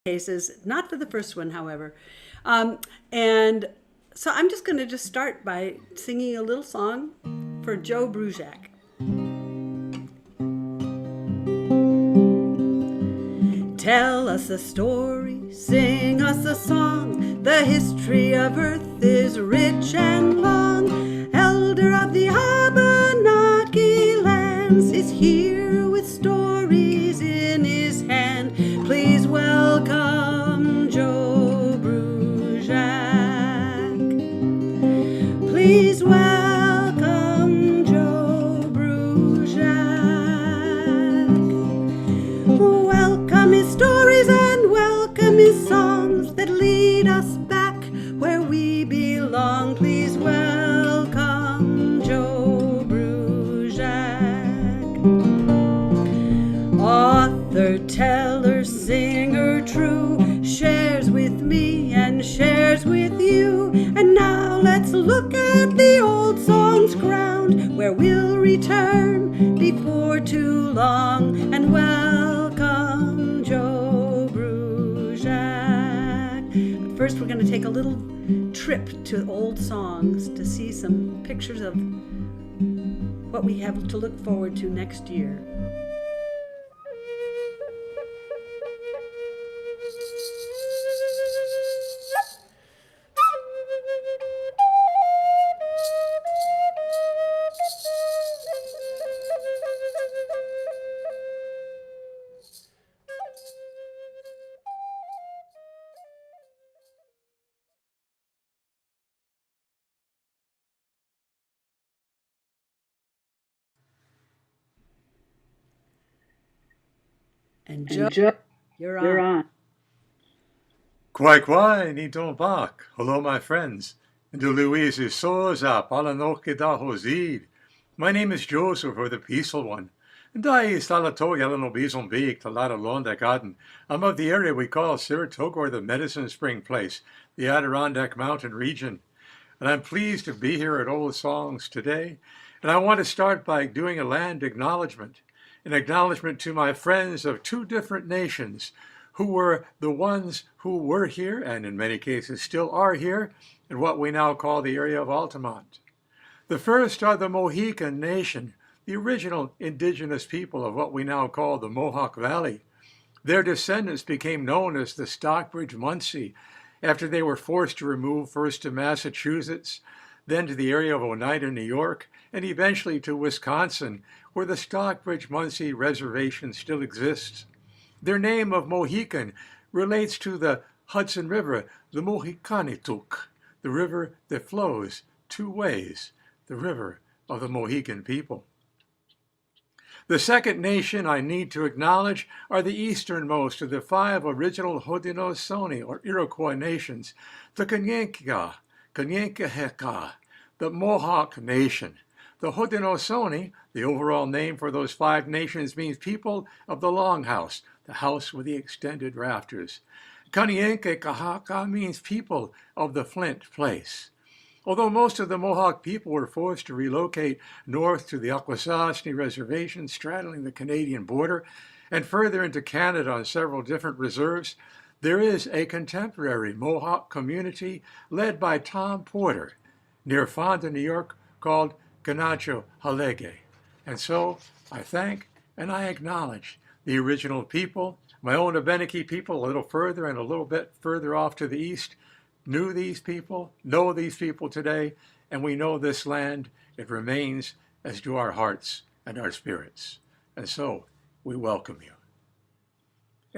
cases, not for the first one, however. And so I'm just going to just start by singing a little song for Joe Brujak. Tell us a story, sing us a song. The history of Earth is rich and long. Elder of the Abenaki lands is here with stories in his hand. Please welcome Joe Brujak. Please welcome Joe Brujak. Welcome his stories and welcome his songs that lead us back where we belong. Please welcome Joe Brujak. Author, teller, singer true, shares with me and shares with you. And now let's look at the old song's ground where we'll return before too long. And welcome Joe Brujak. First, we're going to take a little trip to old songs to see some pictures of what we have to look forward to next year. And Joe, you're on. Kwai kwai ni don bak. Hello, my friends. And to Louise Soza, Palanoke da Hozid. My name is Joseph, or the Peaceful One. And I is Talato Yelano Bison Beak, Talata Londa Garden. I'm of the area we call Saratoga, or the Medicine Spring Place, the Adirondack Mountain region. And I'm pleased to be here at Old Songs today. And I want to start by doing a land acknowledgement, an acknowledgement to my friends of two different nations who were the ones who were here, and in many cases still are here, in what we now call the area of Altamont. The first are the Mohican Nation, the original indigenous people of what we now call the Mohawk Valley. Their descendants became known as the Stockbridge Munsee after they were forced to remove first to Massachusetts, then to the area of Oneida, New York, and eventually to Wisconsin, where the Stockbridge Munsee Reservation still exists. Their name of Mohican relates to the Hudson River, the Mohikanituk, the river that flows two ways, the river of the Mohican people. The second nation I need to acknowledge are the easternmost of the five original Haudenosaunee, or Iroquois nations, the Kanyenka, Kanyenkeheka, the Mohawk Nation. The Haudenosaunee, the overall name for those five nations, means people of the longhouse, the house with the extended rafters. Kanyenkeheka means people of the flint place. Although most of the Mohawk people were forced to relocate north to the Akwesasne Reservation, straddling the Canadian border, and further into Canada on several different reserves, there is a contemporary Mohawk community led by Tom Porter near Fonda, New York, called Ganacho Halege. And so I thank and I acknowledge the original people, my own Abenaki people a little further and a little bit further off to the east, knew these people, know these people today, and we know this land. It remains, as do our hearts and our spirits. And so we welcome you.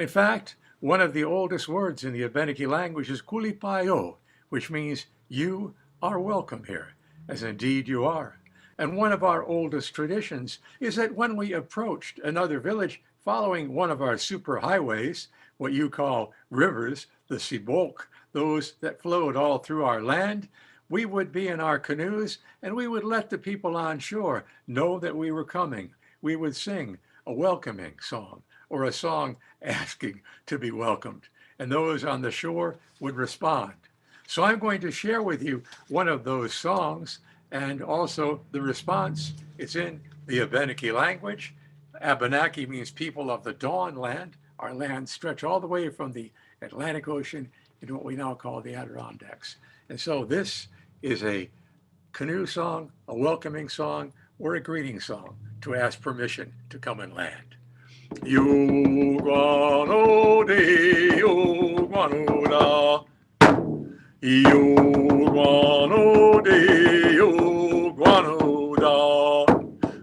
In fact, one of the oldest words in the Abenaki language is kulipayo, which means you are welcome here, as indeed you are. And one of our oldest traditions is that when we approached another village following one of our superhighways, what you call rivers, the Sibok, those that flowed all through our land, we would be in our canoes and we would let the people on shore know that we were coming. We would sing a welcoming song or a song asking to be welcomed, and those on the shore would respond. So I'm going to share with you one of those songs and also the response. It's in the Abenaki language. Abenaki means people of the dawn land. Our lands stretch all the way from the Atlantic Ocean into what we now call the Adirondacks. And so this is a canoe song, a welcoming song, or a greeting song to ask permission to come and land. You guano de, you guano da. You guano de, you guano da.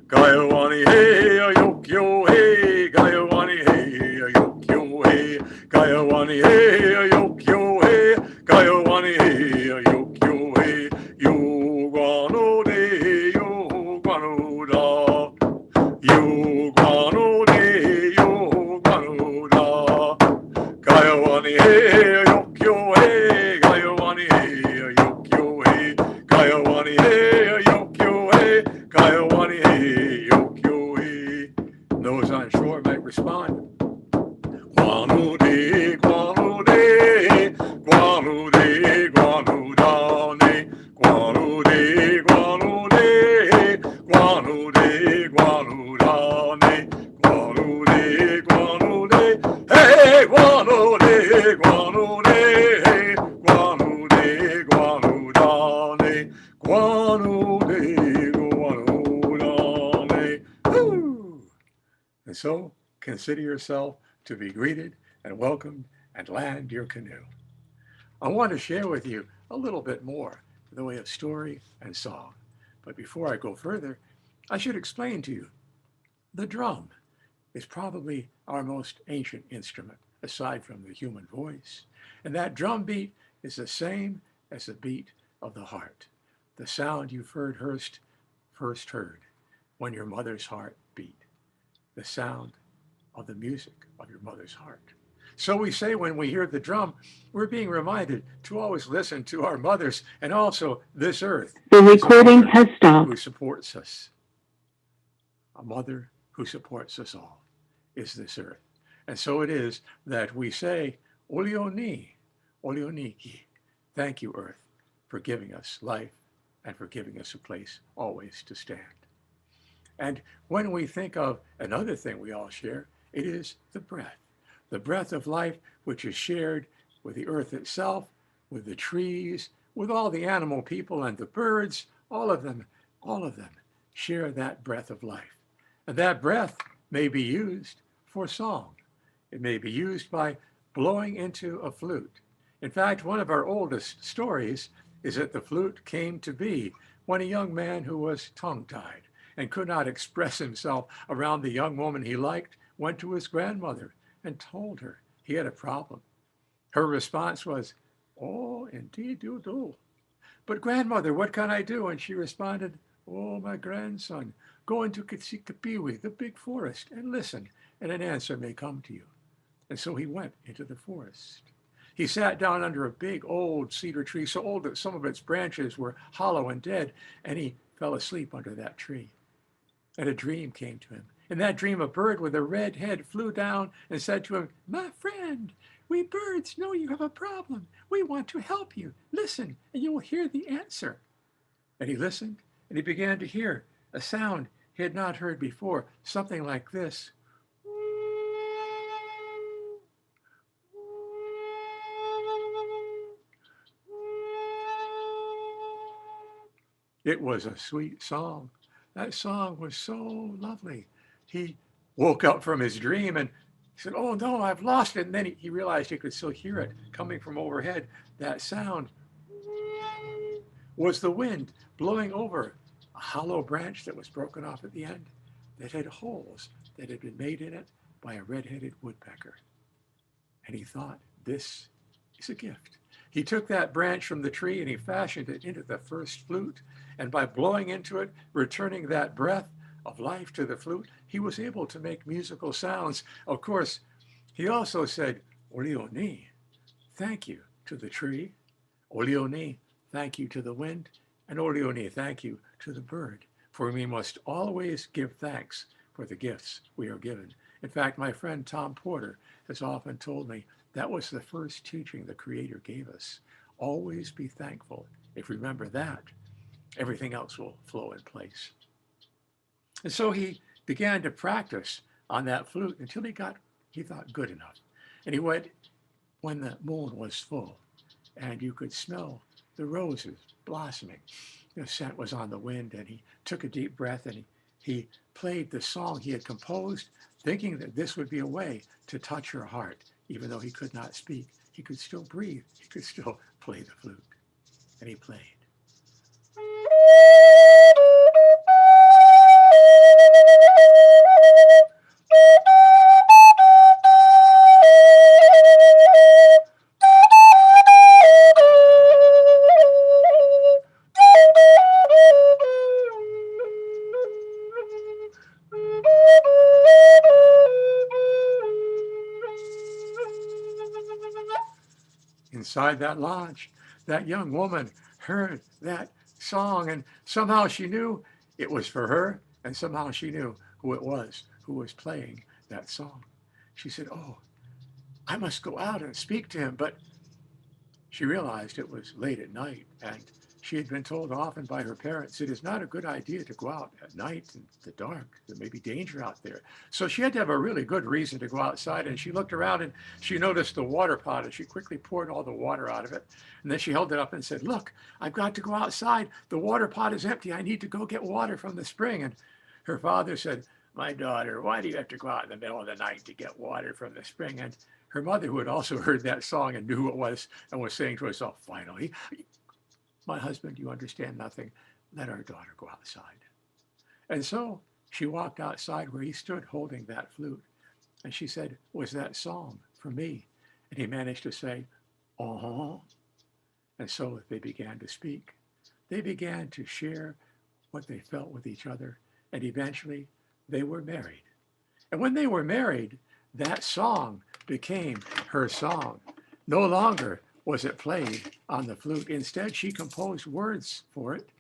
Gaiawani hey, a yokyo hey, Gaiawani hey, a yokyo hey, Gaiawani hey, a yokyo hey, Gaiawani hey, a yokyo hey, you guano de, you guano da, you guano de, you guano da, Gaiawani hey, a yokyo hey, Gaiawani hey, a yokyo hey, Gaiawani hey, a yokyo hey, Gaiawani hey, yokyo hey. Those on shore might respond. Guano de, guano de, guano de, guano da ne, guano de, guano de, guano de, guano da ne, guano de, guano de, hey, guano de, guano de, hey, guano de, guano da ne, guano de, guano da ne. Woo! And so consider yourself to be greeted and welcomed and land your canoe. I want to share with you a little bit more in the way of story and song. But before I go further, I should explain to you the drum is probably our most ancient instrument, aside from the human voice. And that drum beat is the same as the beat of the heart, the sound you first heard when your mother's heart beat, the sound of the music of your mother's heart. So we say when we hear the drum, we're being reminded to always listen to our mothers and also this earth. The recording has stopped. Who supports us. A mother who supports us all is this earth. And so it is that we say, Olioni, Olioniki. Thank you, earth, for giving us life and for giving us a place always to stand. And when we think of another thing we all share, it is the breath of life, which is shared with the earth itself, with the trees, with all the animal people and the birds, all of them share that breath of life. And that breath may be used for song. It may be used by blowing into a flute. In fact, one of our oldest stories is that the flute came to be when a young man who was tongue-tied and could not express himself around the young woman he liked went to his grandmother and told her he had a problem. Her response was, "Oh, indeed you do. But grandmother, what can I do?" And she responded, "Oh, my grandson, go into Kitsikapiwi, the big forest, and listen, and an answer may come to you." And so he went into the forest. He sat down under a big old cedar tree, so old that some of its branches were hollow and dead, and he fell asleep under that tree. And a dream came to him. In that dream, a bird with a red head flew down and said to him, "My friend, we birds know you have a problem. We want to help you. Listen, and you will hear the answer." And he listened, and he began to hear a sound he had not heard before, something like this. It was a sweet song. That song was so lovely. He woke up from his dream and he said, "Oh no, I've lost it." And then he realized he could still hear it coming from overhead. That sound was the wind blowing over a hollow branch that was broken off at the end that had holes that had been made in it by a red-headed woodpecker. And he thought, this is a gift. He took that branch from the tree and he fashioned it into the first flute. And by blowing into it, returning that breath of life to the flute, he was able to make musical sounds. Of course, he also said, "Olioni, thank you to the tree. Olioni, thank you to the wind. And Olioni, thank you to the bird. For we must always give thanks for the gifts we are given." In fact, my friend Tom Porter has often told me that was the first teaching the Creator gave us. Always be thankful. If we remember that, everything else will flow in place. And so he began to practice on that flute until he thought good enough. And he went when the moon was full and you could smell the roses blossoming. The scent was on the wind, and he took a deep breath and he played the song he had composed, thinking that this would be a way to touch her heart. Even though he could not speak, he could still breathe, he could still play the flute. And he played. Inside that lodge, that young woman heard that song, and somehow she knew it was for her, and somehow she knew who it was who was playing that song. She said, "Oh, I must go out and speak to him." But she realized it was late at night, and she had been told often by her parents it is not a good idea to go out at night in the dark. There may be danger out there. So she had to have a really good reason to go outside. And she looked around and she noticed the water pot, and she quickly poured all the water out of it. And then she held it up and said, "Look, I've got to go outside. The water pot is empty. I need to go get water from the spring." And her father said, "My daughter, why do you have to go out in the middle of the night to get water from the spring?" And her mother, who had also heard that song and knew who it was, and was saying to herself, "Finally, my husband, you understand nothing. Let our daughter go outside." And so she walked outside where he stood holding that flute. And she said, "Was that song for me?" And he managed to say, "Uh-huh." And so they began to speak. They began to share what they felt with each other. And eventually they were married. And when they were married, that song became her song. No longer was it played on the flute. Instead, she composed words for it,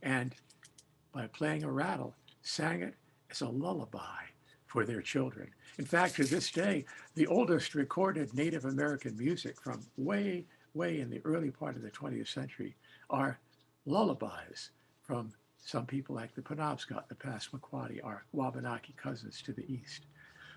and by playing a rattle, sang it as a lullaby for their children. In fact, to this day, the oldest recorded Native American music from way, way in the early part of the 20th century are lullabies from some people like the Penobscot, the Passamaquoddy, our Wabanaki cousins to the east.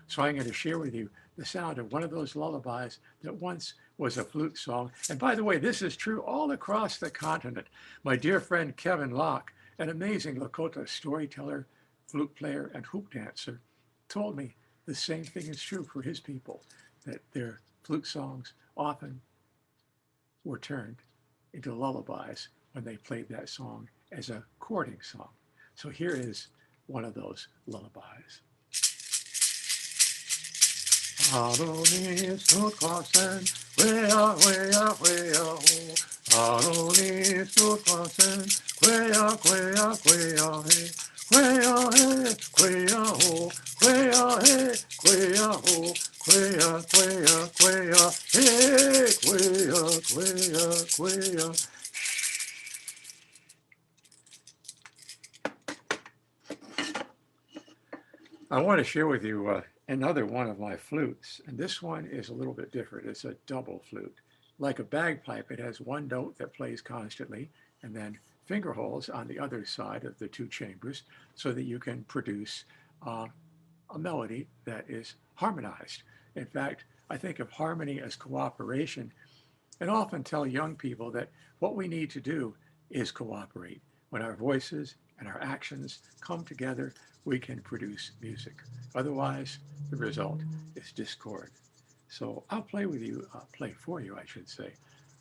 So I'm going to share with you the sound of one of those lullabies that once was a flute song. And by the way, this is true all across the continent. My dear friend Kevin Locke, an amazing Lakota storyteller, flute player, and hoop dancer, told me the same thing is true for his people, that their flute songs often were turned into lullabies when they played that song as a courting song. So here is one of those lullabies. Aronis to crossen, wea, wea, wea, ho. Aronis to crossen, quea, quea, quea, he. Quea, he, quea, ho. Quea, he, quea, ho. Quea, quea, quea, he. Quea, quea, quea. I want to share with you another one of my flutes, and this one is a little bit different. It's a double flute. Like a bagpipe, it has one note that plays constantly, and then finger holes on the other side of the two chambers so that you can produce a melody that is harmonized. In fact, I think of harmony as cooperation, and often tell young people that what we need to do is cooperate. When our voices and our actions come together, we can produce music. Otherwise, the result is discord. So I'll play with you, play for you, I should say,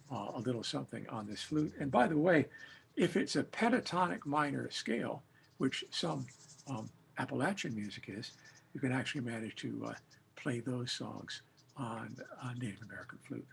a little something on this flute. And by the way, if it's a pentatonic minor scale, which some Appalachian music is, you can actually manage to play those songs on a Native American flute.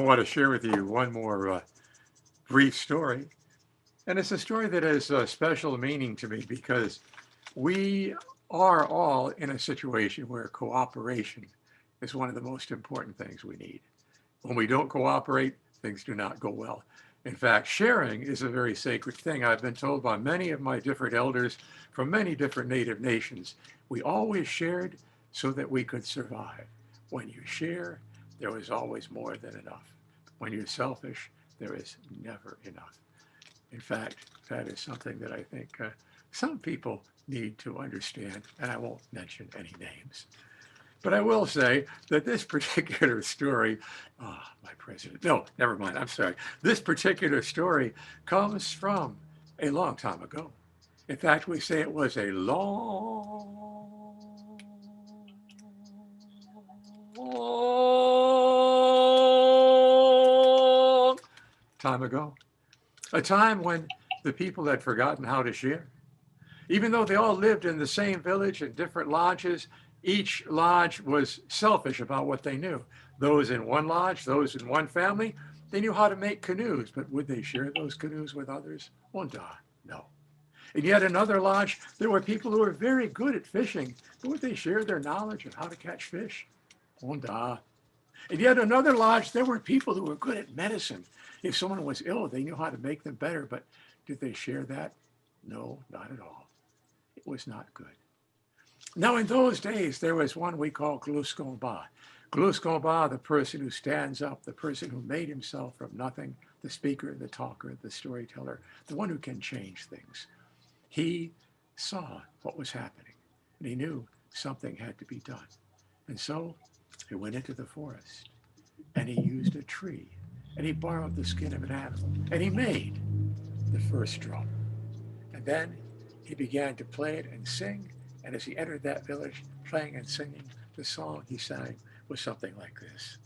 want to share with you one more brief story. And it's a story that has a special meaning to me because we are all in a situation where cooperation is one of the most important things we need. When we don't cooperate, things do not go well. In fact, sharing is a very sacred thing. I've been told by many of my different elders from many different native nations, we always shared so that we could survive. When you share, there is always more than enough. When you're selfish, there is never enough. In fact, that is something that I think some people need to understand, and I won't mention any names. But I will say that this particular story, my president, no, never mind, I'm sorry. This particular story comes from a long time ago. In fact, we say it was a long time ago. A time when the people had forgotten how to share. Even though they all lived in the same village in different lodges, each lodge was selfish about what they knew. Those in one lodge, those in one family, they knew how to make canoes, but would they share those canoes with others? Well, no. In yet another lodge, there were people who were very good at fishing, but would they share their knowledge of how to catch fish? Well, in yet another lodge, there were people who were good at medicine. If someone was ill, they knew how to make them better, but did they share that? No, not at all. It was not good. Now, in those days, there was one we call Gluskomba. Gluskomba, the person who stands up, the person who made himself from nothing, the speaker, the talker, the storyteller, the one who can change things. He saw what was happening, and he knew something had to be done. And so he went into the forest, and he used a tree, and he borrowed the skin of an animal, and he made the first drum. And then he began to play it and sing. And as he entered that village, playing and singing, the song he sang was something like this.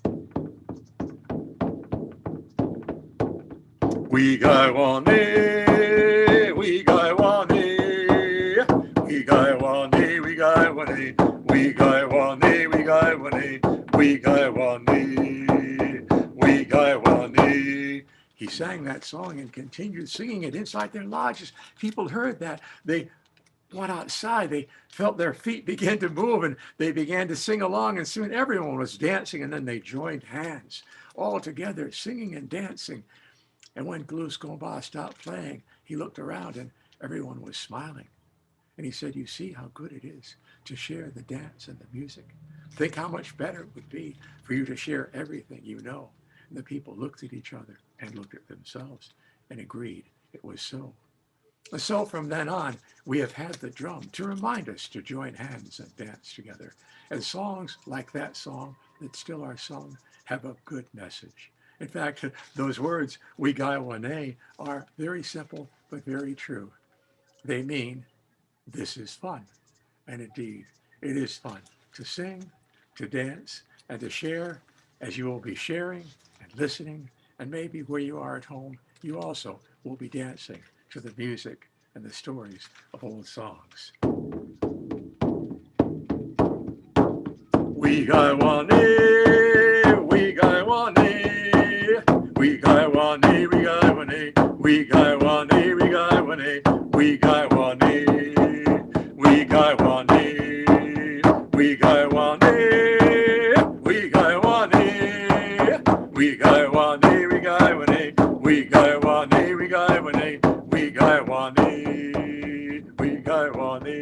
We gai wane, we gai wane, we gai wane, we gai wane, we gai wane, we gai wane, we gai wane, we gai wane. He sang that song and continued singing it inside their lodges. People heard that. They went outside. They felt their feet begin to move and they began to sing along, and soon everyone was dancing, and then they joined hands all together, singing and dancing. And when Gluskomba stopped playing, he looked around and everyone was smiling. And he said, you see how good it is to share the dance and the music. Think how much better it would be for you to share everything you know. And the people looked at each other and looked at themselves and agreed it was so. So from then on, we have had the drum to remind us to join hands and dance together. And songs like that song that still are sung have a good message. In fact, those words, we gai wane, are very simple but very true. They mean this is fun. And indeed, it is fun to sing, to dance, and to share, as you will be sharing and listening, and maybe where you are at home, you also will be dancing to the music and the stories of old songs. We gai wane, we gai wane, we gai wane, we gai wane, we gai wane, we gai wane, we gai wane, we gai wane, we gai wane, we gai wane, we gai wane, we gai wane, we gai wane, we gai wane, we gai wane, we gai wane,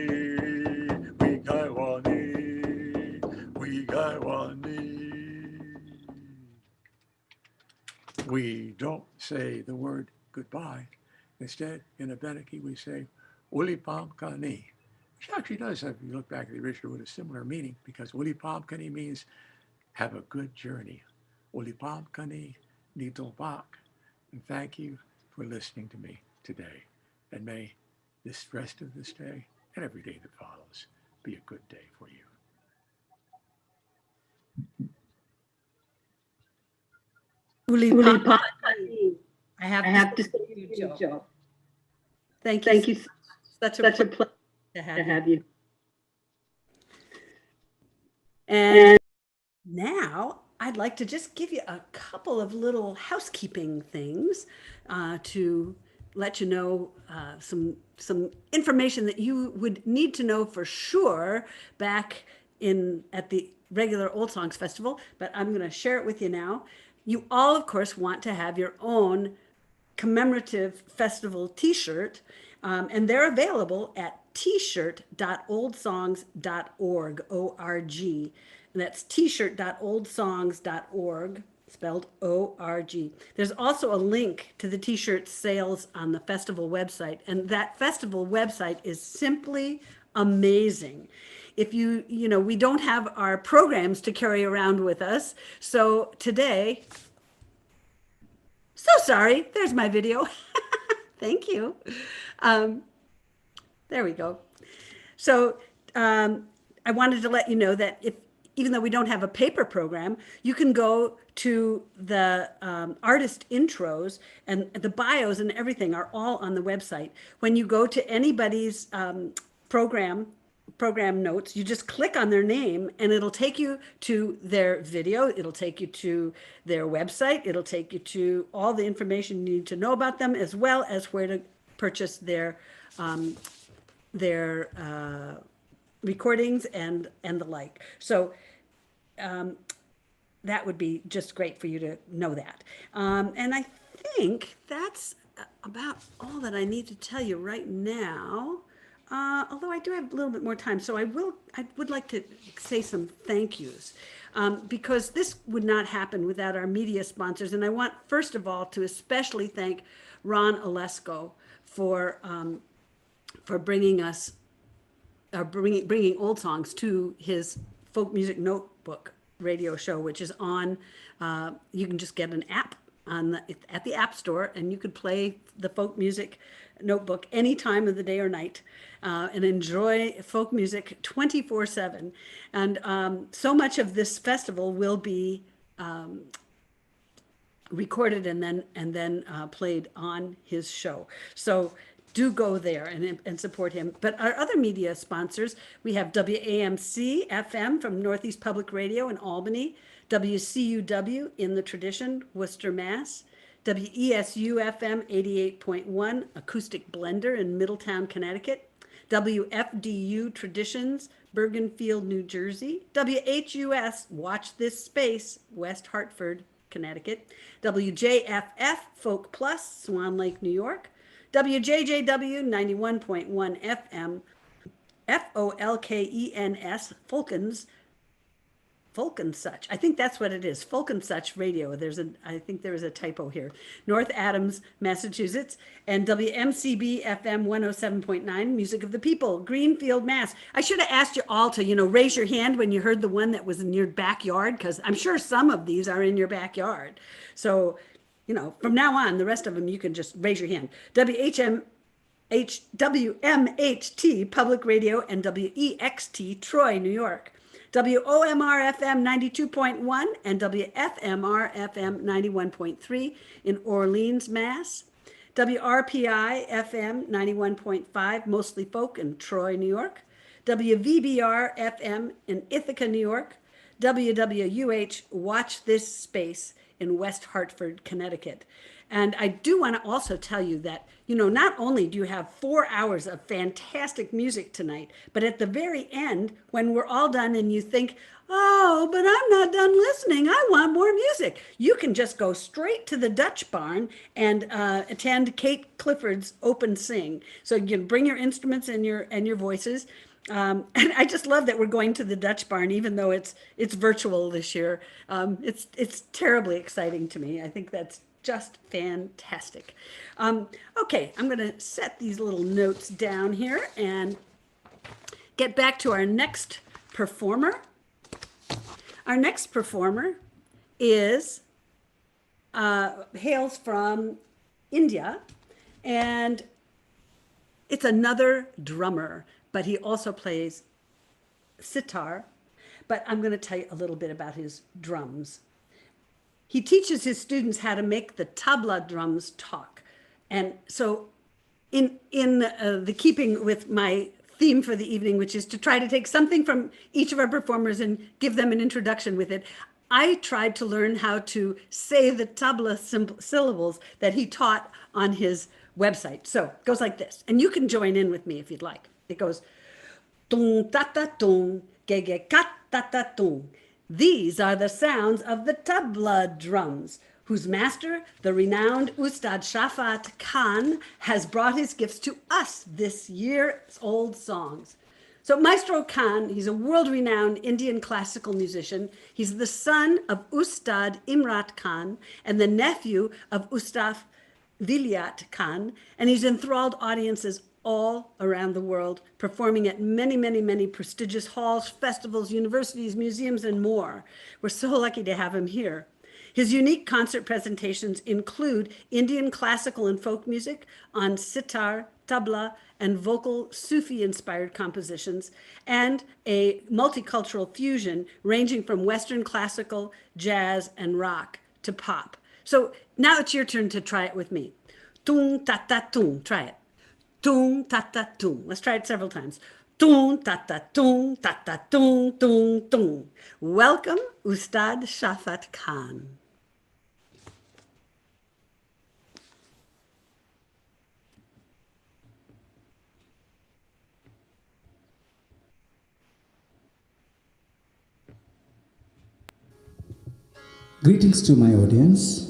we gai wane, we gai wane. We don't say the word goodbye. Instead, in Abenaki, we say ulipam kani, which actually does have, if you look back at the original word, a similar meaning, because ulipam kani means have a good journey. Ulipam kani nitobak. And thank you for listening to me today. And may this rest of this day and every day that follows be a good day for you. Ulipam. I I have have to to say say you, to Joe. you, Joe. Thank you. Thank you. Such a Such a pleasure pleasure to to have you. have you. And now I'd like to just give you a couple of little housekeeping things to let you know some information that you would need to know for sure back in at the regular Old Songs Festival, but I'm going to share it with you now. You all, of course, want to have your own commemorative festival t-shirt, and they're available at t-shirt.oldsongs.org, O-R-G. And that's t-shirt.oldsongs.org, spelled O-R-G. There's also a link to the t-shirt sales on the festival website, and that festival website is simply amazing. If we don't have our programs to carry around with us, so today, so sorry, there's my video. Thank you. There we go. So I wanted to let you know that even though we don't have a paper program, you can go to the artist intros, and the bios and everything are all on the website. When you go to anybody's program notes, you just click on their name and it'll take you to their video, it'll take you to their website, it'll take you to all the information you need to know about them, as well as where to purchase their recordings and the like. So that would be just great for you to know that. And I think that's about all that I need to tell you right now. Although I do have a little bit more time, so I would like to say some thank yous, because this would not happen without our media sponsors. And I want, first of all, to especially thank Ron Olesko for bringing us, bringing Old Songs to his Folk Music Notebook radio show, which is on. You can just get an app at the App Store, and you could play the Folk Music Notebook any time of the day or night, and enjoy folk music 24/7. And so much of this festival will be recorded and then played on his show. So do go there and support him. But our other media sponsors, we have WAMC FM from Northeast Public Radio in Albany, WCUW in the Tradition, Worcester, Mass, WESU FM 88.1 Acoustic Blender in Middletown, Connecticut, WFDU Traditions, Bergenfield, New Jersey, WHUS Watch This Space, West Hartford, Connecticut, WJFF Folk Plus, Swan Lake, New York, WJJW 91.1 FM, FOLKENS, Folkensuch. I think that's what it is. Folkensuch Radio. I think there is a typo here. North Adams, Massachusetts, and WMCB FM 107.9, Music of the People, Greenfield, Mass. I should have asked you all to, raise your hand when you heard the one that was in your backyard, because I'm sure some of these are in your backyard. So, from now on, the rest of them, you can just raise your hand. WMHT Public Radio and WEXT Troy, New York. WOMR FM 92.1 and WFMR FM 91.3 in Orleans, Mass. WRPI FM 91.5, mostly folk in Troy, New York. WVBR FM in Ithaca, New York. WWUH Watch This Space in West Hartford, Connecticut. And I do want to also tell you that, not only do you have 4 hours of fantastic music tonight, but at the very end, when we're all done and you think, oh, but I'm not done listening, I want more music, you can just go straight to the Dutch Barn and attend Kate Clifford's Open Sing. So you can bring your instruments and your voices. And I just love that we're going to the Dutch Barn, even though it's virtual this year. It's terribly exciting to me. I think that's just fantastic. Okay, I'm going to set these little notes down here and get back to our next performer. Our next performer hails from India, and it's another drummer, but he also plays sitar. But I'm going to tell you a little bit about his drums. He teaches his students how to make the tabla drums talk. And so in the keeping with my theme for the evening, which is to try to take something from each of our performers and give them an introduction with it, I tried to learn how to say the tabla syllables that he taught on his website. So it goes like this, and you can join in with me if you'd like. It goes, tung ta ta tung, ge ge kat ta ta tung. These are the sounds of the tabla drums, whose master, the renowned Ustad Shafat Khan, has brought his gifts to us this year's old songs. So Maestro Khan, he's a world-renowned Indian classical musician. He's the son of Ustad Imrat Khan and the nephew of Ustad Vilayat Khan, and he's enthralled audiences all around the world, performing at many, many, many prestigious halls, festivals, universities, museums, and more. We're so lucky to have him here. His unique concert presentations include Indian classical and folk music on sitar, tabla, and vocal Sufi-inspired compositions, and a multicultural fusion ranging from Western classical, jazz, and rock to pop. So now it's your turn to try it with me. Tung ta ta tung. Try it. Tung ta ta tung. Let's try it several times. Tung ta ta tung tung tung. Welcome, Ustad Shafat Khan. Greetings to my audience.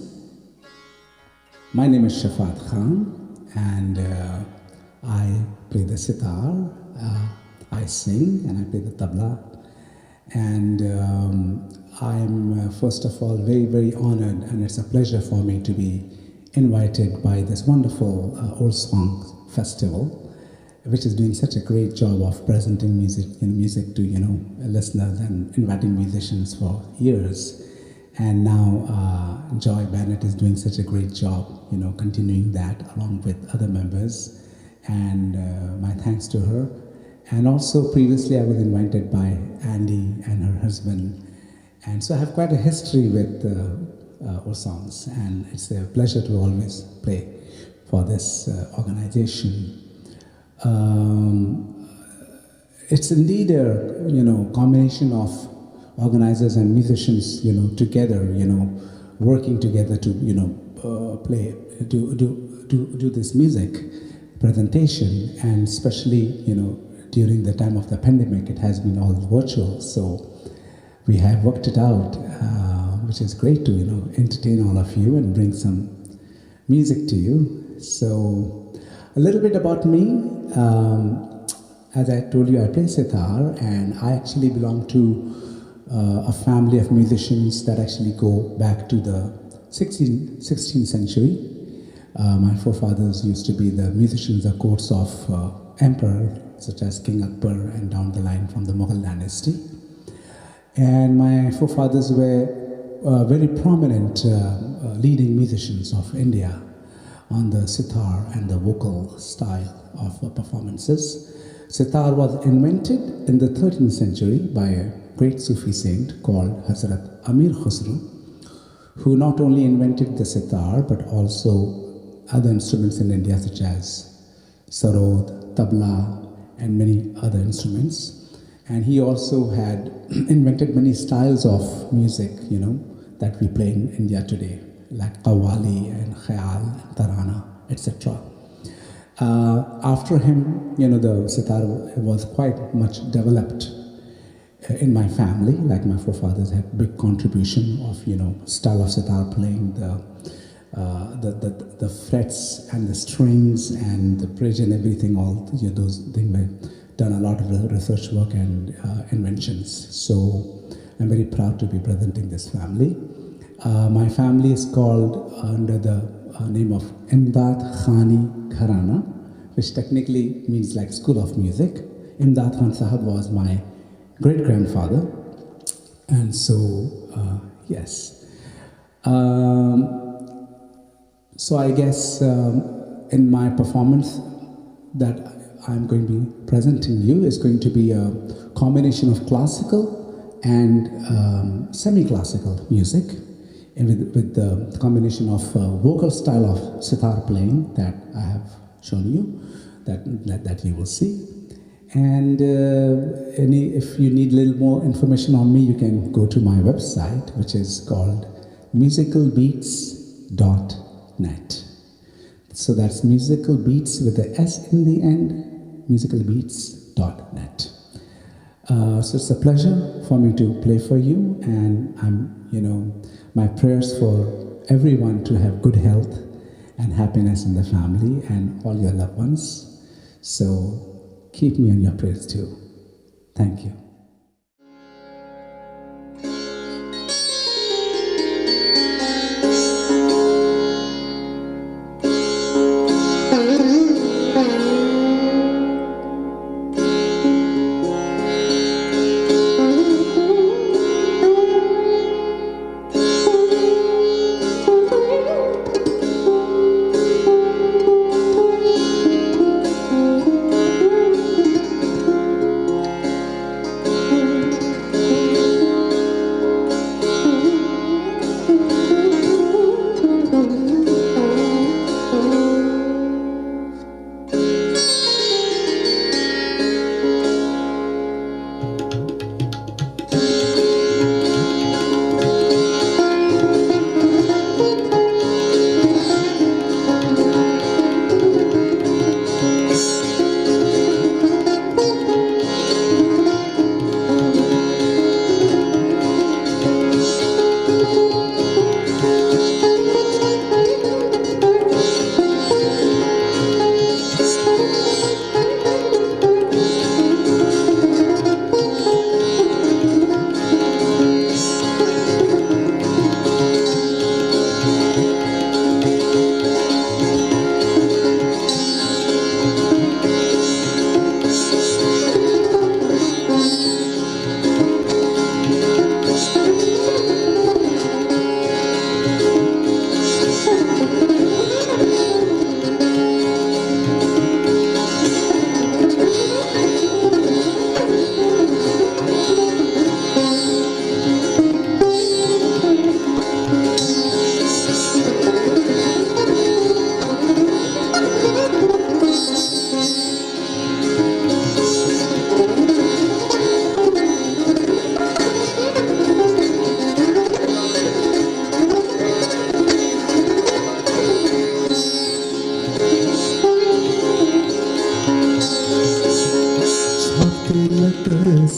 My name is Shafat Khan, and I play the sitar, I sing, and I play the tabla. And I'm first of all very, very honored, and it's a pleasure for me to be invited by this wonderful Old Song Festival, which is doing such a great job of presenting music to listeners and inviting musicians for years. And now Joy Bennett is doing such a great job, continuing that along with other members. And my thanks to her. And also previously I was invited by Andy and her husband. And so I have quite a history with Old Songs. And it's a pleasure to always play for this organization. It's indeed a combination of organizers and musicians, together, working together to, play, do this music presentation, and especially, during the time of the pandemic, it has been all virtual. So we have worked it out, which is great to, entertain all of you and bring some music to you. So a little bit about me. As I told you, I play sitar, and I actually belong to a family of musicians that actually go back to the 16th century. My forefathers used to be the musicians of courts of emperor, such as King Akbar, and down the line from the Mughal dynasty. And my forefathers were very prominent leading musicians of India on the sitar and the vocal style of performances. Sitar was invented in the 13th century by a great Sufi saint called Hazrat Amir Khusro, who not only invented the sitar but also other instruments in India such as sarod, tabla, and many other instruments. And he also had invented many styles of music, that we play in India today, like qawwali and khayal, and tarana, etc. After him, the sitar was quite much developed in my family. Like my forefathers had big contribution of style of sitar playing, the frets and the strings and the bridge and everything. All those things were done a lot of research work and inventions. So I'm very proud to be presenting this family. My family is called under the name of Imdad Khani Gharana, which technically means like School of Music. Imdad Khan Sahab was my great-grandfather, and so yes. So I guess in my performance that I'm going to be presenting you is going to be a combination of classical and semi-classical music, and with the combination of vocal style of sitar playing that I have shown you, that you will see. And if you need a little more information on me, you can go to my website, which is called musicalbeats.net. So that's musical beats with the S in the end, musicalbeats.net. So it's a pleasure for me to play for you, and my prayers for everyone to have good health and happiness in the family and all your loved ones. So keep me in your prayers too. Thank you.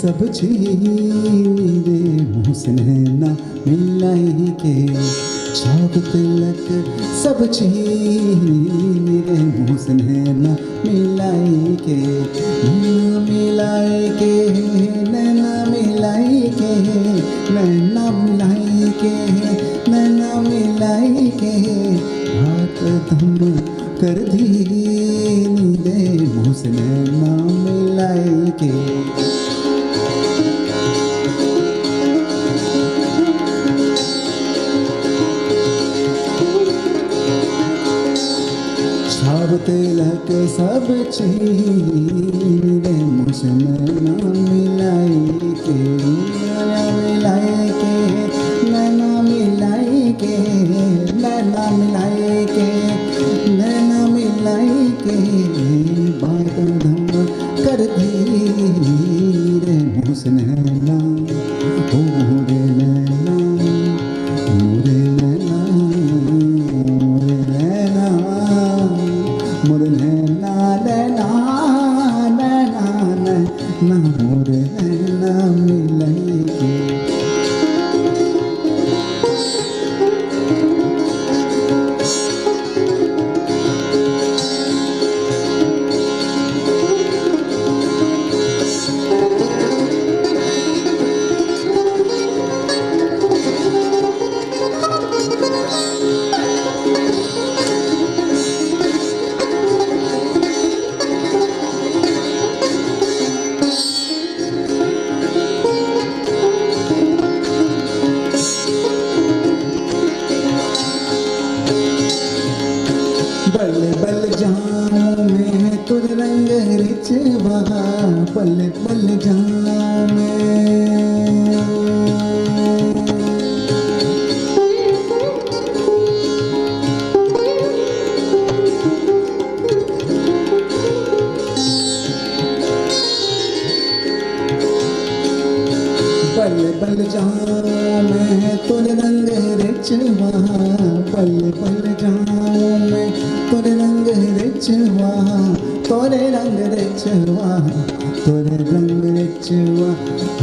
सब मेरे मुँह से नैना मिलाई के छाप तिलक सब मेरे मुँह से नैना मिलाई के नैना मिलाई के नैना मिलाई के नैना मिलाई के नैना मिलाई के हाथ धम कर दी नीले मुँह से नैना मिलाई के तिलक सब मेरे मुँह से नैना मिलाई के नैना मिलाई के नैना मिलाई के नैना मिलाई के नैना मिलाई के बात धम कर दी रे मुँह से नैना ओ रे नैना मोरे नैना मोरे नैना मोरे नैना नैना नैना नैना मोरे नैना मिलाई के बल बल जाऊं मैं तुझ रंग रिचवा बल बल जाऊं मैं वहाँ पल पल जाऊँ मैं तोरे रंग रिचवा तोरे रंग रिचवा तोरे रंग रिचवा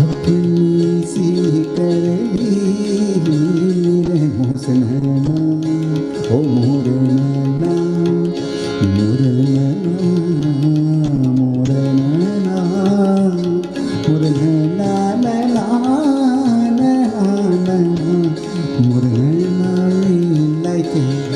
अपनी सी करली मेरे हुस्न नैना ओ मोरे नैना मोरे नैना मोरे नैना मोरे नैना नैना नैना नैना मोरे नैना like it.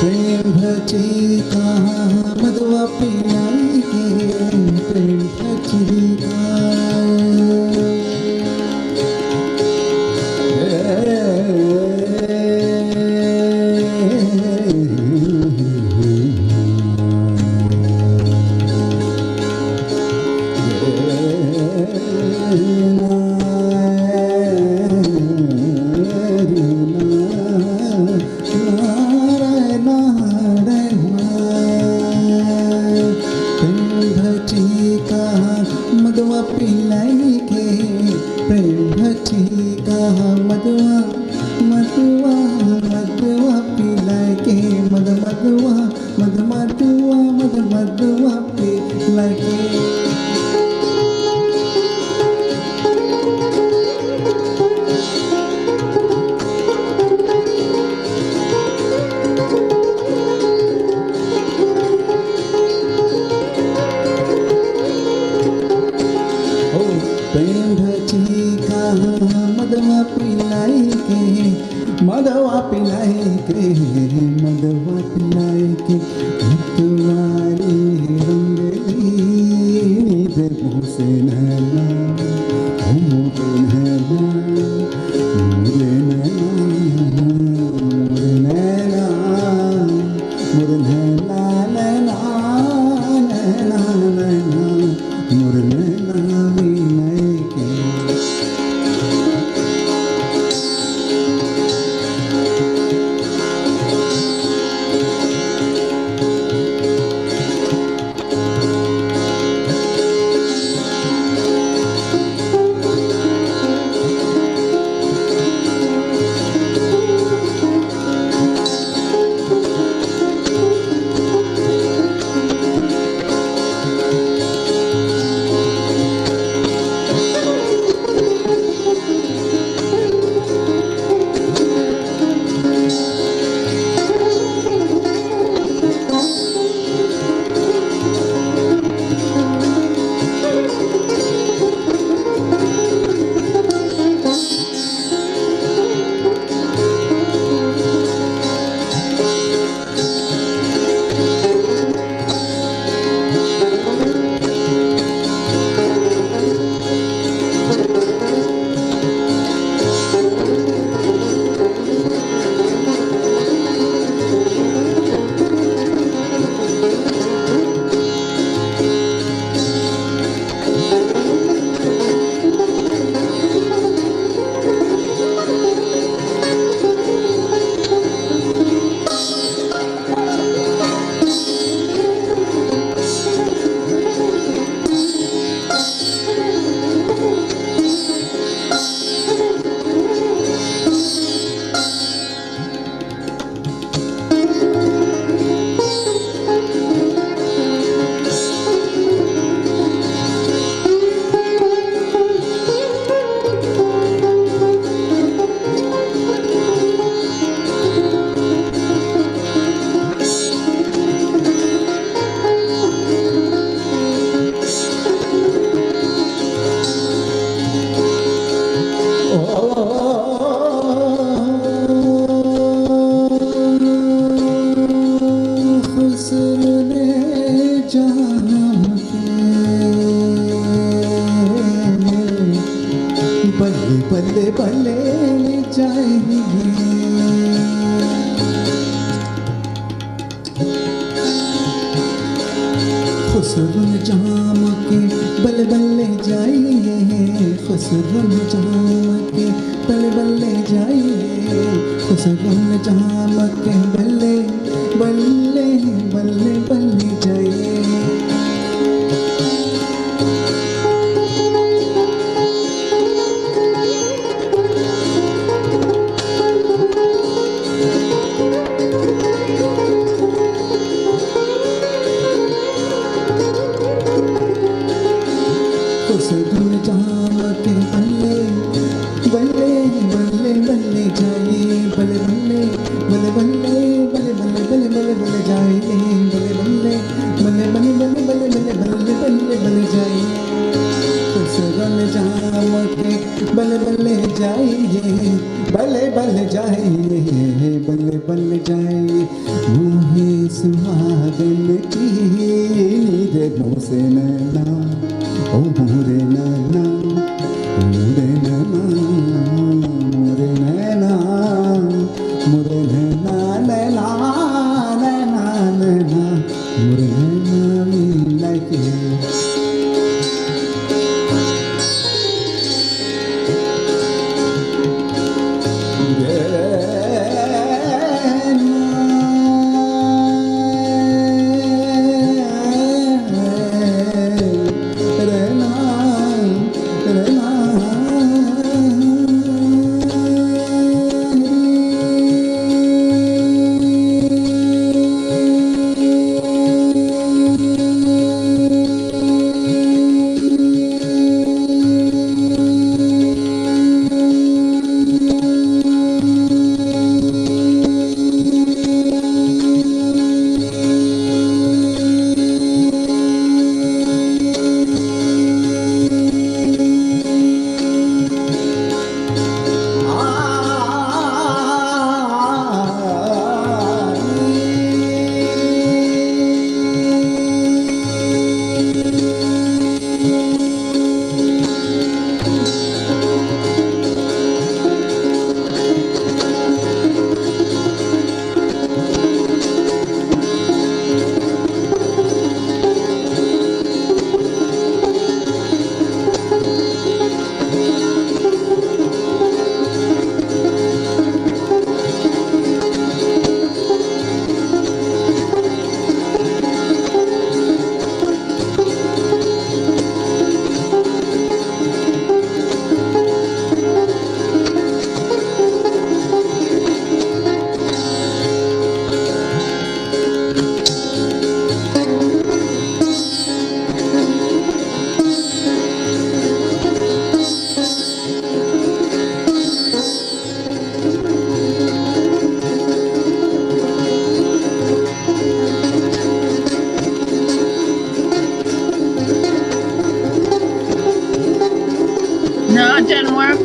भची कहाँ मधुआ पिलाई के प्रेम भची मधुआ पिलाई के प्रेम भची कहाँ मधुआ मधुआ मधुआ पिलाई के मध मधुआ मध मधुआ मध मधुआ पिलाई के प्रेम भची कहाँ मधुआ पिलाई के मधुआ पिलाई के मधुआ पिलाई के मतवारी रंगली नींद मुझसे नैना मोरे नैना मोरे नैना मोरे नैना मोरे नैना नैना नैना नैना मोरे नैना बल्ले बल्ले जाएंगे खुसरुन जाम के बल्ले बल्ले जाइए खुसरुन जाम के बल्ले बल्ले जाइए खुसरुन जाम के बल्ले बल्ले बल्ले बल्ले जाइए खुसरुन जाम के बल्ले बल्ले बल्ले बल्ले जाइए बल्ले बल्ले बल्ले बल्ले बल्ले बल्ले बल्ले बल्ले बल्ले जाइए बल्ले बल्ले बल्ले बल्ले बल्ले बल्ले बल्ले बल्ले बल्ले जाइए खुसरुन जाम के बल्ले बल्ले जाइए बल्ले बल्ले जाइए बल्ले बल्ले जाइए मुहे सुहागन की नींद मोसे नैना ओ मोरे नैना मोरे नैना मोरे नैना मोरे नैना नैना नैना नैना मोरे नैना मिला के No, it didn't work.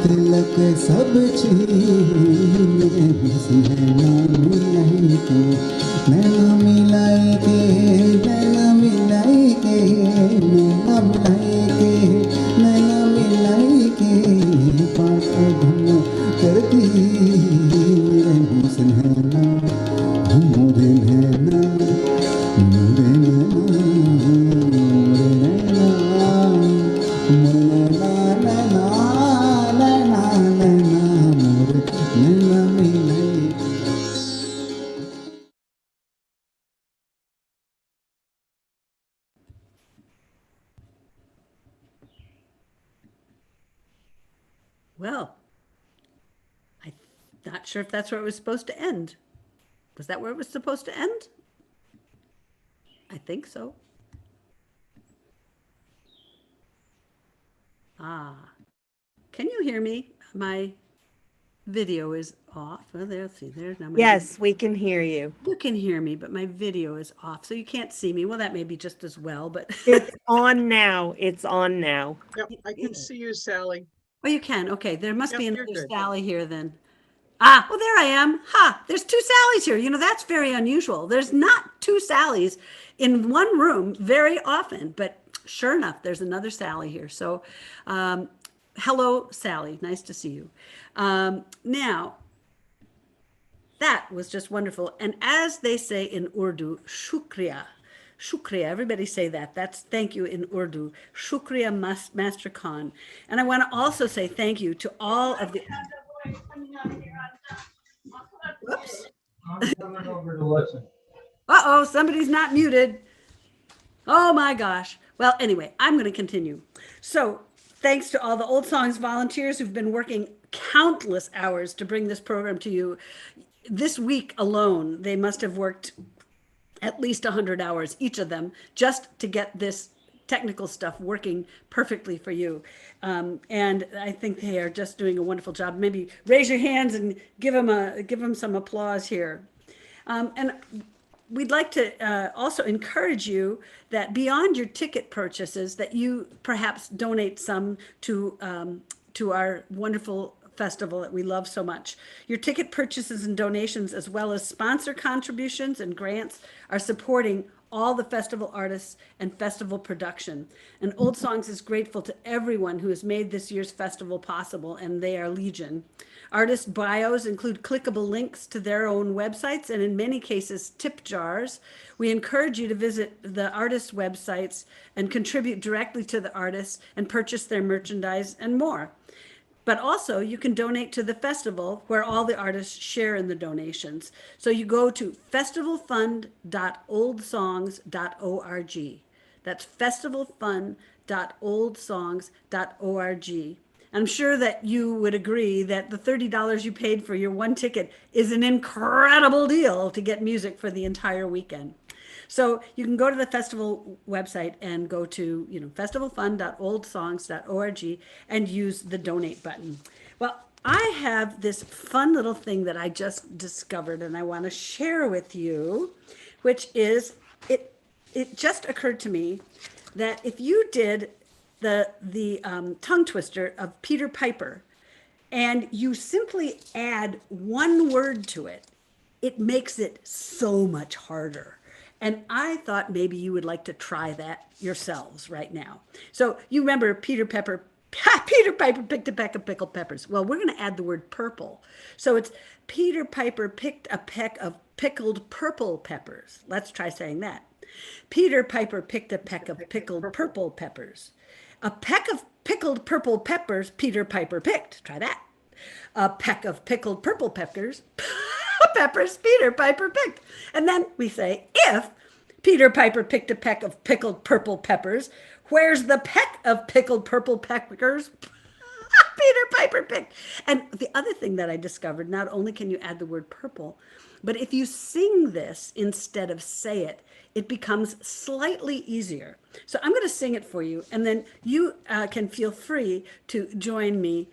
तिलक सब चीज़ नैना मिलाई के नैना मिलाई के नैना मिलाई के नैना मिलाई के नैना मिलाई के पास धन करती Well, I'm not sure if that's where it was supposed to end. Was that where it was supposed to end? I think so. Ah, can you hear me? My video is off. Well, there, let's see, there's now my Yes, we can hear you. You can hear me, but my video is off, so you can't see me. Well, that may be just as well, but It's on now. It's on now. Yep, I can see you, Sally. oh, you can. Okay, there must Yep, be you're another good. Sally here then. Ah, well, there I am. Ha, there's two Sallys here. You know, that's very unusual. There's not two Sallys in one room very often, but sure enough, there's another Sally here. So, hello, Sally. Nice to see you. Now, that was just wonderful. And as they say in Urdu, shukriya. Shukriya. Everybody say that. That's thank you in Urdu. Shukriya, Master Khan. And I want to also say thank you to all of the. Whoops. I'm coming over to listen. Uh-oh, somebody's not muted. Oh my gosh. Well, anyway, I'm going to continue. So, thanks to all the Old Songs volunteers who've been working countless hours to bring this program to you. This week alone, they must have worked at least 100 hours, each of them, just to get this technical stuff working perfectly for you. And I think they are just doing a wonderful job. Maybe raise your hands and give them some applause here. And we'd like to also encourage you that beyond your ticket purchases, that you perhaps donate some to our wonderful festival that we love so much. Your ticket purchases and donations, as well as sponsor contributions and grants, are supporting all the festival artists and festival production. And Old Songs is grateful to everyone who has made this year's festival possible, and they are legion. Artist bios include clickable links to their own websites and in many cases tip jars. We encourage you to visit the artists' websites and contribute directly to the artists and purchase their merchandise and more. But also you can donate to the festival where all the artists share in the donations. So you go to festivalfund.oldsongs.org. That's festivalfund.oldsongs.org. I'm sure that you would agree that the $30 you paid for your one ticket is an incredible deal to get music for the entire weekend. So you can go to the festival website and go to, festivalfund.oldsongs.org and use the donate button. Well, I have this fun little thing that I just discovered and I want to share with you, which is it just occurred to me that if you did the tongue twister of Peter Piper and you simply add one word to it, it makes it so much harder. And I thought maybe you would like to try that yourselves right now. So you remember Peter Piper picked a peck of pickled peppers. Well, we're going to add the word purple. So it's Peter Piper picked a peck of pickled purple peppers. Let's try saying that. Peter Piper picked a peck of pickled purple peppers. A peck of pickled purple peppers Peter Piper picked. Try that. A peck of pickled purple peppers Peter Piper picked. And then we say, if Peter Piper picked a peck of pickled purple peppers, where's the peck of pickled purple peppers Peter Piper picked? And the other thing that I discovered, not only can you add the word purple, but if you sing this instead of say it, it becomes slightly easier. So I'm going to sing it for you, and then you can feel free to join me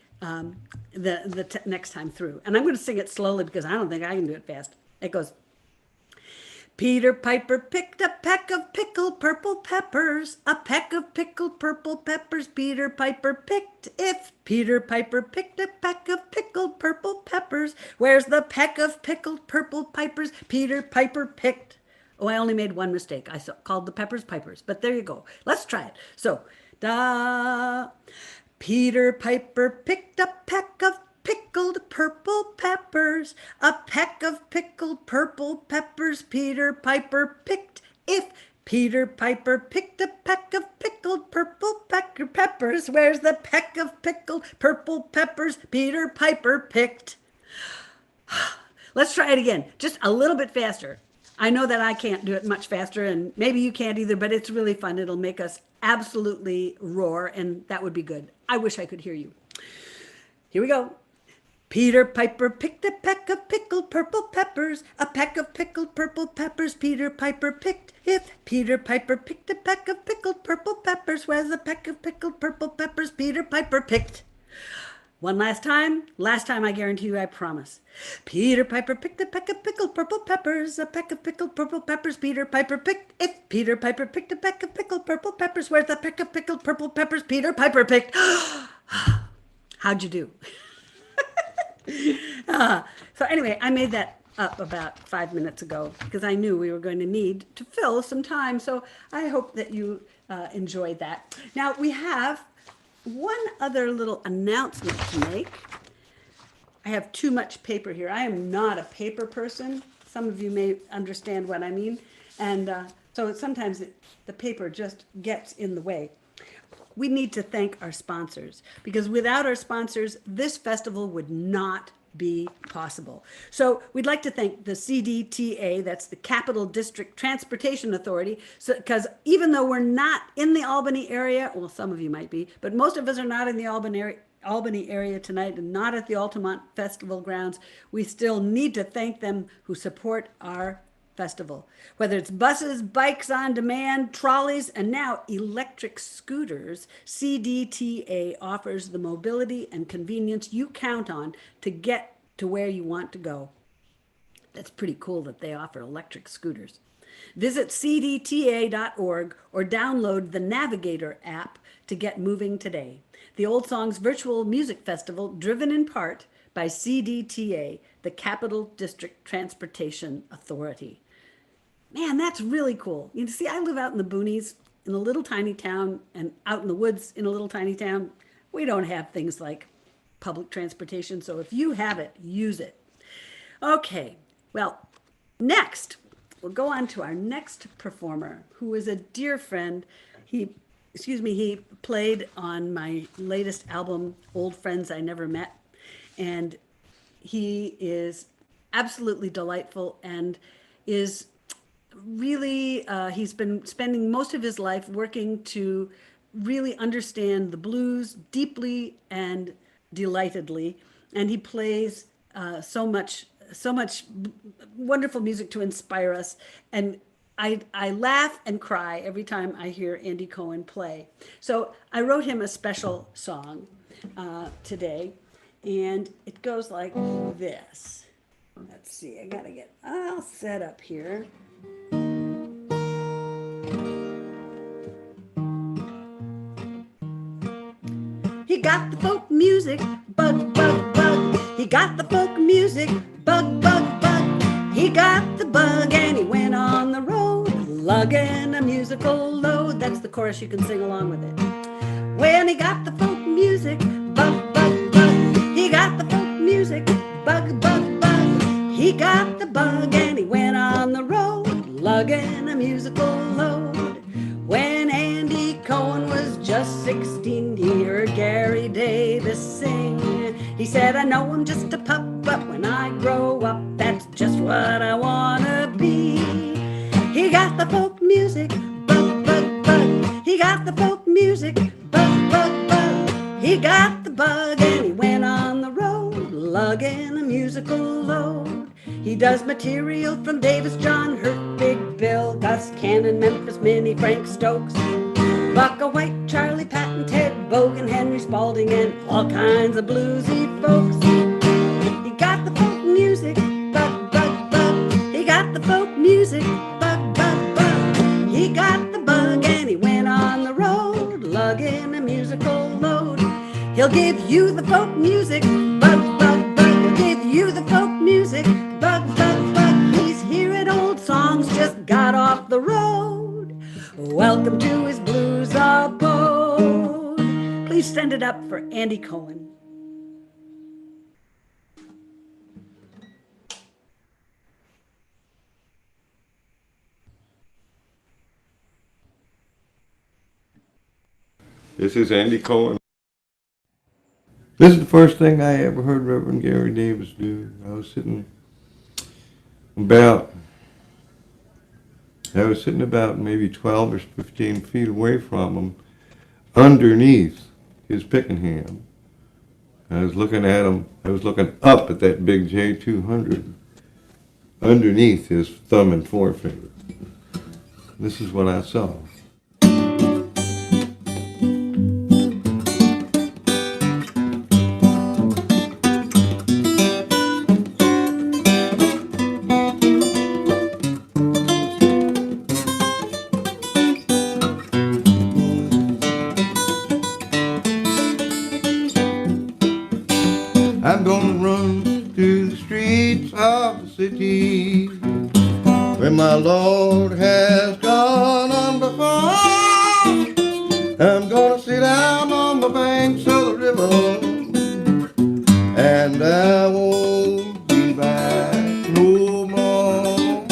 next time through. And I'm going to sing it slowly because I don't think I can do it fast. It goes, Peter Piper picked a peck of pickled purple peppers, a peck of pickled purple peppers Peter Piper picked. If Peter Piper picked a peck of pickled purple peppers, where's the peck of pickled purple peppers Peter Piper picked? Oh, I only made one mistake. I called the peppers pipers, but there you go. Let's try it. So, da. Peter Piper picked a peck of pickled purple peppers, a peck of pickled purple peppers Peter Piper picked. If Peter Piper picked a peck of pickled purple peppers, where's the peck of pickled purple peppers Peter Piper picked? Let's try it again, just a little bit faster. I know that I can't do it much faster, and maybe you can't either, but it's really fun. It'll make us absolutely roar, and that would be good. I wish I could hear you. Here we go. Peter Piper picked a peck of pickled purple peppers, a peck of pickled purple peppers Peter Piper picked. If Peter Piper picked a peck of pickled purple peppers, where's the peck of pickled purple peppers Peter Piper picked? One last time I guarantee you, I promise. Peter Piper picked a peck of pickled purple peppers, a peck of pickled purple peppers Peter Piper picked. If Peter Piper picked a peck of pickled purple peppers, where's the peck of pickled purple peppers Peter Piper picked? How'd you do? So anyway, I made that up about 5 minutes ago because I knew we were going to need to fill some time. So I hope that you enjoyed that. Now we have one other little announcement to make. I have too much paper here. I am not a paper person. Some of you may understand what I mean. And so sometimes the paper just gets in the way. We need to thank our sponsors, because without our sponsors, this festival would not be possible. So we'd like to thank the CDTA, that's the Capital District Transportation Authority, because even though we're not in the Albany area, well, some of you might be, but most of us are not in the Albany area tonight and not at the Altamont Festival grounds, we still need to thank them who support our festival. Whether it's buses, bikes on demand, trolleys, and now electric scooters, CDTA offers the mobility and convenience you count on to get to where you want to go. That's pretty cool that they offer electric scooters. Visit cdta.org or download the Navigator app to get moving today. The Old Songs Virtual Music Festival, driven in part by CDTA, the Capital District Transportation Authority. Man, that's really cool. You see, I live out in the boonies in a little tiny town and out in the woods in a little tiny town. We don't have things like public transportation. So if you have it, use it. Okay, well, next, we'll go on to our next performer, who is a dear friend. He played on my latest album, Old Friends I Never Met. And he is absolutely delightful and is really, he's been spending most of his life working to really understand the blues deeply and delightedly. And he plays so much wonderful music to inspire us. And I laugh and cry every time I hear Andy Cohen play. So I wrote him a special song today, and it goes like this. Let's see, I gotta get all set up here. He got the folk music, bug, bug, bug. He got the folk music, bug, bug, bug. He got the bug and he went on the road, lugging a musical load. That's the chorus, you can sing along with it. When he got the folk music, bug, bug, bug. He got the folk music, bug, bug, bug. He got the bug and he went on the road, lugging a musical load. When Andy Cohen was just 16, he heard Gary Davis sing. He said, I know I'm just a pup, but when I grow up, that's just what I wanna be. He got the folk music, bug, bug, bug. He got the folk music, bug, bug, bug. He got the bug and he went on the road, lugging a musical load. He does material from Davis, John Hurt, Big Bill, Gus Cannon, Memphis Minnie, Frank Stokes, Bucka White, Charlie Patton, Ted Bogan, Henry Spalding, and all kinds of bluesy folks. He got the folk music, bug, bug, bug. He got the folk music, bug, bug, bug. He got the bug and he went on the road, lugging a musical load. He'll give you the folk music, bug, bug, bug. He'll give you the folk music, bug, bug, bug. He's here at Old Songs, just got off the road. Welcome to his blues abode. Please send it up for Andy Cohen. This is Andy Cohen. This is the first thing I ever heard Reverend Gary Davis do. I was sitting about maybe 12 or 15 feet away from him, underneath his picking hand. I was looking at him, I was looking up at that big J200, underneath his thumb and forefinger. This is what I saw. I'm gonna run through the streets of the city where my Lord has gone on before. I'm gonna sit down on the banks of the river, and I won't be back no more.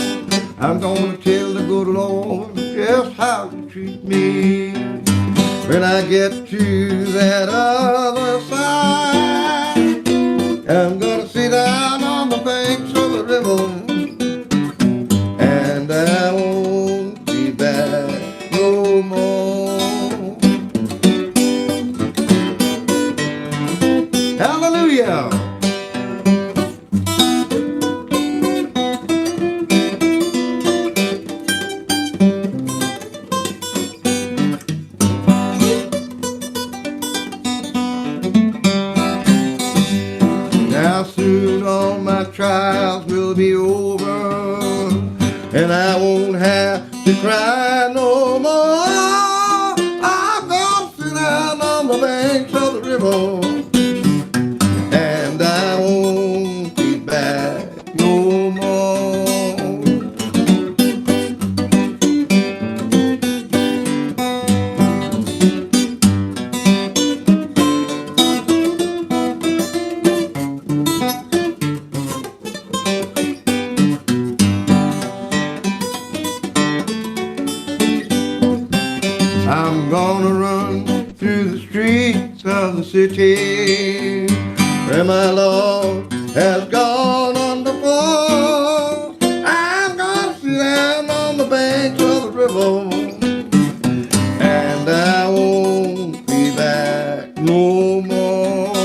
I'm gonna tell the good Lord just how to treat me when I get to that other side. I'm gonna sit down on the banks of the river, and I won't be back no more. Hallelujah! Now soon all my trials will be over, and I won't have to cry no more. I'm gonna sit down on the banks of the river, and I won't be back no more. I'm gonna run through the streets of the city where my Lord has gone on before. I'm gonna sit down on the banks of the river, and I won't be back no more.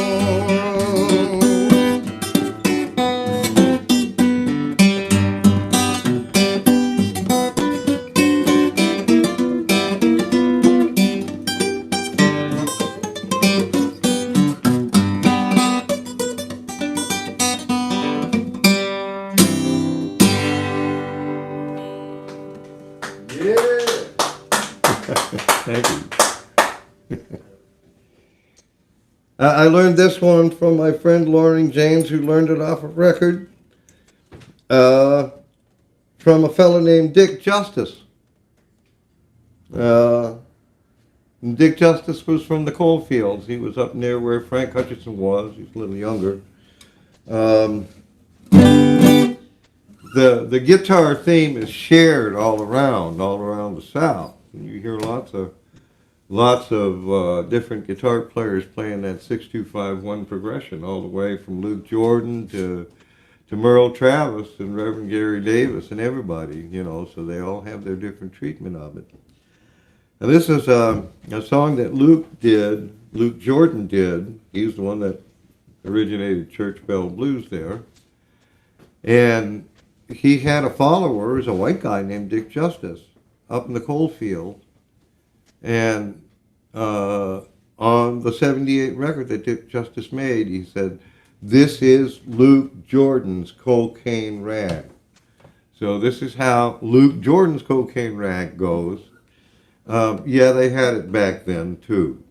Thank you. I learned this one from my friend Loring James, who learned it off of record from a fellow named Dick Justice. Dick Justice was from the coal fields. He was up near where Frank Hutchinson was. He's a little younger. The guitar theme is shared all around the South. And you hear lots of different guitar players playing that 6-2-5-1 progression, all the way from Luke Jordan to Merle Travis and Reverend Gary Davis and everybody, you know, so they all have their different treatment of it. Now this is a song that Luke Jordan did. He's the one that originated Church Bell Blues there. And he had a follower, as a white guy named Dick Justice, up in the coal field. And on the 78 record that Dick Justice made, he said, "This is Luke Jordan's Cocaine Rag." So this is how Luke Jordan's Cocaine Rag goes. Yeah, they had it back then too.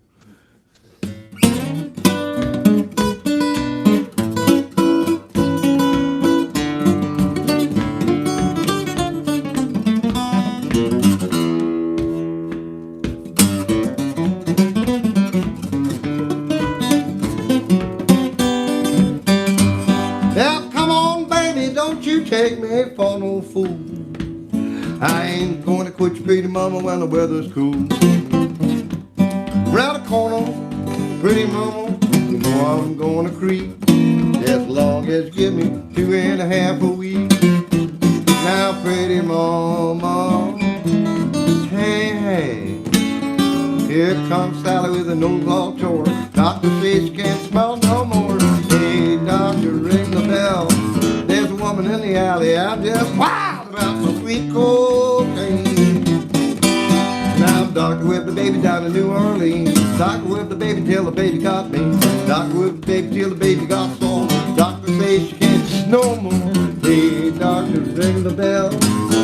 Take me for no fool. I ain't going to quit your pretty mama when the weather's cool. Round the corner, pretty mama, you know I'm gonna creep. As long as you give me 2.5 a week. Now, pretty mama, hey, hey. Here comes Sally with a nose all tore. Doctor says she can't smell no more. Hey, doctor, ring the bell. There's a woman in the alley. I'm just wild about my sweet cocaine. Now, doctor whipped the baby down to New Orleans. Doctor whipped the baby till the baby got me. Doctor whipped the baby till the baby got sore. Doctor says she can't no more. Hey, doctor, ring the bell.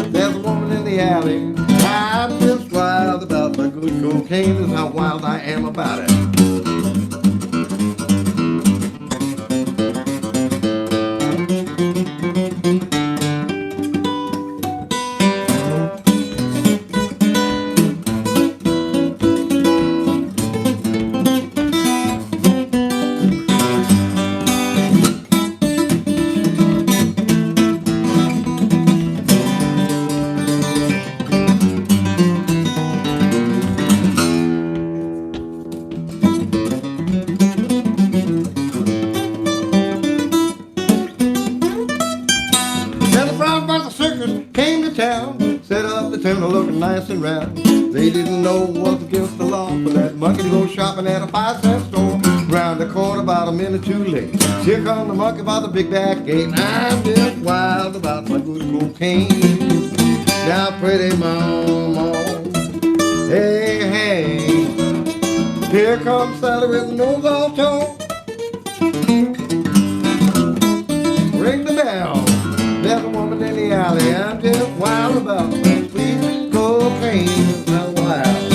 There's a woman in the alley. I'm just wild about my good cocaine. Is how wild I am about it. Looking nice and round. They didn't know what's against the law for that monkey to go shopping at a 5-cent store. Round the corner about a minute too late. Here come the monkey by the big back gate. I'm just wild about my good cocaine. Now, pretty mama, hey, hey. Here comes Sally with the nose all torn. Ring the bell. There's a woman in the alley. I'm just wild about my sweet cocaine. Now wild.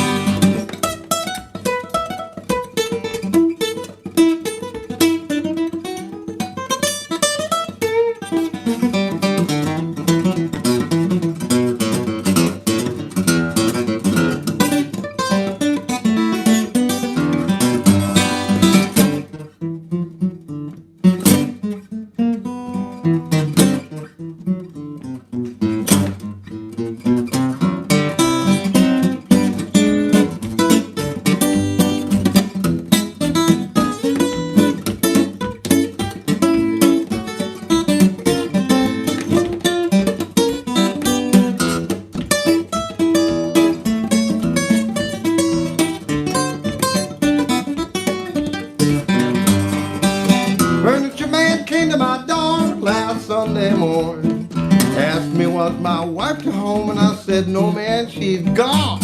Sunday morning. Asked me was my wife to home and I said no man, she's gone.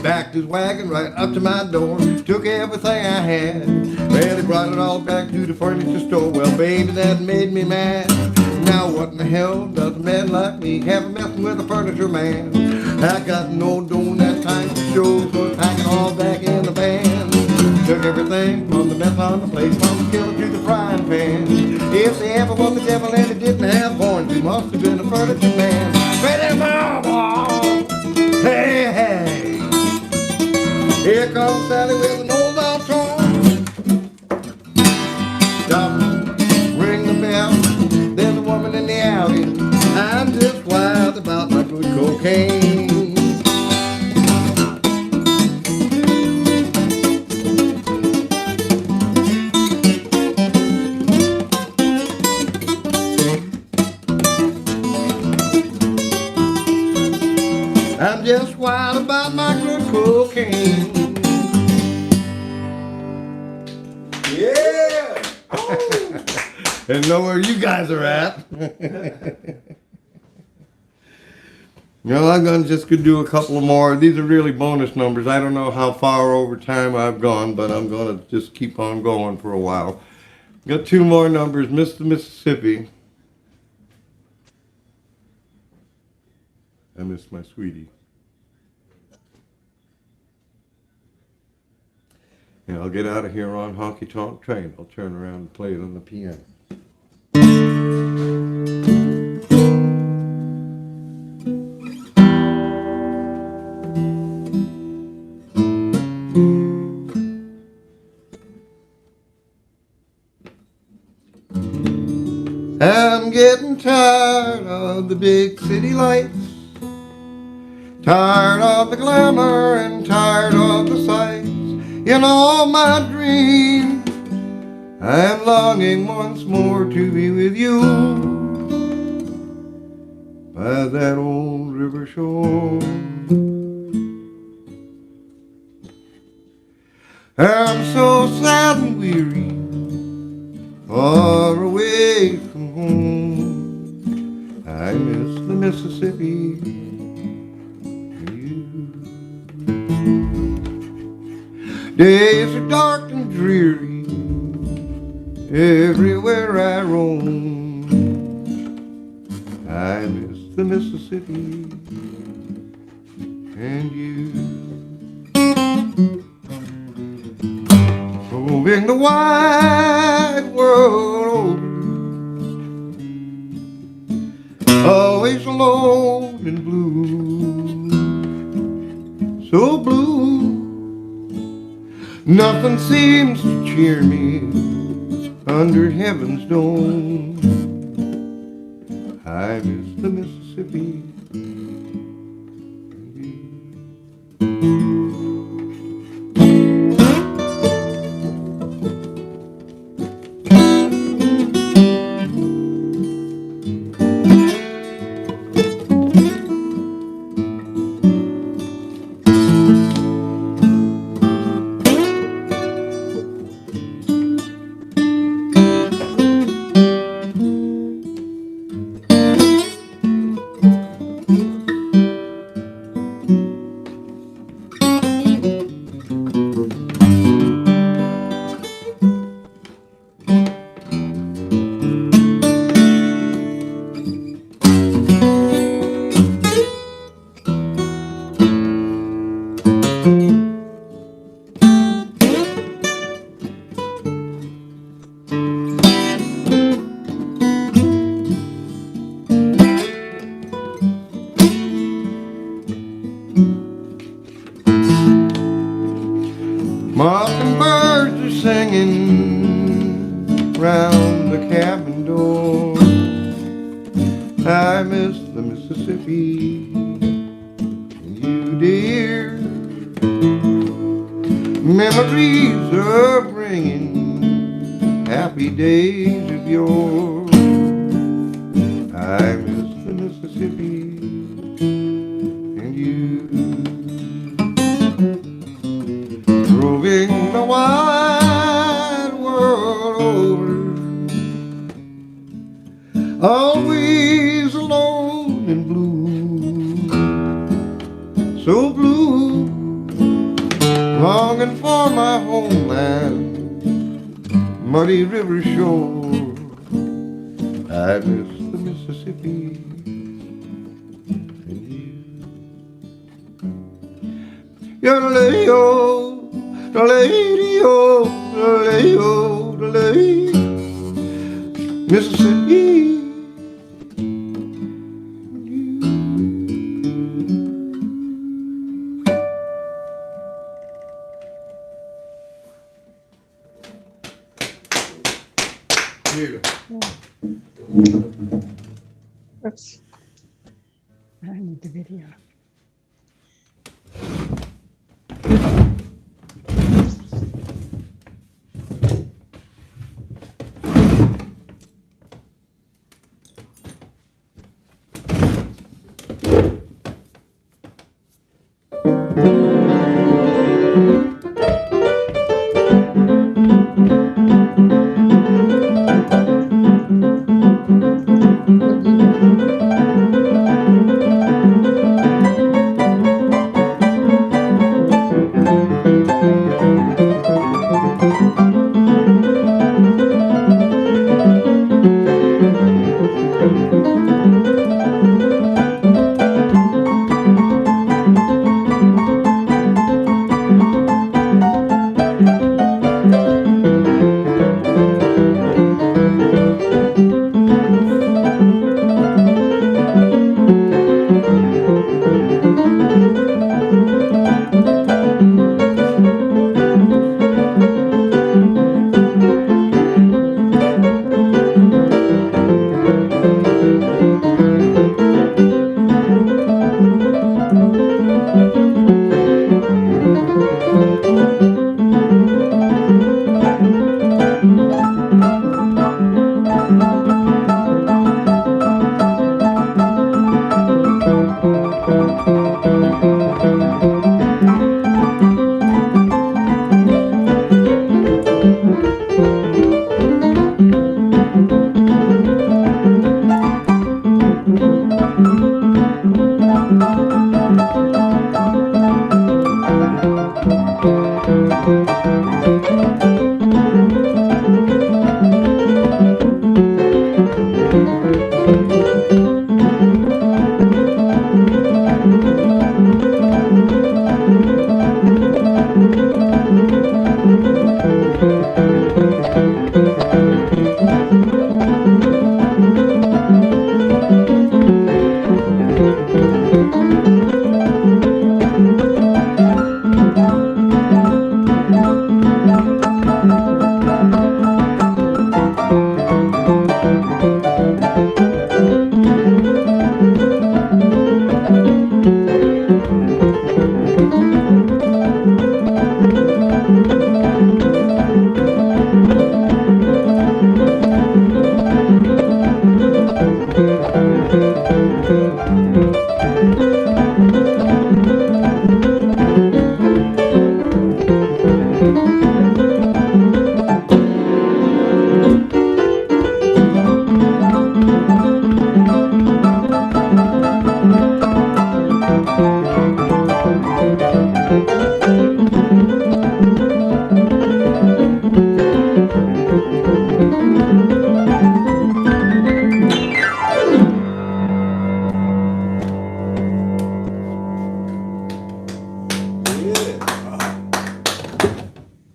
Backed his wagon right up to my door, took everything I had. Well, he brought it all back to the furniture store. Well, baby, that made me mad. Now what in the hell does a man like me have a messing with a furniture man? I got no doing that time for shows, so I pack it all back in the van. Took everything from the mess on the plate, from the skillet to the frying pan. If they ever was the devil and he didn't have horns, he must have been a furniture man. Pretty mama, hey, hey. Here comes Sally with an old all torn. Stop, ring the bell. There's a woman in the alley. I'm just wild about my good cocaine. I'm just wild about my good cocaine. Yeah! And know where you guys are at. I'm gonna do a couple more. These are really bonus numbers. I don't know how far over time I've gone, but I'm gonna just keep on going for a while. Got two more numbers. Mr. Mississippi. I miss my sweetie. And I'll get out of here on Honky Tonk Train. I'll turn around and play it on the piano. I'm getting tired of the big city lights, tired of the glamour and tired of the sights. in all my dreams. I'm longing once more to be with you by that old river shore. I'm so sad and weary, far away from home. I miss the Mississippi and you. Days are dark and dreary everywhere I roam. I miss the Mississippi and you. Roving the wide world over, always alone and blue, so blue. Nothing seems to cheer me under heaven's dome. I miss the Mississippi and you. Mockingbirds are singing round the cabin door. I miss the Mississippi and you, dear. Memories are bringing happy days of yore. I miss the Mississippi and you. Roving the wide world over, always alone and blue, so blue, longing for my homeland, muddy river shore. I miss the Mississippi and you. Yodelay-o, the lady-o, the lady, Mississippi. Oops. I need the video.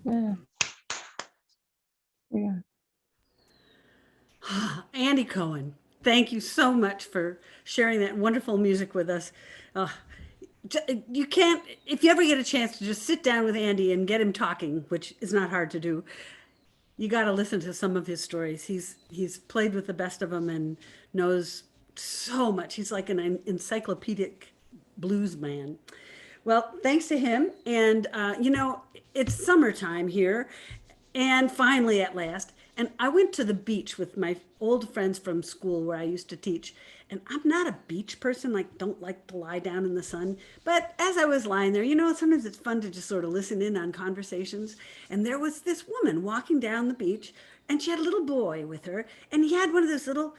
Yeah. Yeah. Andy Cohen, thank you so much for sharing that wonderful music with us. Uh, you can't, if you ever get a chance to just sit down with Andy and get him talking, which is not hard to do, you got to listen to some of his stories. He's played with the best of them and knows so much. He's like an encyclopedic blues man. Well, thanks to him. And, it's summertime here. And finally, at last, and I went to the beach with my old friends from school where I used to teach. And I'm not a beach person, like, don't like to lie down in the sun. But as I was lying there, sometimes it's fun to just sort of listen in on conversations. And there was this woman walking down the beach, and she had a little boy with her. And he had one of those little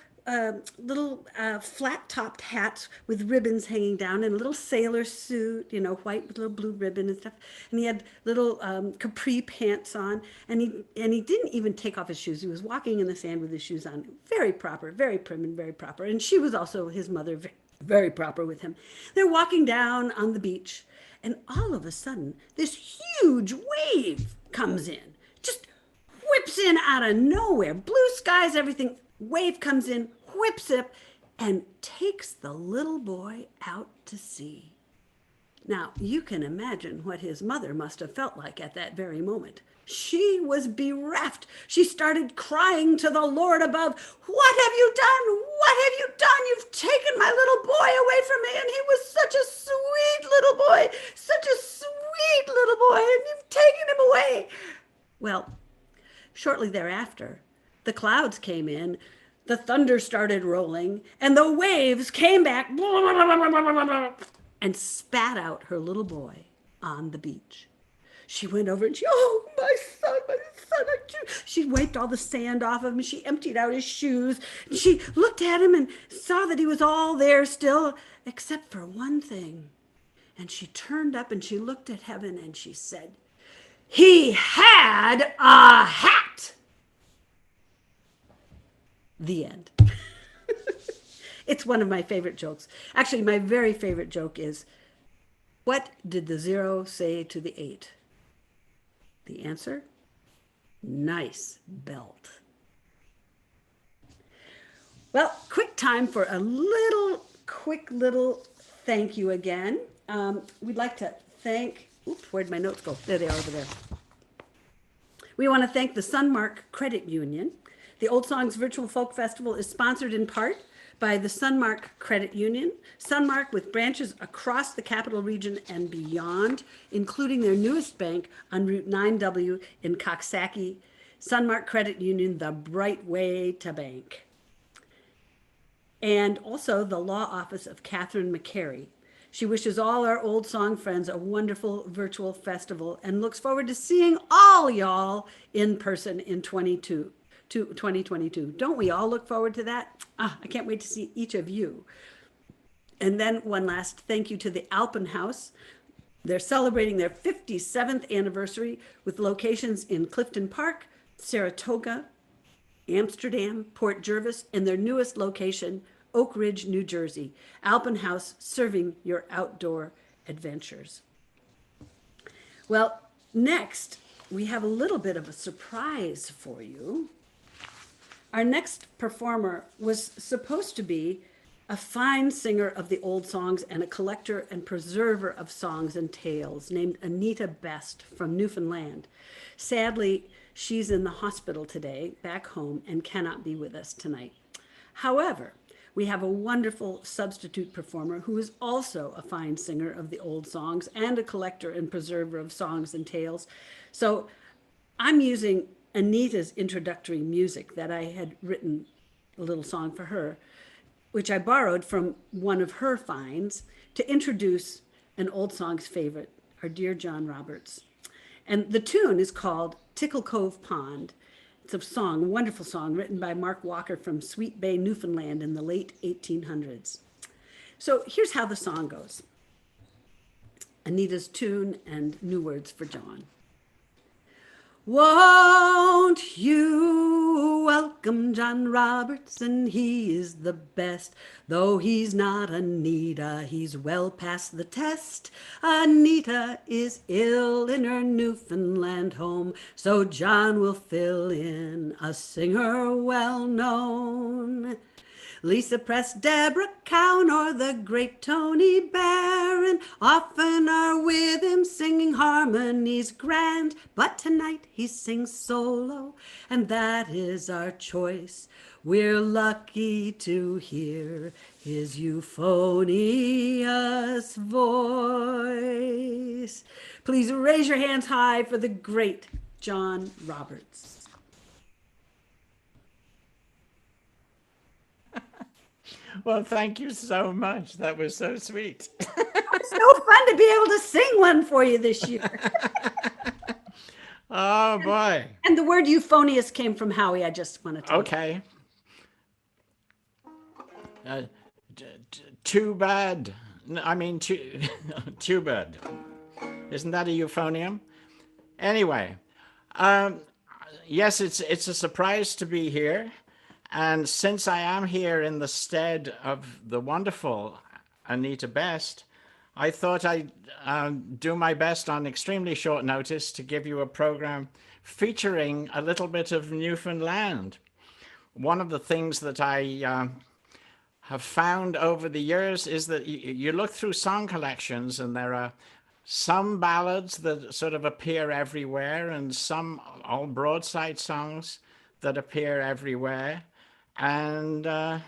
flat-topped hats with ribbons hanging down, and a little sailor suit, white with a little blue ribbon and stuff. And he had little capri pants on, and he didn't even take off his shoes. He was walking in the sand with his shoes on. Very proper, very prim and very proper. And she was also, his mother, very proper with him. They're walking down on the beach, and all of a sudden, this huge wave comes in, just whips in out of nowhere. Blue skies, everything. Wave comes in, whips it, and takes the little boy out to sea. Now, you can imagine what his mother must have felt like at that very moment. She was bereft. She started crying to the Lord above, "What have you done? What have you done? You've taken my little boy away from me, and he was such a sweet little boy, such a sweet little boy, and you've taken him away." Well, shortly thereafter, the clouds came in, the thunder started rolling, and the waves came back and spat out her little boy on the beach. She went over and "Oh, my son, my son." She wiped all the sand off of him. She emptied out his shoes. She looked at him and saw that he was all there still, except for one thing. And she turned up and she looked at heaven and she said, "He had a hat." The end. It's one of my favorite jokes. Actually, my very favorite joke is, what did the 0 say to the 8? The answer? Nice belt. Well, quick time for a quick little thank you again. We'd like to thank, where'd my notes go? There they are over there. We want to thank the Sunmark Credit Union. The Old Songs Virtual Folk Festival is sponsored in part by the Sunmark Credit Union. Sunmark, with branches across the capital region and beyond, including their newest bank on Route 9W in Coxsackie. Sunmark Credit Union, the bright way to bank. And also the law office of Catherine McCary. She wishes all our Old Song friends a wonderful virtual festival and looks forward to seeing all y'all in person in 2022. Don't we all look forward to that? I can't wait to see each of you. And then one last thank you to the Alpenhaus. They're celebrating their 57th anniversary with locations in Clifton Park, Saratoga, Amsterdam, Port Jervis, and their newest location, Oak Ridge, New Jersey. Alpenhaus, serving your outdoor adventures. Well, next, we have a little bit of a surprise for you. Our next performer was supposed to be a fine singer of the old songs and a collector and preserver of songs and tales named Anita Best from Newfoundland. Sadly, she's in the hospital today, back home, and cannot be with us tonight. However, we have a wonderful substitute performer who is also a fine singer of the old songs and a collector and preserver of songs and tales. So I'm using Anita's introductory music that I had written, a little song for her, which I borrowed from one of her finds to introduce an old song's favorite, our dear John Roberts. And the tune is called Tickle Cove Pond. It's a song, a wonderful song written by Mark Walker from Sweet Bay, Newfoundland in the late 1800s. So here's how the song goes. Anita's tune and new words for John. Won't you welcome John Robertson? He is the best. Though he's not Anita, he's well past the test. Anita is ill in her Newfoundland home, so John will fill in, a singer well known. Lisa Press, Deborah Cowan, or the great Tony Barron often are with him singing harmonies grand. But tonight he sings solo, and that is our choice. We're lucky to hear his euphonious voice. Please raise your hands high for the great John Roberts. Well, thank you so much. That was so sweet. It's so fun to be able to sing one for you this year. Oh, boy. And the word euphonious came from Howie. I just want to tell you. Okay. Too bad. I mean, too bad. Isn't that a euphonium? Anyway, yes, it's a surprise to be here. And since I am here in the stead of the wonderful Anita Best, I thought I'd do my best on extremely short notice to give you a program featuring a little bit of Newfoundland. One of the things that I have found over the years is that you look through song collections and there are some ballads that sort of appear everywhere and some all broadside songs that appear everywhere. And let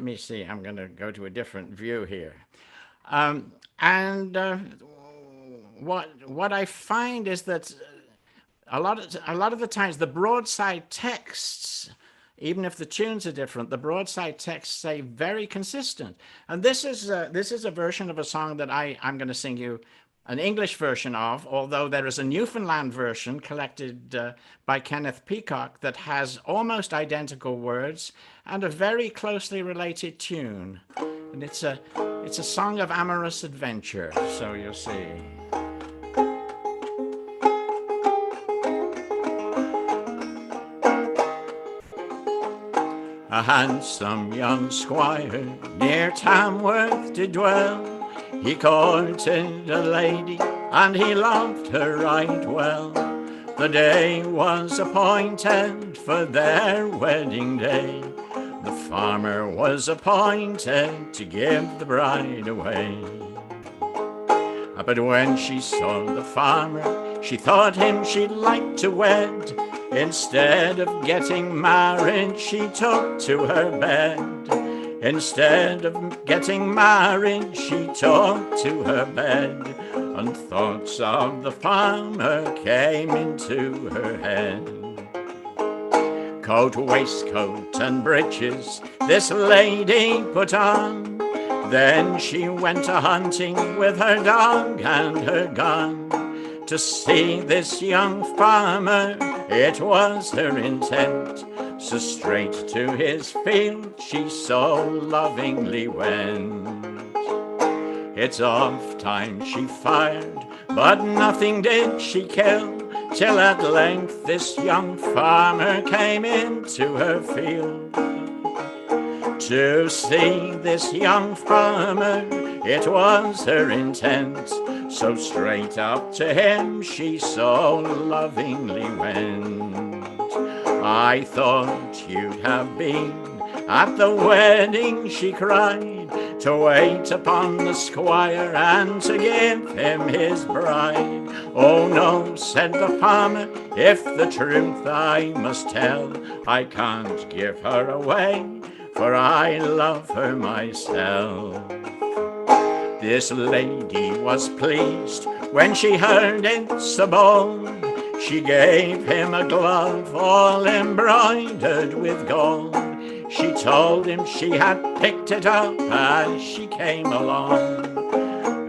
me see, I'm going to go to a different view here. What I find is that a lot of the times the broadside texts, even if the tunes are different, the broadside texts say very consistent. And this is a version of a song that I'm going to sing you an English version of, although there is a Newfoundland version collected by Kenneth Peacock that has almost identical words and a very closely related tune. And it's a song of amorous adventure, so you'll see. A handsome young squire near Tamworth did dwell. He courted a lady, and he loved her right well. The day was appointed for their wedding day. The farmer was appointed to give the bride away. But when she saw the farmer, she thought him she'd like to wed. Instead of getting married, she took to her bed. Instead of getting married, she took to her bed, and thoughts of the farmer came into her head. Coat, waistcoat, and breeches this lady put on. Then she went a-hunting with her dog and her gun. To see this young farmer, it was her intent. So straight to his field she so lovingly went. It's oft time she fired, but nothing did she kill, till at length this young farmer came into her field. To see this young farmer, it was her intent. So straight up to him she so lovingly went. I thought you'd have been at the wedding, she cried, to wait upon the squire and to give him his bride. Oh no, said the farmer, if the truth I must tell, I can't give her away, for I love her myself. This lady was pleased when she heard it so bold. She gave him a glove all embroidered with gold. She told him she had picked it up as she came along,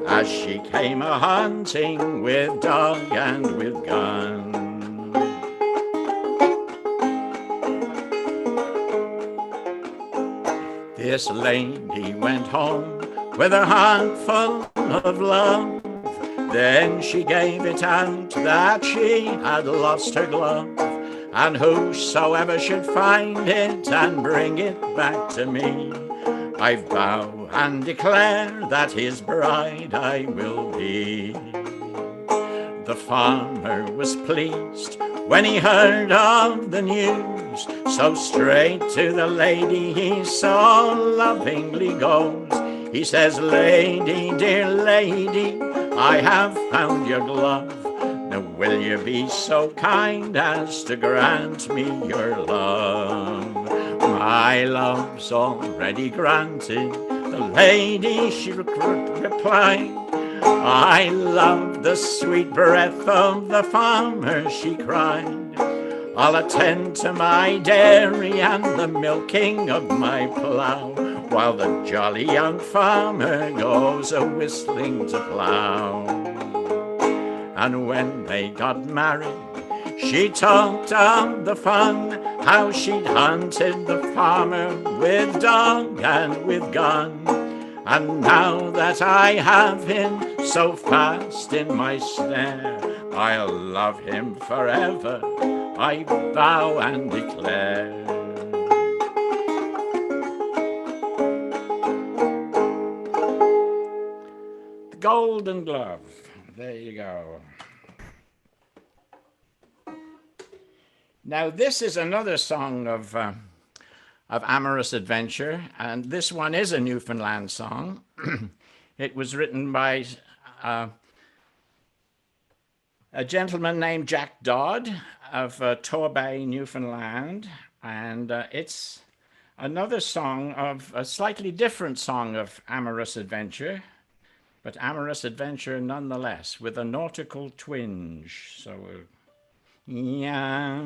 as she came a-hunting with dog and with gun. This lady went home with a handful of love. Then she gave it out that she had lost her glove, and whosoever should find it and bring it back to me, I vow and declare that his bride I will be. The farmer was pleased when he heard of the news, so straight to the lady he so lovingly goes. He says, "Lady, dear lady, I have found your glove. Now will you be so kind as to grant me your love?" "My love's already granted," the lady she replied. "I love the sweet breath of the farmer," she cried. "I'll attend to my dairy and the milking of my plough, while the jolly young farmer goes a-whistling to plough." And when they got married, she talked of the fun, how she'd hunted the farmer with dog and with gun. "And now that I have him so fast in my snare, I'll love him forever, I vow and declare." The Golden Glove. There you go. Now, this is another song of amorous adventure, and this one is a Newfoundland song. It was written by a gentleman named Jack Dodd of Torbay, Newfoundland, and it's another song of a slightly different song of amorous adventure, but amorous adventure nonetheless, with a nautical twinge. So, yeah.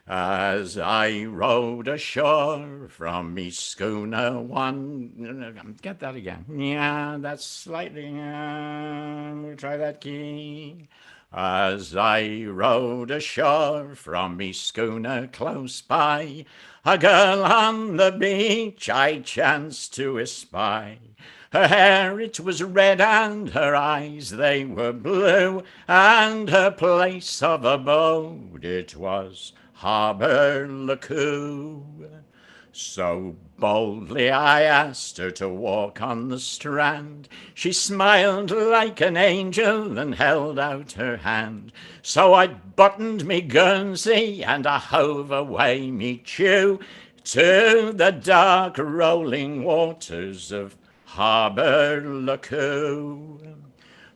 As I rowed ashore from me schooner one, get that again. Yeah, that's slightly, we'll try that key. As I rowed ashore from me schooner close by, a girl on the beach I chanced to espy. Her hair it was red and her eyes they were blue, and her place of abode it was Harbour Lacoo. So boldly I asked her to walk on the strand. She smiled like an angel and held out her hand. So I buttoned me Guernsey and I hove away me chew to the dark rolling waters of Harbour Lacoo.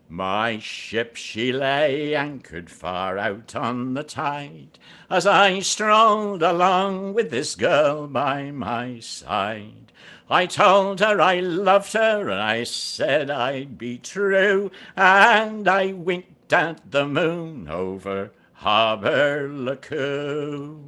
My ship she lay anchored far out on the tide, as I strolled along with this girl by my side. I told her I loved her and I said I'd be true, and I winked at the moon over Harbour Lacoo.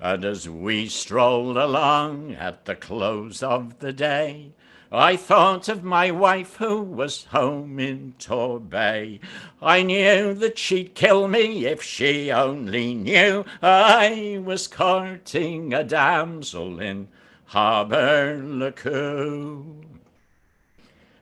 And as we strolled along at the close of the day, I thought of my wife who was home in Torbay. I knew that she'd kill me if she only knew I was courting a damsel in Harbour Lacoo.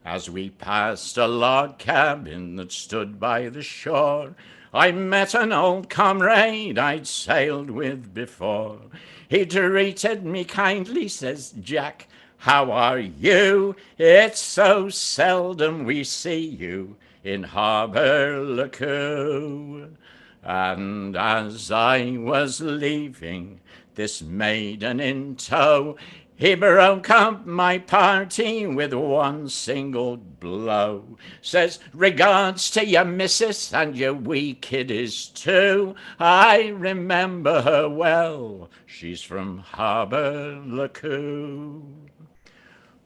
As we passed a log cabin that stood by the shore, I met an old comrade I'd sailed with before. He treated me kindly, says Jack, "How are you? It's so seldom we see you in Harbour Lacoo." And as I was leaving, this maiden in tow, he broke up my party with one single blow. Says, "Regards to your missus and your wee kiddies too. I remember her well, she's from Harbour Lacoo."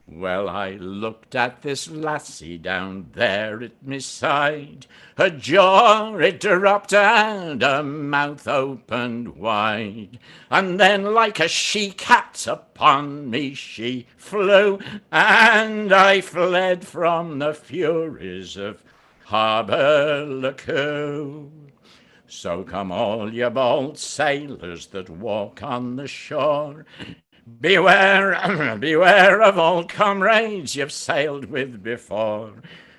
Well, I looked at this lassie down there at my side. Her jaw it dropped and her mouth opened wide. And then like a she-cat upon me she flew, and I fled from the furies of Harberlacoo. So come all ye bold sailors that walk on the shore, beware, beware of old comrades you've sailed with before.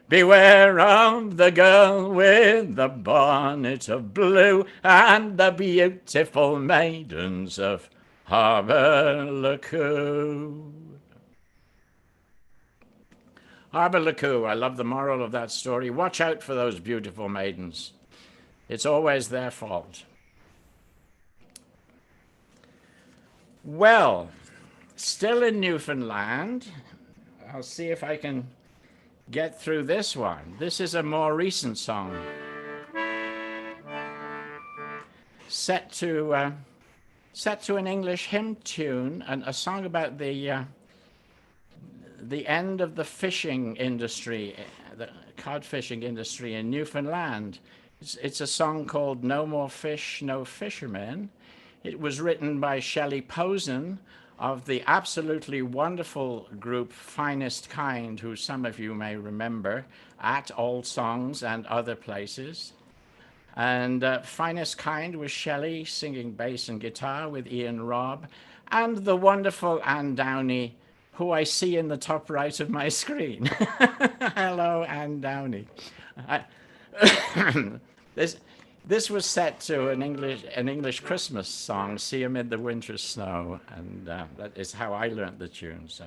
Beware of the girl with the bonnet of blue and the beautiful maidens of Harberlacoo. Harberlacoo, I love the moral of that story. Watch out for those beautiful maidens. It's always their fault. Well, still in Newfoundland. I'll see if I can get through this one. This is a more recent song. Set to an English hymn tune, and a song about the end of the fishing industry, the cod fishing industry in Newfoundland. It's a song called No More Fish, No Fishermen. It was written by Shelley Posen of the absolutely wonderful group Finest Kind, who some of you may remember at Old Songs and other places. And Finest Kind was Shelley singing bass and guitar with Ian Robb, and the wonderful Anne Downey, who I see in the top right of my screen. Hello, Anne Downey. This was set to an English Christmas song, See Amid the Winter Snow, and that is how I learnt the tune. So,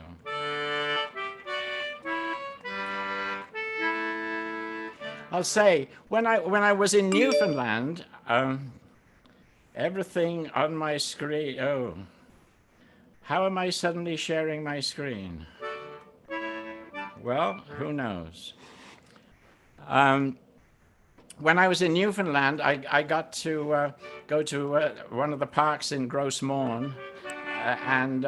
I'll say when I was in Newfoundland, everything on my screen. Oh, how am I suddenly sharing my screen? Well, who knows? When I was in Newfoundland, I got to go to one of the parks in Gros Morne, and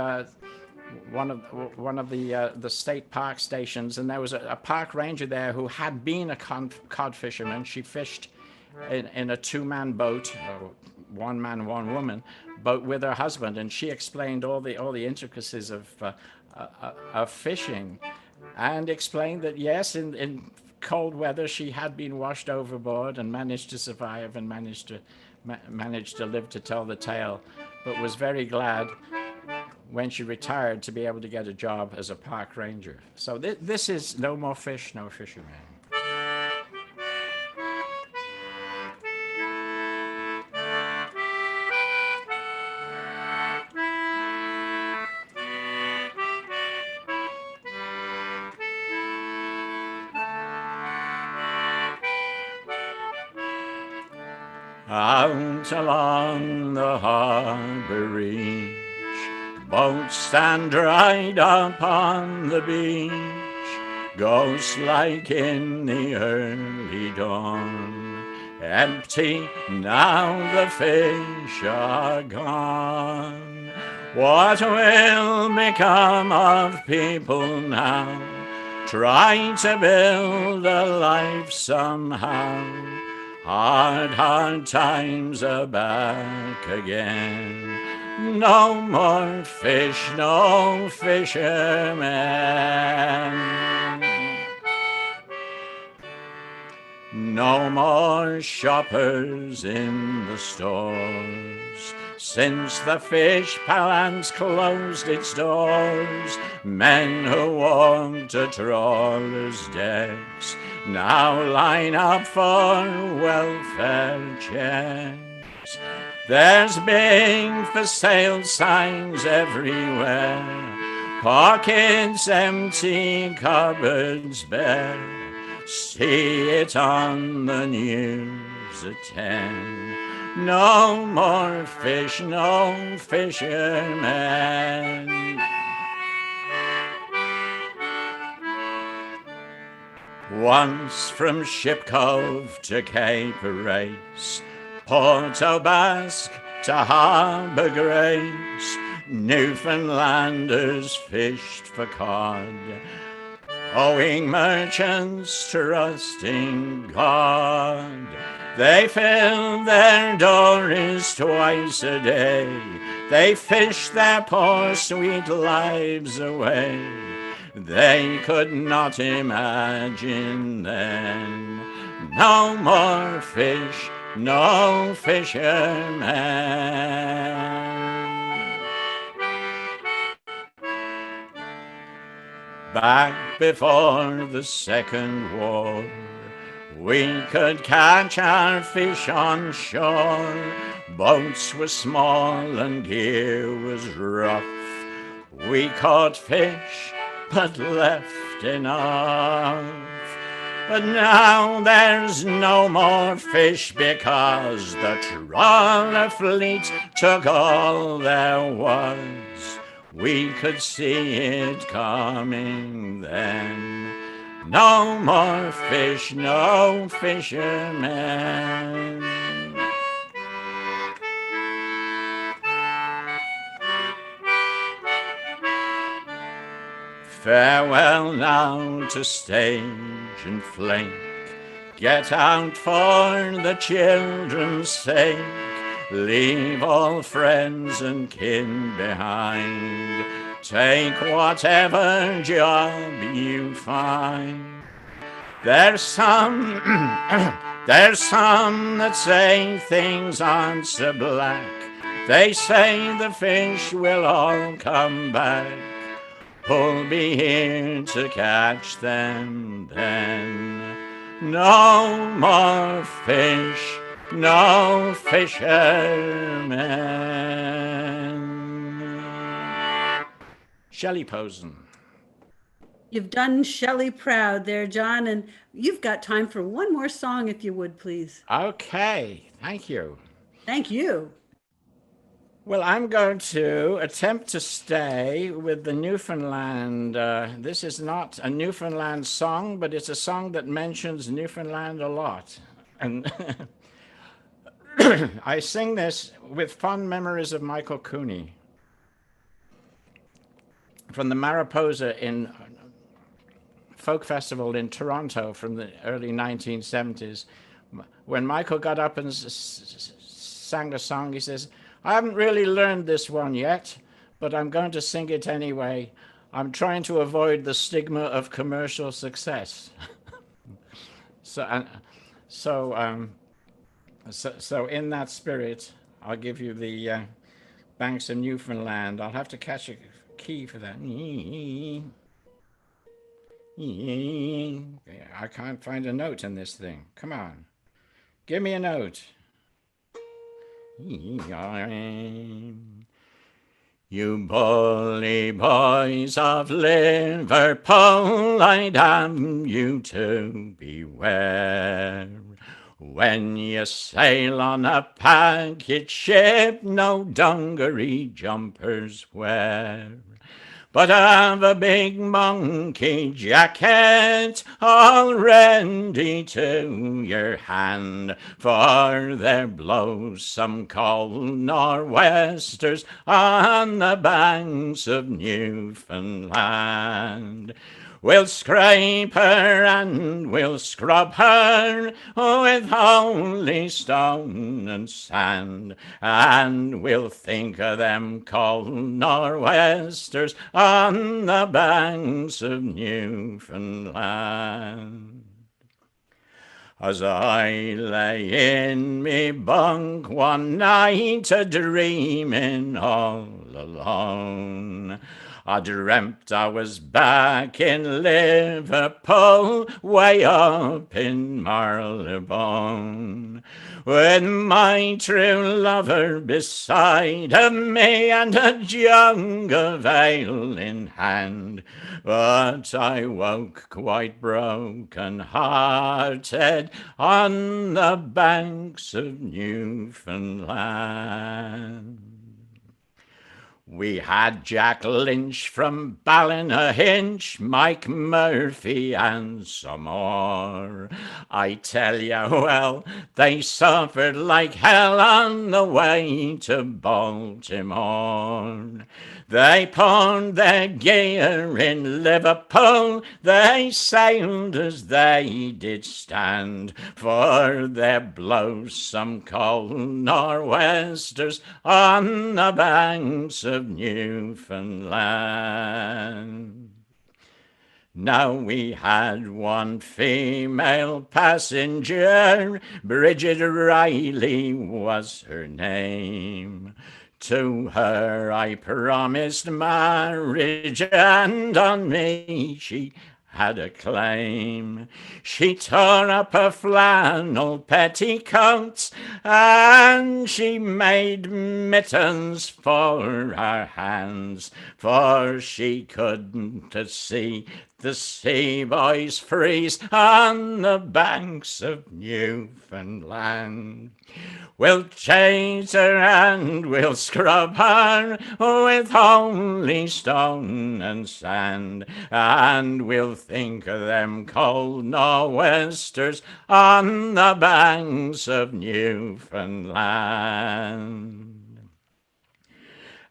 one of the state park stations, and there was a park ranger there who had been a cod fisherman. She fished in a two-man boat, or one man, one woman boat with her husband, and she explained all the intricacies of fishing, and explained that yes, in cold weather she had been washed overboard and managed to survive and managed to live to tell the tale, but was very glad when she retired to be able to get a job as a park ranger. So this is No More Fish, No Fishermen. Out along the harbor reach, boats stand dried upon the beach, ghost-like in the early dawn. Empty now the fish are gone. What will become of people now? Try to build a life somehow. Hard times are back again. No more fish, no fishermen. No more shoppers in the stores. Since the fish palace closed its doors, men who walked to trawlers' decks now line up for welfare checks. There's big for sale signs everywhere, pockets empty, cupboards bare. See it on the news at 10. No more fish, no fishermen. Once from Ship Cove to Cape Race, Port aux Basques to Harbour Grace, Newfoundlanders fished for cod, owing merchants trusting God. They filled their dories twice a day. They fished their poor sweet lives away. They could not imagine then no more fish, no fishermen. Back before the Second War, we could catch our fish on shore. Boats were small and gear was rough. We caught fish, but left enough. But now there's no more fish because the trawler fleet took all there was. We could see it coming then. No more fish, no fishermen. Farewell now to stage and flake. Get out for the children's sake. Leave all friends and kin behind. Take whatever job you find. There's some that say things aren't so black. They say the fish will all come back. Who'll be here to catch them then? No more fish, no fishermen. Shelley Posen. You've done Shelley proud there, John, and you've got time for one more song, if you would, please. Okay, thank you. Thank you. Well, I'm going to attempt to stay with the Newfoundland. This is not a Newfoundland song, but it's a song that mentions Newfoundland a lot. And I sing this with fond memories of Michael Cooney from the Mariposa in folk festival in Toronto from the early 1970s. When Michael got up and sang a song, he says, I haven't really learned this one yet, but I'm going to sing it anyway. I'm trying to avoid the stigma of commercial success. So in that spirit, I'll give you the Banks of Newfoundland. I'll have to catch a key for that. I can't find a note in this thing. Come on. Give me a note. You bully boys of Liverpool, I'd have you to beware. When you sail on a packet ship, no dungaree jumpers wear. But have a big monkey jacket all ready to your hand, for there blows some cold nor'westers on the banks of Newfoundland. We'll scrape her and we'll scrub her with holy stone and sand, and we'll think of them cold nor'westers on the banks of Newfoundland. As I lay in me bunk one night a-dreaming all alone, I dreamt I was back in Liverpool, way up in Marylebone, with my true lover beside of me and a jug of ale in hand. But I woke quite broken-hearted on the banks of Newfoundland. We had Jack Lynch from Ballynahinch, Mike Murphy and some more. I tell ya, well, they suffered like hell on the way to Baltimore. They pawned their gear in Liverpool, they sailed as they did stand, for their blows some cold nor'westers on the banks of Newfoundland. Now we had one female passenger, Bridget Riley was her name. To her I promised marriage, and on me she had a claim. She tore up her flannel petticoats, and she made mittens for her hands, for she couldn't see the sea boys freeze on the banks of Newfoundland. We'll chase her and we'll scrub her with holy stone and sand, and we'll think of them cold nor'westers on the banks of Newfoundland.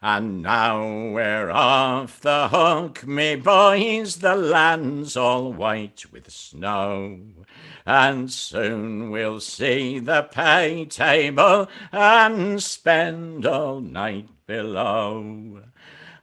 And now we're off the hook, me boys, the land's all white with snow, and soon we'll see the pay table and spend all night below.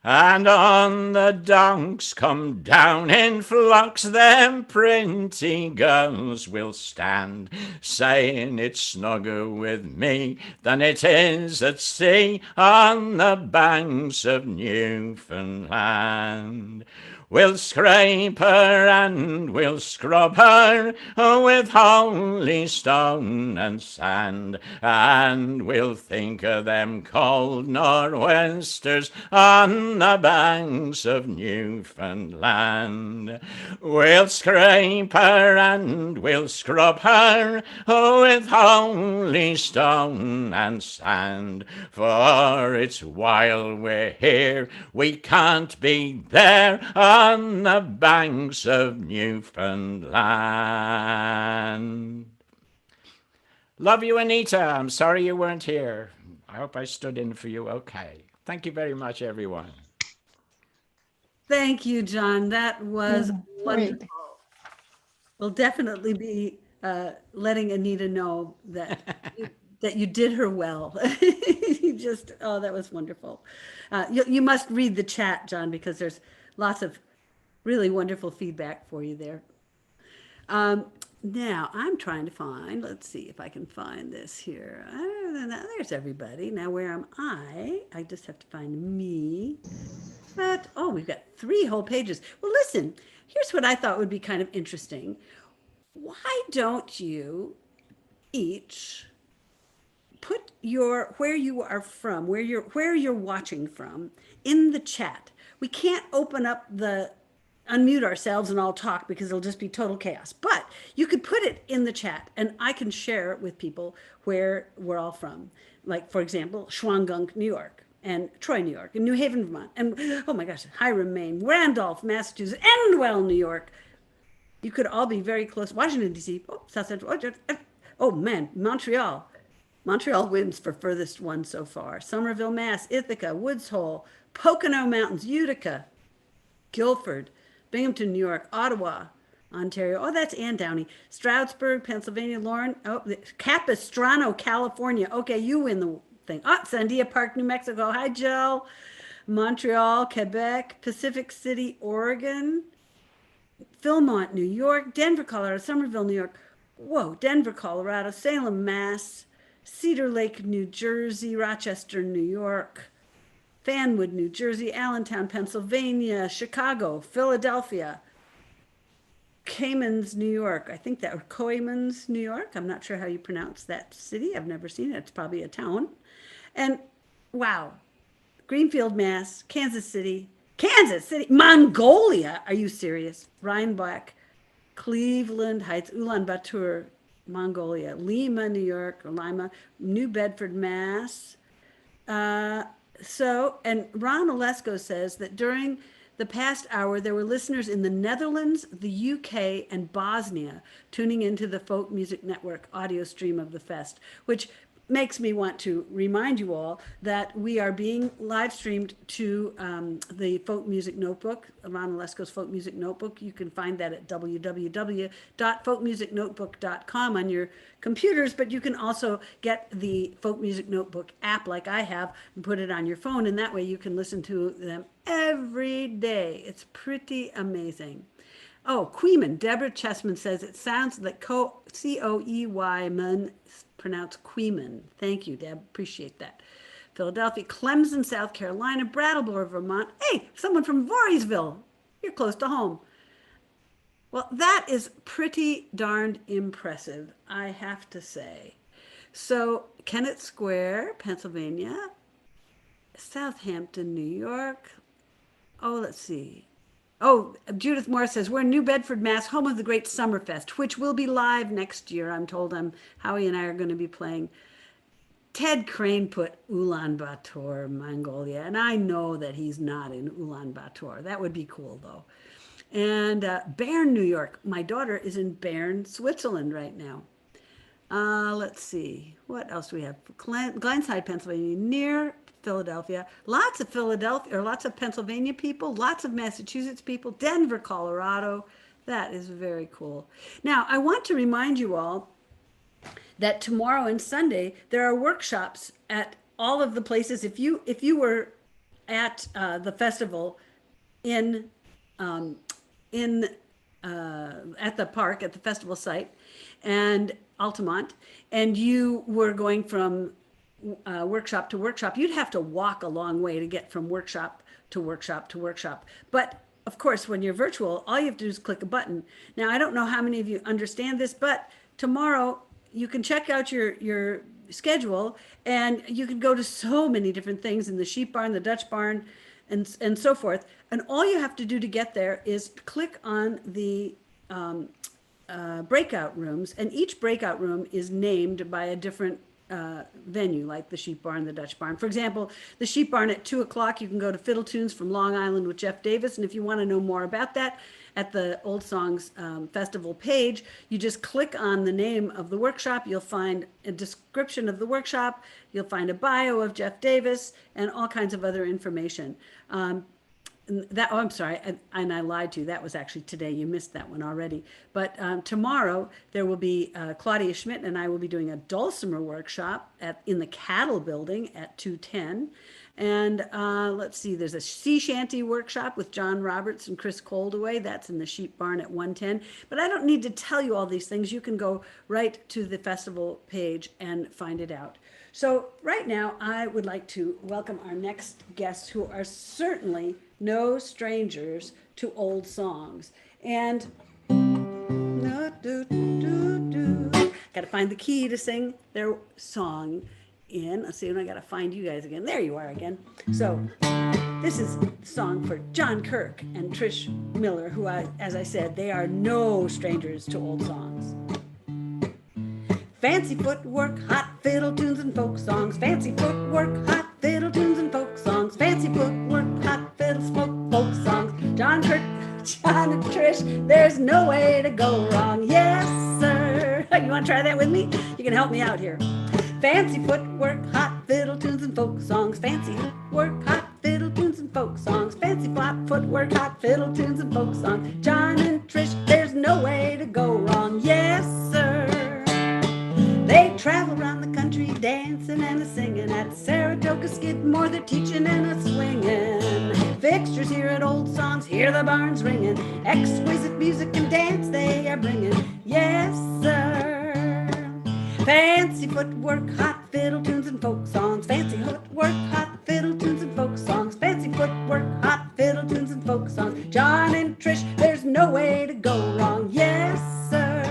And on the donks come down in flocks, them pretty girls will stand, saying it's snugger with me than it is at sea on the banks of Newfoundland. We'll scrape her and we'll scrub her with holy stone and sand, and we'll think of them cold nor'westers on the banks of Newfoundland. We'll scrape her and we'll scrub her with holy stone and sand, for it's while we're here we can't be there on the banks of Newfoundland. Love you, Anita. I'm sorry you weren't here. I hope I stood in for you okay. Thank you very much, everyone. Thank you, John. That was wonderful. Great. We'll definitely be letting Anita know that that you did her well. You just, oh, that was wonderful. You must read the chat, John, because there's lots of really wonderful feedback for you there. Now I'm trying to find, let's see if I can find this here. There's everybody. Now where am I? I just have to find me. But, oh, we've got 3 whole pages. Well, listen, here's what I thought would be kind of interesting. Why don't you each put your where you are from, where you're watching from in the chat? We can't unmute ourselves and all talk because it'll just be total chaos. But you could put it in the chat and I can share it with people where we're all from. Like, for example, Schwangunk, New York, and Troy, New York, and New Haven, Vermont, and oh my gosh, Hiram, Maine, Randolph, Massachusetts, Endwell, New York. You could all be very close. Washington, D.C., South Central, oh man, Montreal. Montreal wins for furthest one so far. Somerville, Mass, Ithaca, Woods Hole, Pocono Mountains, Utica, Guilford, Binghamton, New York, Ottawa, Ontario. Oh, that's Ann Downey. Stroudsburg, Pennsylvania, Lauren. Oh, Capistrano, California. Okay, you win the thing. Oh, Sandia Park, New Mexico. Hi, Jill. Montreal, Quebec, Pacific City, Oregon, Philmont, New York, Denver, Colorado, Somerville, New York. Whoa, Denver, Colorado, Salem, Mass, Cedar Lake, New Jersey, Rochester, New York, Fanwood, New Jersey, Allentown, Pennsylvania, Chicago, Philadelphia, Caymans, New York. I think that was Coymans, New York. I'm not sure how you pronounce that city. I've never seen it. It's probably a town. And wow, Greenfield, Mass, Kansas City, Mongolia. Are you serious? Rhinebeck, Cleveland Heights, Ulaanbaatar, Mongolia, Lima, New York, Lima, New Bedford, Mass, So, and Ron Olesko says that during the past hour, there were listeners in the Netherlands, the UK, and Bosnia tuning into the Folk Music Network audio stream of the fest, which makes me want to remind you all that we are being live streamed to the Folk Music Notebook, Ron Olesko's Folk Music Notebook. You can find that at www.folkmusicnotebook.com on your computers, but you can also get the Folk Music Notebook app like I have and put it on your phone, and that way you can listen to them every day. It's pretty amazing. Oh, Queeman. Deborah Chessman says it sounds like C-O-E-Y, man, pronounced Queeman. Thank you, Deb. Appreciate that. Philadelphia, Clemson, South Carolina, Brattleboro, Vermont. Hey, someone from Voorheesville. You're close to home. Well, that is pretty darned impressive, I have to say. So, Kennett Square, Pennsylvania, Southampton, New York. Oh, let's see. Oh, Judith Morris says, we're in New Bedford, Mass., home of the Great Summerfest, which will be live next year. I'm told Howie and I are going to be playing. Ted Crane put Ulaanbaatar, Mongolia, and I know that he's not in Ulaanbaatar. That would be cool, though. And Bern, New York. My daughter is in Bern, Switzerland right now. Let's see. What else do we have? Glenside, Pennsylvania, near Philadelphia. Lots of Pennsylvania people, lots of Massachusetts people, Denver, Colorado. That is very cool. Now, I want to remind you all that tomorrow and Sunday, there are workshops at all of the places. If you were at the festival at the park, at the festival site, and Altamont, and you were going from workshop to workshop, you'd have to walk a long way to get from workshop to workshop to workshop. But of course, when you're virtual, all you have to do is click a button. Now, I don't know how many of you understand this, but tomorrow you can check out your schedule, and you can go to so many different things in the Sheep Barn, the Dutch Barn, and so forth. And all you have to do to get there is click on the breakout rooms, and each breakout room is named by a different venue, like the Sheep Barn, the Dutch Barn. For example, the Sheep Barn at 2:00, you can go to Fiddle Tunes from Long Island with Jeff Davis. And if you want to know more about that, at the Old Songs Festival page, you just click on the name of the workshop. You'll find a description of the workshop. You'll find a bio of Jeff Davis and all kinds of other information. I'm sorry, and I lied to you. That was actually today. You missed that one already. But tomorrow there will be Claudia Schmidt and I will be doing a dulcimer workshop in the Cattle Building at 2:10. And let's see, there's a sea shanty workshop with John Roberts and Chris Coldaway. That's in the Sheep Barn at 1:10. But I don't need to tell you all these things. You can go right to the festival page and find it out. So right now, I would like to welcome our next guests, who are certainly no strangers to old songs. And got to find the key to sing their song in. Let's see, I got to find you guys again. There you are again. So this is a song for John Kirk and Trish Miller, who, as I said, they are no strangers to old songs. Fancy footwork, hot fiddle tunes and folk songs. Fancy footwork, hot fiddle tunes and folk songs. Fancy footwork, hot fiddle folk songs. John Kirk, John and Trish, there's no way to go wrong. Yes, sir. You want to try that with me? You can help me out here. Fancy footwork, hot fiddle tunes and folk songs. Fancy footwork, hot fiddle tunes and folk songs. Fancy footwork, hot fiddle tunes and folk songs. John and Trish, there's no way to go wrong. Yes, sir. They travel around the country dancing and a-singing. At Saratoga, Skidmore, they're teaching and a-swinging. Fixtures here at Old Songs, hear the barns ringing. Exquisite music and dance they are bringing. Yes, sir. Fancy footwork, hot fiddle tunes and folk songs. Fancy footwork, hot fiddle tunes and folk songs. Fancy footwork, hot fiddle tunes and folk songs. John and Trish, there's no way to go wrong. Yes, sir.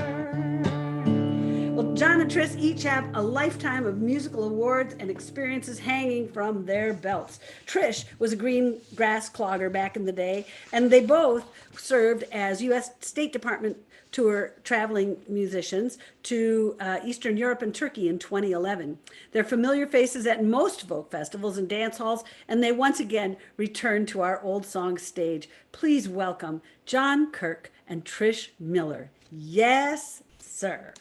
Well, John and Trish each have a lifetime of musical awards and experiences hanging from their belts. Trish was a green grass clogger back in the day, and they both served as U.S. State Department tour traveling musicians to Eastern Europe and Turkey in 2011. They're familiar faces at most folk festivals and dance halls, and they once again return to our Old Song stage. Please welcome John Kirk and Trish Miller. Yes, sir.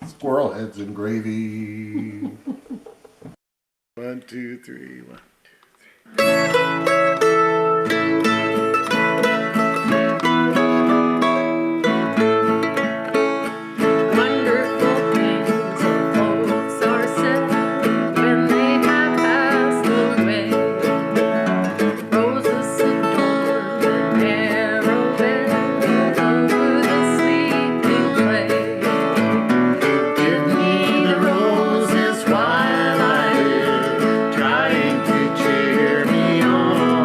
Squirrel heads and gravy. 1, 2, 3, 1. Wonderful things of folks are said when they have passed away. Roses adorn the narrow bed over the sleeping clay. Give me the roses while I live, trying to cheer me on.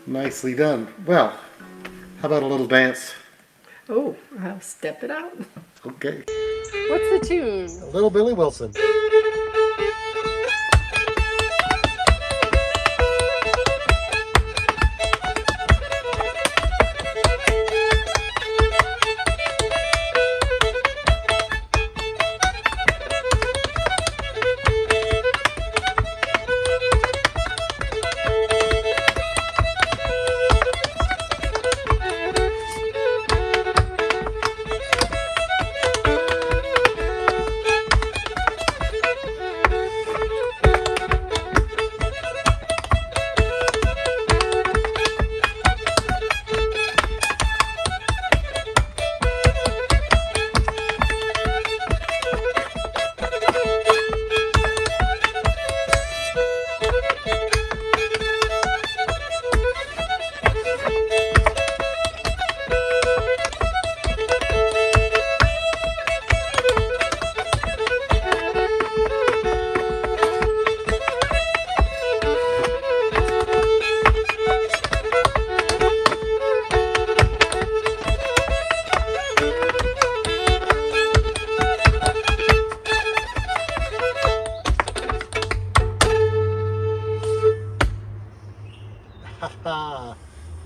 Nicely done. Well, how about a little dance? Oh, I'll step it out. Okay. What's the tune? Little Billy Wilson.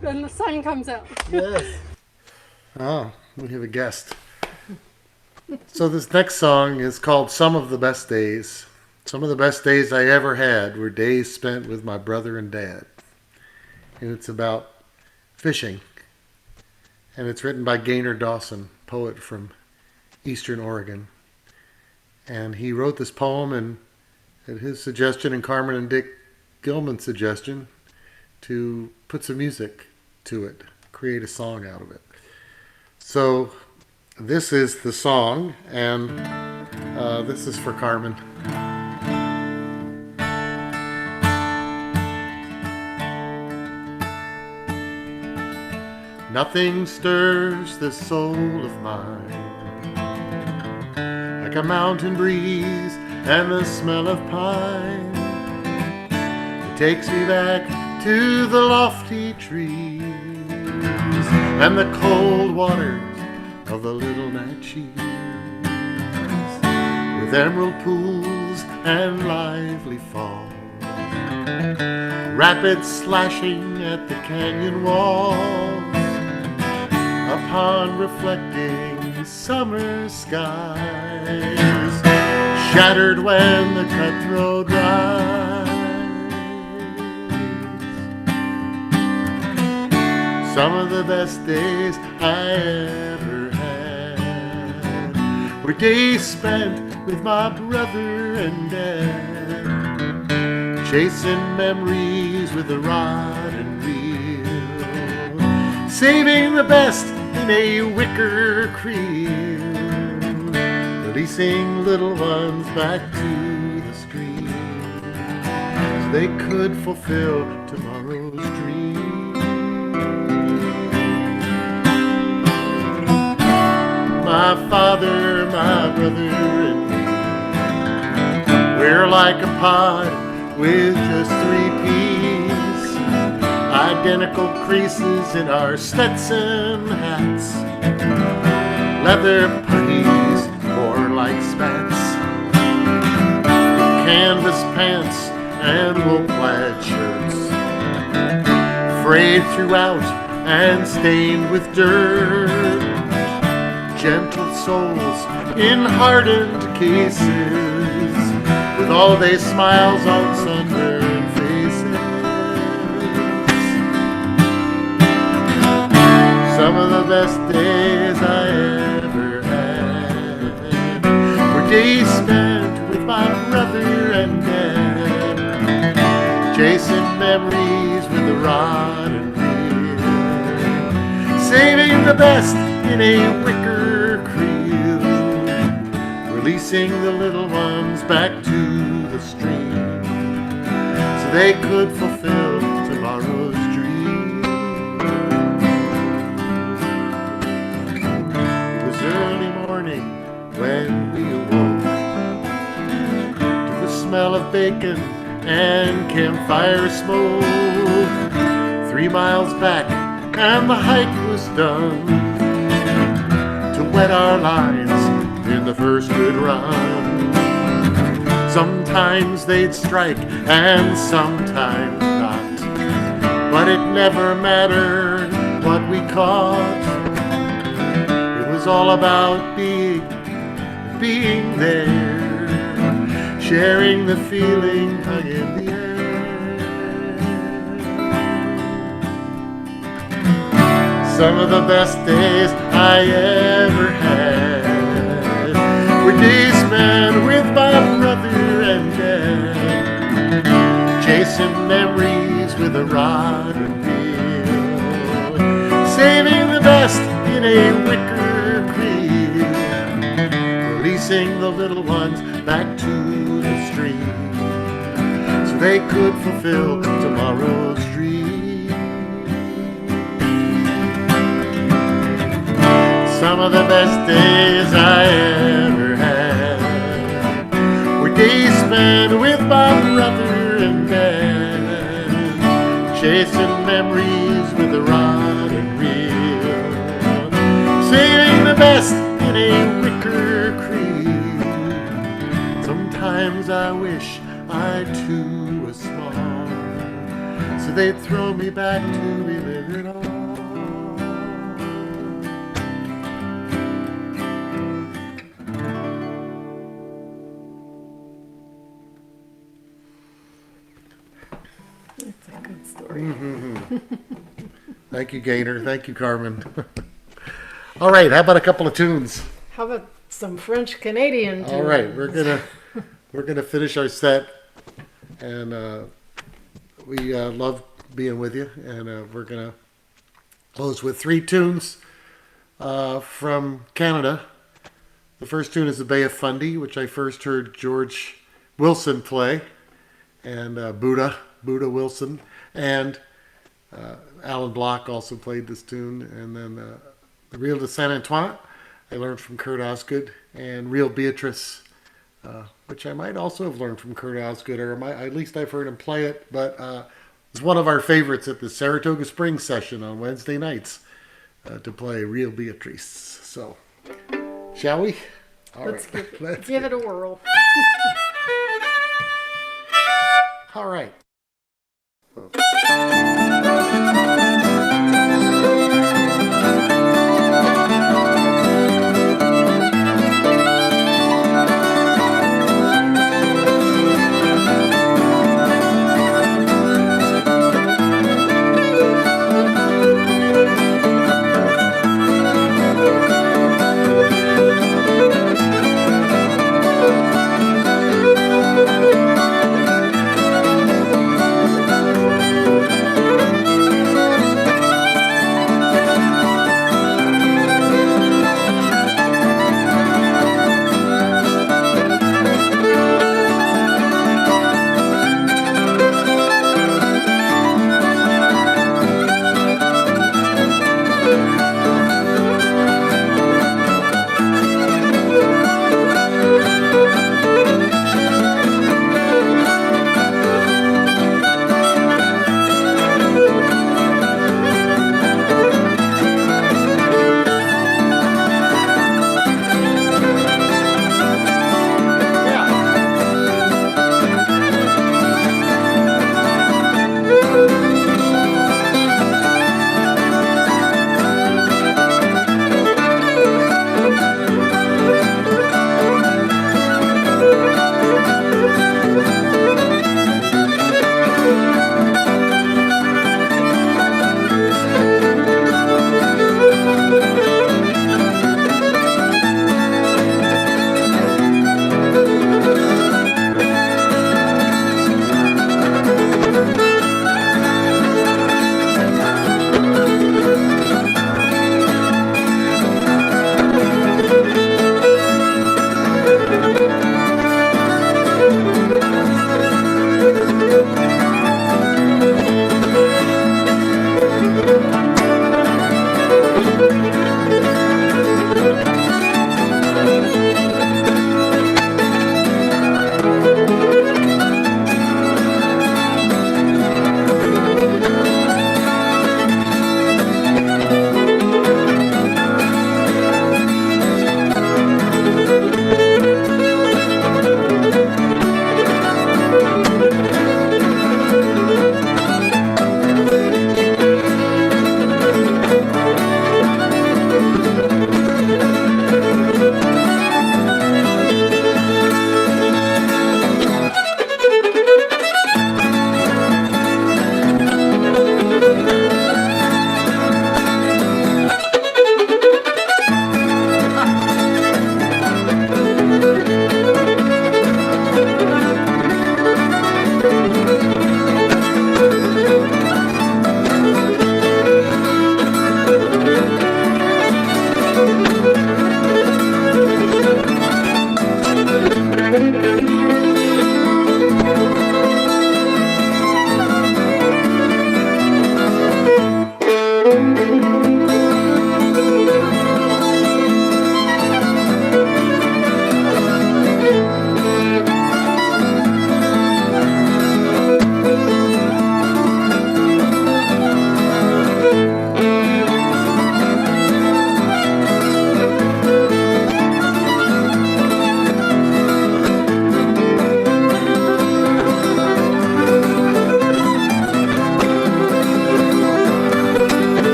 Then the sun comes out. Yes. Oh, we have a guest. So this next song is called Some of the Best Days. Some of the best days I ever had were days spent with my brother and dad. And it's about fishing. And it's written by Gaynor Dawson, poet from Eastern Oregon. And he wrote this poem, and at his suggestion and Carmen and Dick Gilman's suggestion, to put some music to it, create a song out of it. So this is the song, and this is for Carmen. Nothing stirs this soul of mine like a mountain breeze and the smell of pine. It takes me back to the lofty trees and the cold waters of the Little Natchez, with emerald pools and lively falls, rapids slashing at the canyon walls, upon reflecting summer skies, shattered when the cutthroat rise. Some of the best days I ever had were days spent with my brother and dad, chasing memories with a rod and reel, saving the best in a wicker creel, releasing little ones back to the stream so they could fulfill tomorrow's dream. My father, my brother, and me, we're like a pod with just 3 peas, identical creases in our Stetson hats, leather puttees more like spats, canvas pants and wool plaid shirts, frayed throughout and stained with dirt, gentle souls in hardened cases, with all-day smiles on sunburned faces. Some of the best days I ever had were days spent with my brother and dad, chasing memories with a rod and reel, saving the best in a wicker creel, releasing the little ones back to the stream so they could fulfill tomorrow's dream. It was early morning when we awoke to the smell of bacon and campfire smoke. 3 miles back, and the hike was done to wet our lines in the first good run. Sometimes they'd strike and sometimes not, but it never mattered what we caught. It was all about being there, sharing the feeling hung in the air. Some of the best days I ever had were days spent with my brother and dad, chasing memories with a rod and reel, saving the best in a wicker creel, releasing the little ones back to the stream so they could fulfill tomorrow's dream. Some of the best days I ever had were days spent with my brother and dad, chasing memories with a rod and reel, saving the best in a wicker creel. Sometimes I wish I too was small, so they'd throw me back to relive it all. That's a good story. Thank you, Gaynor. Thank you, Carmen. All right, how about a couple of tunes? How about some French Canadian tunes? All right, we're gonna finish our set, and we love being with you, and we're gonna close with 3 tunes from Canada. The first tune is "The Bay of Fundy," which I first heard George Wilson play, and Buddha Wilson, and Alan Block also played this tune, and then the Reel de Saint Antoine I learned from Kurt Osgood, and Real Beatrice, which I might also have learned from Kurt Osgood, or at least I've heard him play it, but it's one of our favorites at the Saratoga Springs session on Wednesday nights to play Real Beatrice. So, shall we? Let's give it a whirl. All right.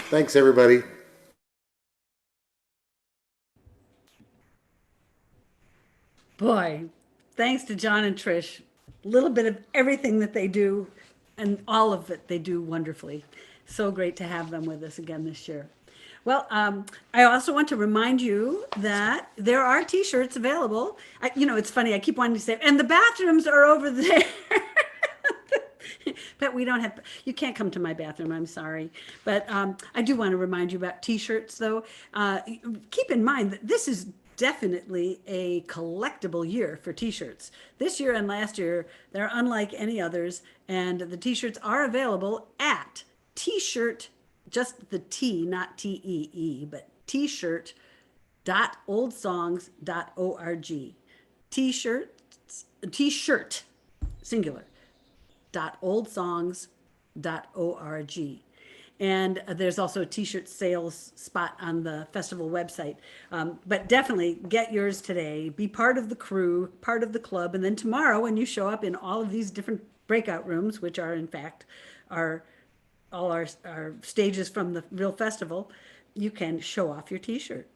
Thanks, everybody. Boy, thanks to John and Trish. A little bit of everything that they do, and all of it they do wonderfully. So great to have them with us again this year. Well, I also want to remind you that there are T-shirts available. It's funny. I keep wanting to say, and the bathrooms are over there. But we don't have, you can't come to my bathroom, I'm sorry. But I do want to remind you about T-shirts, though. Keep in mind that this is definitely a collectible year for T-shirts. This year and last year, they're unlike any others, and the T-shirts are available at T-shirt, just the T, not T-E-E, but t-shirt.oldsongs.org. T-shirt, singular, .oldsongs.org. And there's also a T-shirt sales spot on the festival website. But definitely get yours today. Be part of the crew, part of the club. And then tomorrow, when you show up in all of these different breakout rooms, which are in fact all our stages from the real festival, you can show off your T-shirt.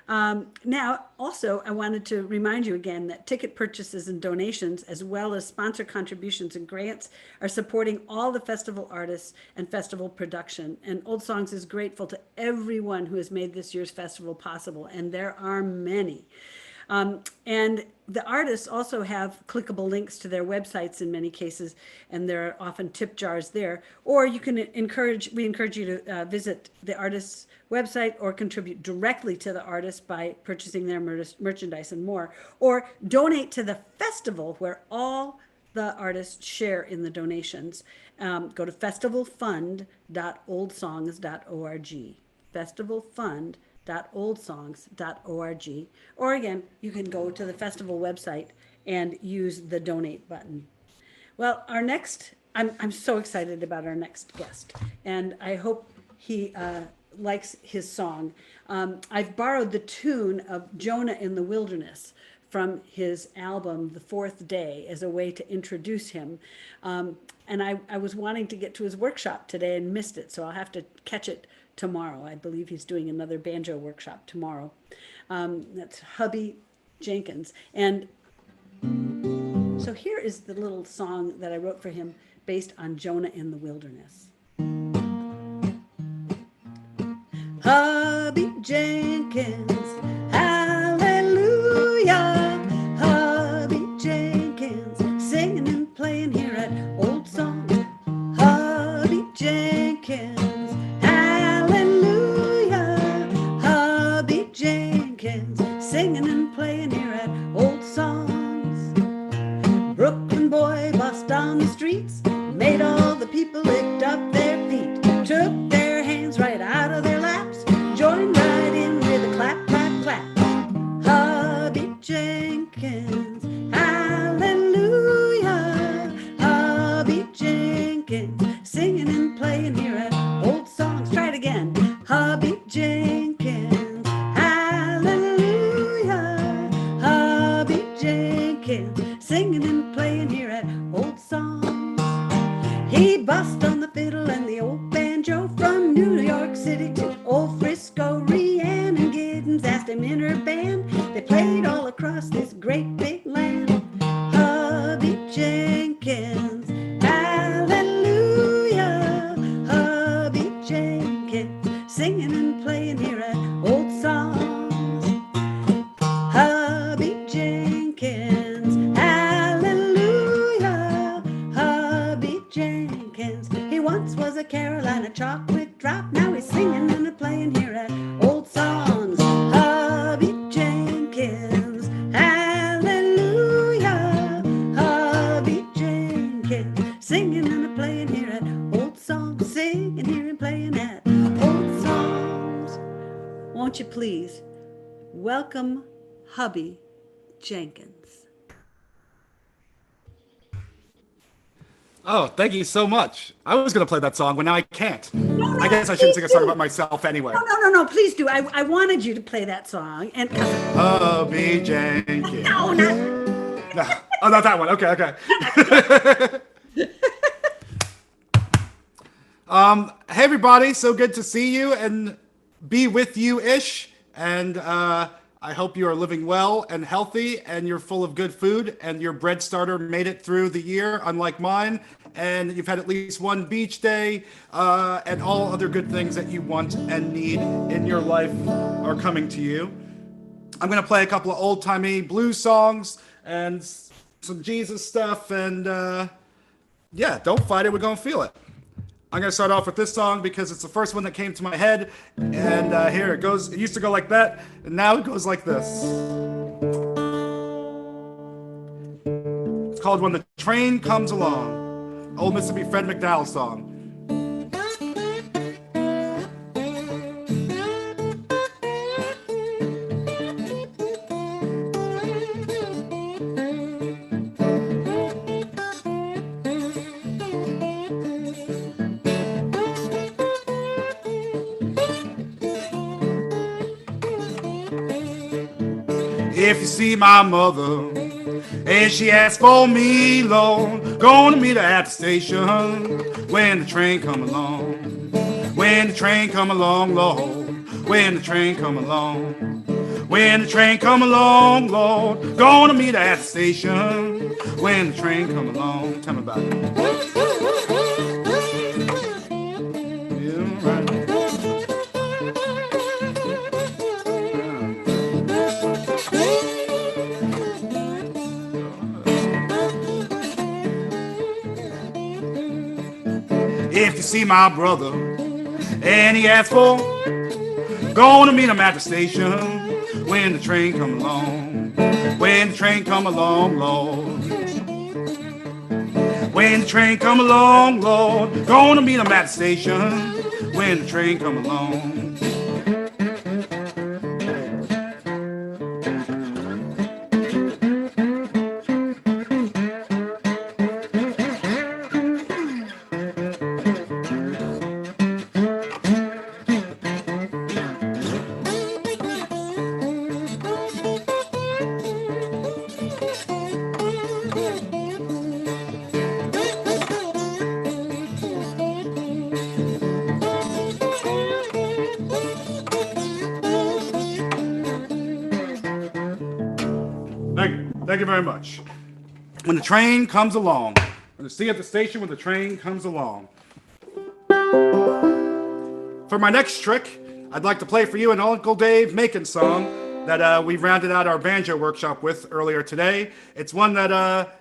Now, also, I wanted to remind you again that ticket purchases and donations, as well as sponsor contributions and grants, are supporting all the festival artists and festival production. And Old Songs is grateful to everyone who has made this year's festival possible, and there are many. And the artists also have clickable links to their websites in many cases, and there are often tip jars there. Or we encourage you to visit the artist's website or contribute directly to the artist by purchasing their merchandise and more. Or donate to the festival where all the artists share in the donations. Go to festivalfund.oldsongs.org. Festivalfund.oldsongs.org. Or again, you can go to the festival website and use the donate button. Well, I'm so excited about our next guest, and I hope he likes his song. I've borrowed the tune of Jonah in the Wilderness from his album, The Fourth Day, as a way to introduce him. And I was wanting to get to his workshop today and missed it, so I'll have to catch it tomorrow. I believe he's doing another banjo workshop tomorrow. That's Hubby Jenkins. And so here is the little song that I wrote for him based on Jonah in the Wilderness. Hubby Jenkins, hallelujah. Hubby Jenkins, singing and playing here at Old Songs. Hubby Jenkins, hallelujah. Hubby Jenkins, singing and playing here at Old Songs. Brooklyn boy bust on the streets, made all the people licked up their feet, took their hands right out of their laps, joined right in with a clap, clap, clap. Hubby Jenkins, hallelujah. Hubby Jenkins, singing and playing here at Old Songs. Try it again. Hubby Jenkins, hallelujah. Hubby Jenkins, singing and playing here at Old Songs. He bust on the fiddle and the old banjo from New York City to old Frisco. Rhiannon Giddens asked him in her band. They played all across this great big land. Hubby Jenkins, hallelujah. Hubby Jenkins, singing and playing here at Old Songs. Hubby Jenkins, hallelujah. Hubby Jenkins, he once was a Carolina chocolate drop. Now he's singing and playing here at Old Songs. Hubby Jenkins, hallelujah. Hubby Jenkins, singing and playing here at Old Songs. Singing here and playing at Old Songs. Won't you please welcome Hubby Jenkins. Oh, thank you so much. I was going to play that song, but now I can't. I guess I shouldn't sing a song about myself anyway. No, please do. I wanted you to play that song. And Hubby Jenkins. No, not. No. Oh, not that one. Okay. Hey everybody, so good to see you and be with you-ish. And I hope you are living well and healthy and you're full of good food and your bread starter made it through the year, unlike mine. And you've had at least one beach day and all other good things that you want and need in your life are coming to you. I'm going to play a couple of old-timey blues songs and some Jesus stuff. And yeah, don't fight it, we're going to feel it. I'm going to start off with this song because it's the first one that came to my head. And here it goes. It used to go like that, and now it goes like this. It's called When the Train Comes Along. Old Mississippi Fred McDowell song. If you see my mother and she asks for me, Lord, gonna meet her at the station when the train come along. When the train come along, Lord, when the train come along. When the train come along, Lord, gonna meet her at the station when the train come along. Tell me about it. Yeah, right. If you see my brother and he asks for, gonna meet him at the station when the train come along. When the train come along, Lord. When the train come along, Lord, gonna meet him at the station when the train come along. Thank you very much. When the train comes along. When the sea at the station when the train comes along. For my next trick, I'd like to play for you an Uncle Dave Macon song that we rounded out our banjo workshop with earlier today. It's one that I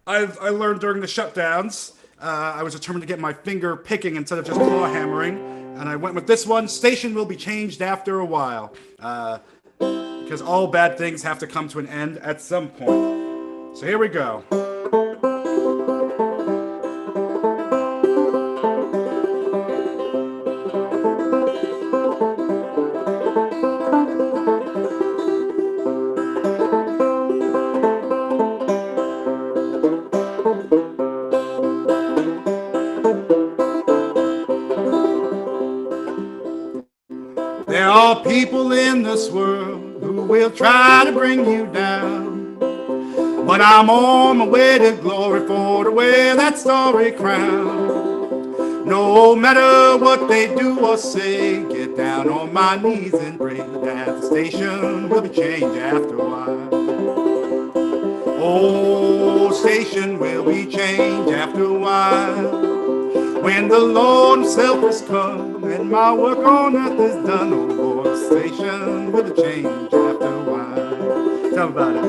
learned during the shutdowns. I was determined to get my finger picking instead of just claw hammering. And I went with this one, Station Will Be Changed After a While. Because all bad things have to come to an end at some point. So here we go. There are people in this world who will try to bring you down, but I'm on my way to glory for to wear that starry crown. No matter what they do or say, get down on my knees and pray that the station will be changed after a while. Oh, station will be changed after a while. When the Lord himself has come and my work on earth is done, oh, the station will be changed after a while. Tell me about it.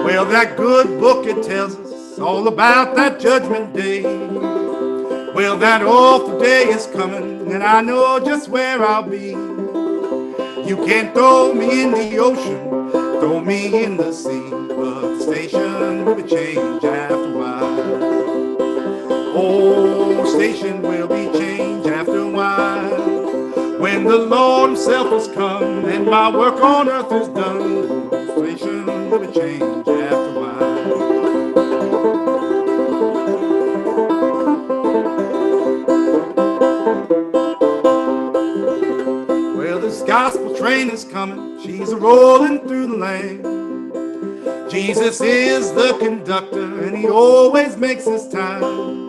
Well, that good book, it tells us all about that judgment day. Well, that awful day is coming, and I know just where I'll be. You can't throw me in the ocean, throw me in the sea, but the station will be changed after a while. Oh, station will be changed after a while. When the Lord himself has come and my work on earth is done, the station will be changed after a while. Well, the this gospel train is coming. She's a-rolling through the lane. Jesus is the conductor, and he always makes his time.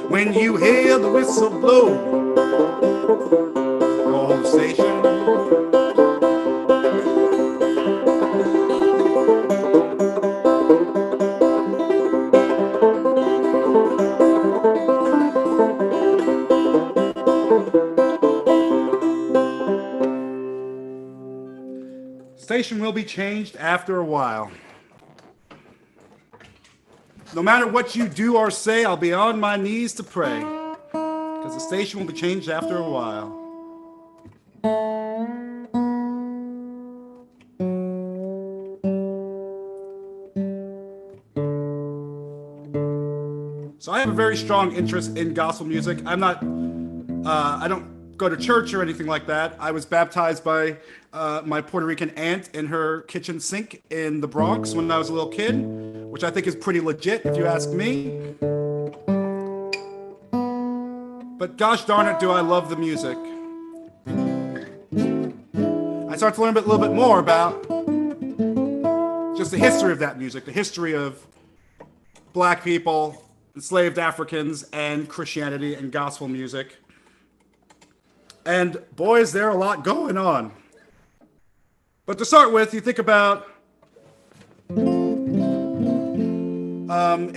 When you hear the whistle blow, go home station. Station will be changed after a while. No matter what you do or say, I'll be on my knees to pray, because the station will be changed after a while. So I have a very strong interest in gospel music. I don't go to church or anything like that. I was baptized by my Puerto Rican aunt in her kitchen sink in the Bronx when I was a little kid, which I think is pretty legit if you ask me. But gosh darn it, do I love the music. I started to learn a little bit more about just the history of that music, the history of black people, enslaved Africans, and Christianity and gospel music. And boy, is there a lot going on. But to start with, you think about in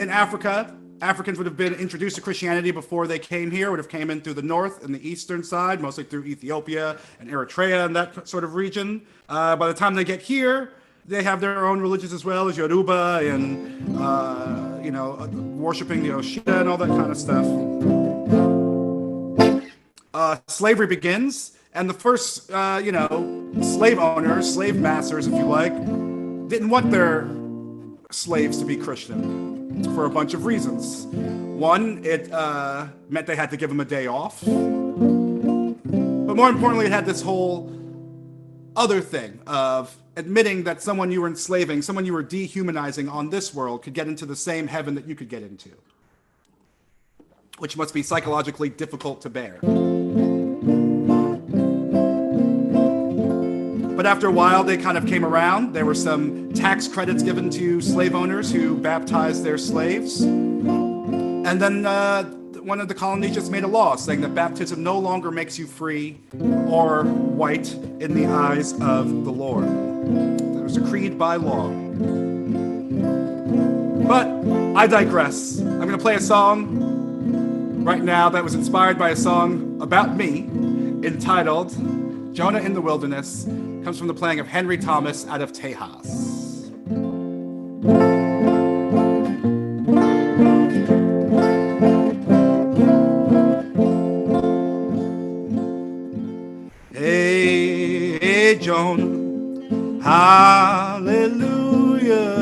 Africa, Africans would have been introduced to Christianity before they came here, would have came in through the north and the eastern side, mostly through Ethiopia and Eritrea and that sort of region. By the time they get here, they have their own religions as well as Yoruba and, worshiping the Oshita and all that kind of stuff. Slavery begins, and the first, slave owners, slave masters, if you like, didn't want their slaves to be Christian for a bunch of reasons. One, it meant they had to give them a day off. But more importantly, it had this whole other thing of admitting that someone you were enslaving, someone you were dehumanizing on this world could get into the same heaven that you could get into, which must be psychologically difficult to bear. But after a while, they kind of came around. There were some tax credits given to slave owners who baptized their slaves. And then one of the colonies just made a law saying that baptism no longer makes you free or white in the eyes of the Lord. It was decreed by law. But I digress. I'm going to play a song right now that was inspired by a song about me entitled Jonah in the Wilderness. Comes from the playing of Henry Thomas out of Tejas. Hey, Jonah, hallelujah.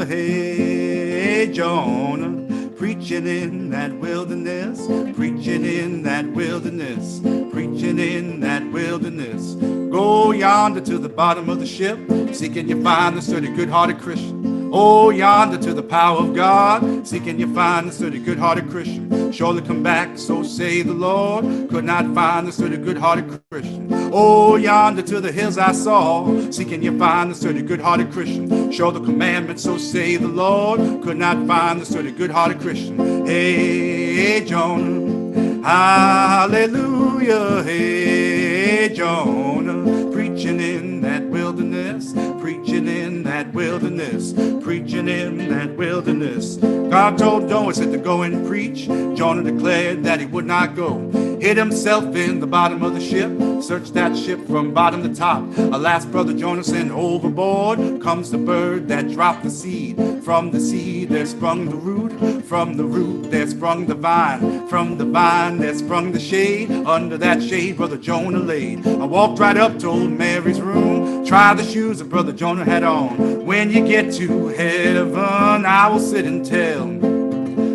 Hey, Jonah, preaching in that wilderness, preaching in that wilderness, preaching in that wilderness. Go yonder to the bottom of the ship, seeking you find the sturdy, good-hearted Christian. Oh, yonder to the power of God, seeking you find the sturdy, good-hearted Christian. Surely come back, so say the Lord, could not find the sturdy, good-hearted Christian. Oh, yonder to the hills I saw, seeking you find the sturdy, good-hearted Christian. Show the commandments, so say the Lord, could not find the sturdy, good-hearted Christian. Hey, Jonah, hallelujah. Hey, Jonah, preaching in that wilderness, preaching in that wilderness, preaching in that wilderness. God told Noah to go and preach. Jonah declared that he would not go. Hid himself in the bottom of the ship, searched that ship from bottom to top. Alas, brother Jonah sent overboard. Comes the bird that dropped the seed. From the seed there sprung the root. From the root there sprung the vine. From the vine there sprung the shade. Under that shade brother Jonah laid. I walked right up to old Mary's room. Try the shoes that brother Jonah had on. When you get to heaven, I will sit and tell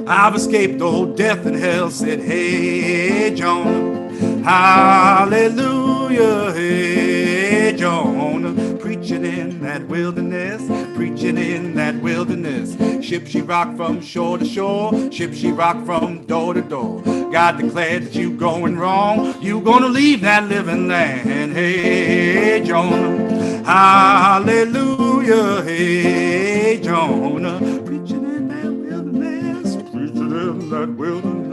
I've escaped old death and hell. Said, hey, Jonah, hallelujah. Hey, Jonah, preaching in that wilderness, preaching in that wilderness. Ship she rocked from shore to shore, ship she rocked from door to door. God declared that you going wrong, you gonna leave that living land. Hey, hey Jonah, hallelujah, hey Jonah, preaching in that wilderness, preaching in that wilderness.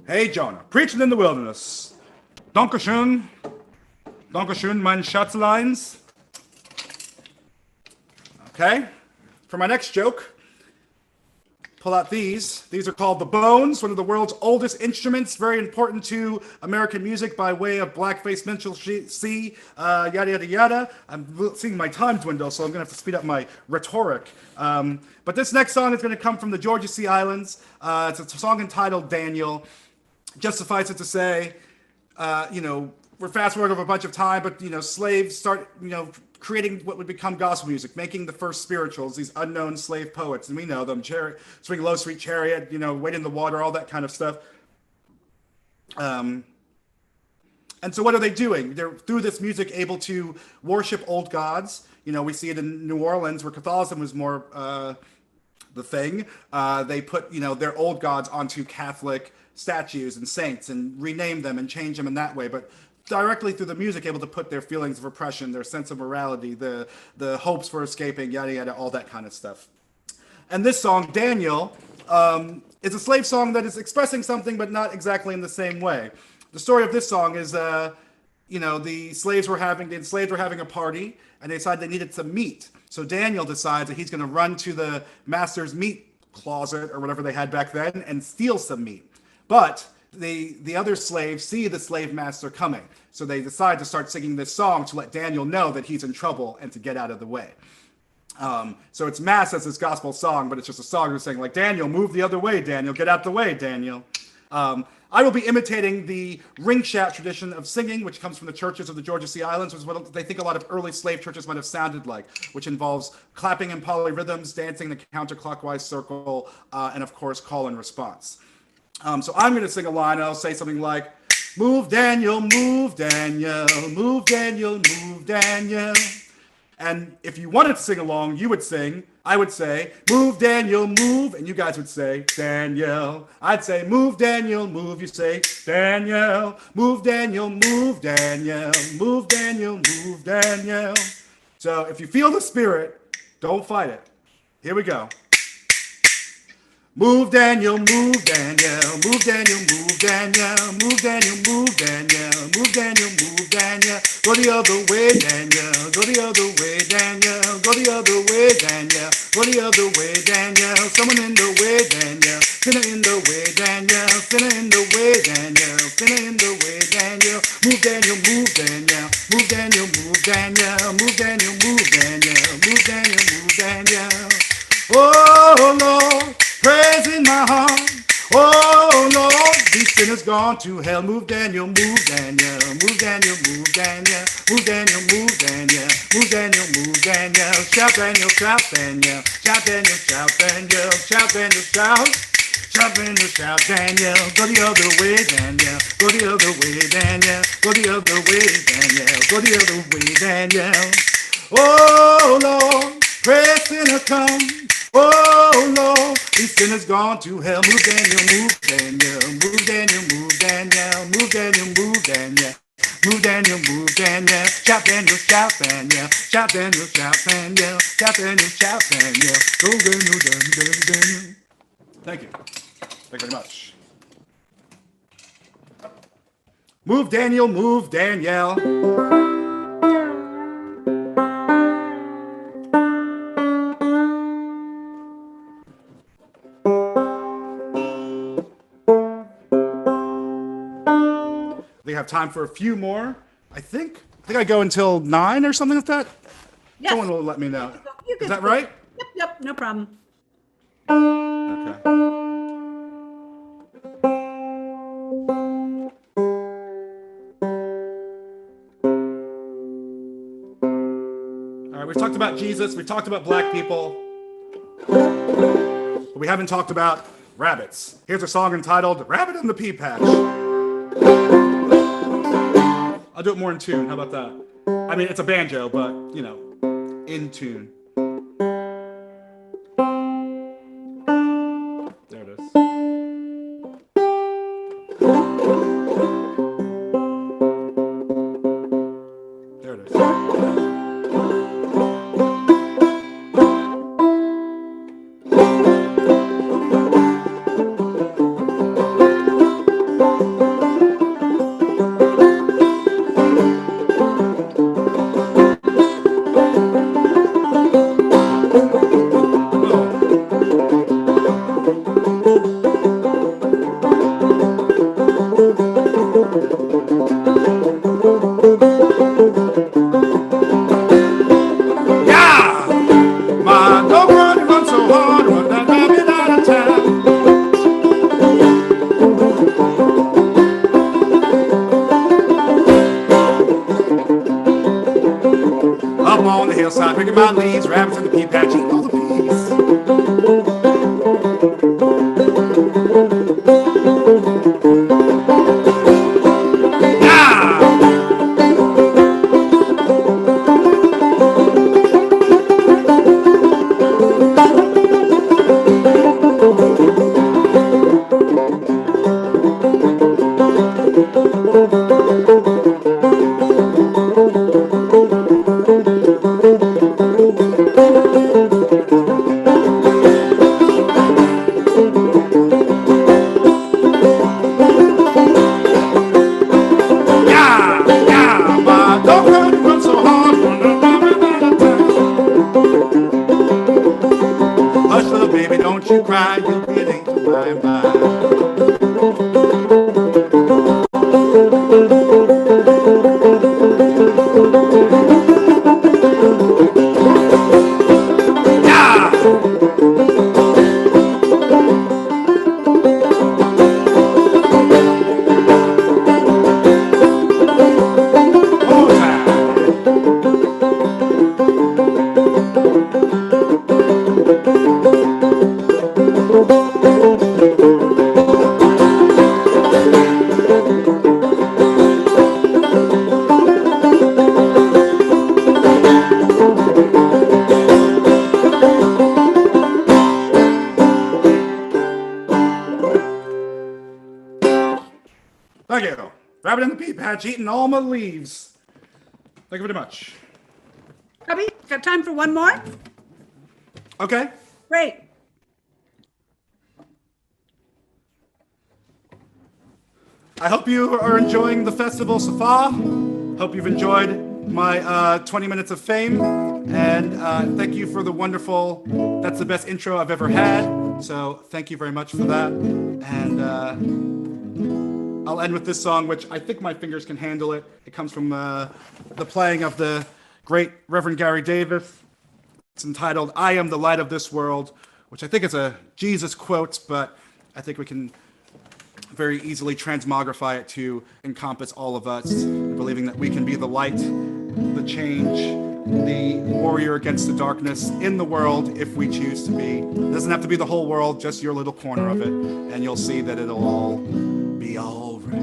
Hey Jonah, preaching in the wilderness. Dankeschön, Dankeschön, mein Schatzleins. Okay, for my next joke, pull out these. These are called the bones, one of the world's oldest instruments, very important to American music by way of blackface minstrelsy, yada, yada, yada. I'm seeing my time dwindle, so I'm going to have to speed up my rhetoric. But this next song is going to come from the Georgia Sea Islands. It's a song entitled Daniel. Just suffice it to say, we're fast forward over a bunch of time, but, slaves start, creating what would become gospel music, making the first spirituals, these unknown slave poets, and we know them, Swing Low, Sweet Chariot, Wade in the Water, all that kind of stuff. And so what are they doing? They're, through this music, able to worship old gods. We see it in New Orleans, where Catholicism was more the thing. They put, their old gods onto Catholic statues and saints and rename them and change them in that way. But directly through the music, able to put their feelings of oppression, their sense of morality, the hopes for escaping, yada, yada, all that kind of stuff. And this song, Daniel, is a slave song that is expressing something, but not exactly in the same way. The story of this song is, the enslaved were having a party, and they decided they needed some meat. So Daniel decides that he's going to run to the master's meat closet, or whatever they had back then, and steal some meat. But the other slaves see the slave master coming. So they decide to start singing this song to let Daniel know that he's in trouble and to get out of the way. So it's masked as this gospel song, but it's just a song that's saying, like, Daniel, move the other way, Daniel. Get out the way, Daniel. I will be imitating the ring shout tradition of singing, which comes from the churches of the Georgia Sea Islands, which is what they think a lot of early slave churches might have sounded like, which involves clapping in polyrhythms, dancing in the counterclockwise circle, and, of course, call and response. So I'm going to sing a line, and I'll say something like, move Daniel, move Daniel, move Daniel, move Daniel. And if you wanted to sing along, you would sing, I would say, move Daniel, move, and you guys would say, Daniel. I'd say, move Daniel, move, you say, Daniel, move Daniel, move Daniel, move Daniel, move Daniel. So if you feel the spirit, don't fight it. Here we go. Move Daniel, move Daniel, move Daniel, move Daniel, move Daniel, move Daniel, move Daniel, move Daniel. Go the other way, Daniel. Go the other way, Daniel. Go the other way, Daniel. Go the other way, Daniel. Someone in the way, Daniel. Sinner in the way, Daniel. Sinner in the way, Daniel. Sinner in the way, Daniel. Move Daniel, move Daniel. Move Daniel, move Daniel. Move Daniel, move Daniel. Move Daniel, move Daniel. Oh Lord, praise in my heart. Oh Lord, these sinners gone to hell. Move Daniel, move Daniel. Move Daniel, move Daniel. Move Daniel, move Daniel. Move Daniel, move Daniel. Shout Daniel, shout Daniel. Shout Daniel, shout Daniel. Shout Daniel, shout. Shout Daniel, shout Daniel. Go the other way, Daniel. Go the other way, Daniel. Go the other way, Daniel. Go the other way, Daniel. Oh Lord, praise sinner come. Oh Lord, these sinners gone to hell. Move Daniel, move Daniel, move Daniel, move Daniel, move Daniel, move Daniel, move Daniel, move Daniel. Shout Daniel, shout Daniel, shout Daniel, shout Daniel, shout Daniel, shout Daniel. Go Daniel, Daniel, Daniel. Thank you. Thank you very much. Move Daniel, move Daniel. We have time for a few more. I think I go until 9 or something like that. Yes. Someone will let me know. You Is that right? Yep, no problem. Okay. All right, we've talked about Jesus, we've talked about black people, but we haven't talked about rabbits. Here's a song entitled Rabbit in the Pea Patch. I'll do it more in tune. How about that? I mean, it's a banjo, but, in tune. There it is. hillside, picking my leaves, rabbits in the pea patch, eating all the peas. Thank you. Rabbit in the pea patch eating all my leaves. Thank you very much. Cubby, got time for one more? Okay. Great. I hope you are enjoying the festival so far. Hope you've enjoyed my 20 minutes of fame. And thank you for the wonderful, that's the best intro I've ever had. So thank you very much for that. And I'll end with this song, which I think my fingers can handle it. It comes from the playing of the great Reverend Gary Davis. It's entitled, I Am the Light of This World, which I think is a Jesus quote, but I think we can very easily transmogrify it to encompass all of us, believing that we can be the light, the change, the warrior against the darkness in the world if we choose to be. It doesn't have to be the whole world, just your little corner of it, and you'll see that it'll all be all right.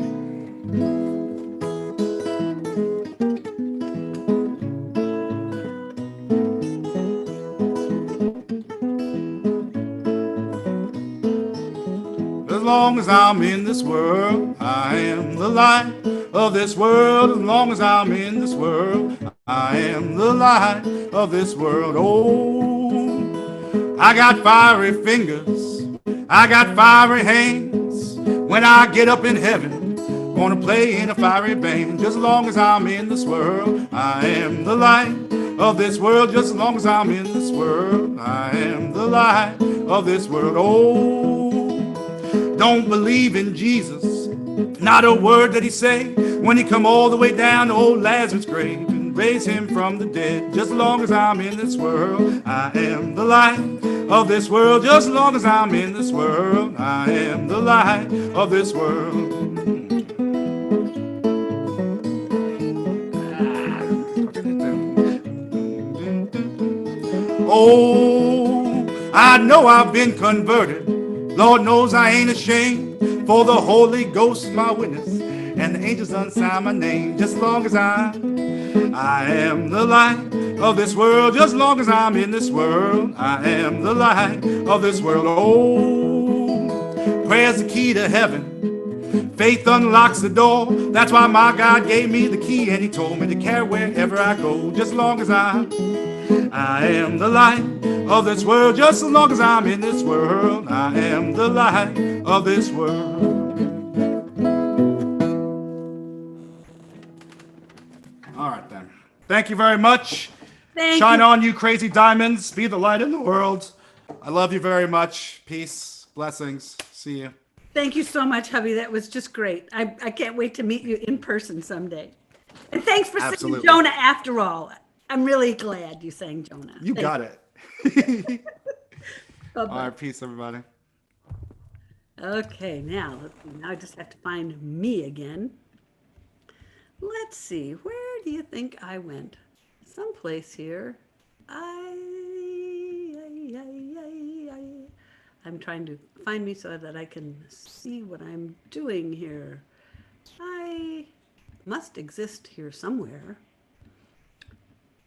As long as I'm in this world, I am the light of this world. As long as I'm in this world, I am the light of this world. Oh, I got fiery fingers, I got fiery hands. When I get up in heaven, gonna play in a fiery band. Just as long as I'm in this world, I am the light of this world. Just as long as I'm in this world, I am the light of this world. Oh, don't believe in Jesus, not a word that he say. When he come all the way down to old Lazarus' grave and raise him from the dead. Just as long as I'm in this world, I am the light of this world. Just as long as I'm in this world, I am the light of this world. Oh, I know I've been converted. Lord knows I ain't ashamed, for the Holy Ghost is my witness, and the angels unsign my name. Just as long as I am the light of this world. Just as long as I'm in this world, I am the light of this world. Oh, prayer's the key to heaven. Faith unlocks the door. That's why my God gave me the key, and he told me to carry wherever I go. Just as long as I am the light of this world. Just as long as I'm in this world, I am the light of this world. All right, then. Thank you very much. Shine on, you crazy diamonds. Be the light in the world. I love you very much. Peace. Blessings. See you. Thank you so much, hubby. That was just great. I can't wait to meet you in person someday. And thanks for singing Jonah after all. I'm really glad you sang Jonah. You got it. All right, peace, everybody. Okay, now I just have to find me again. Let's see, where do you think I went? Someplace here. I'm trying to find me so that I can see what I'm doing here. I must exist here somewhere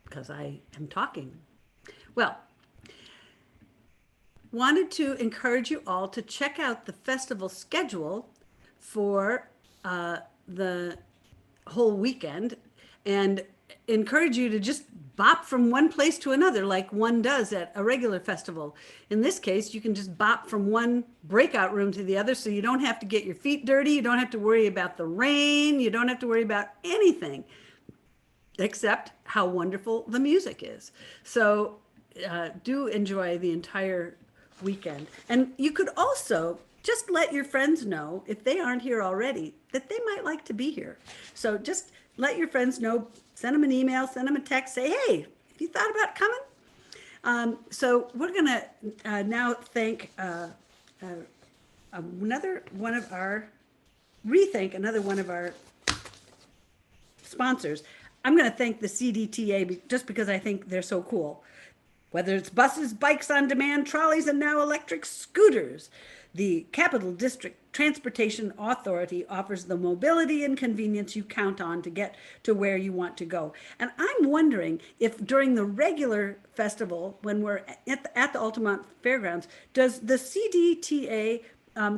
because I am talking. Well, wanted to encourage you all to check out the festival schedule for the whole weekend and encourage you to just bop from one place to another like one does at a regular festival. In this case, you can just bop from one breakout room to the other, so you don't have to get your feet dirty, you don't have to worry about the rain, you don't have to worry about anything except how wonderful the music is. So do enjoy the entire weekend. And you could also just let your friends know, if they aren't here already, that they might like to be here. So just let your friends know, send them an email, send them a text, say, hey, have you thought about coming? So we're gonna now thank another one of our sponsors. I'm gonna thank the CDTA just because I think they're so cool. Whether it's buses, bikes on demand, trolleys, and now electric scooters, the Capital District Transportation Authority offers the mobility and convenience you count on to get to where you want to go. And I'm wondering if during the regular festival, when we're at the Altamont Fairgrounds, does the CDTA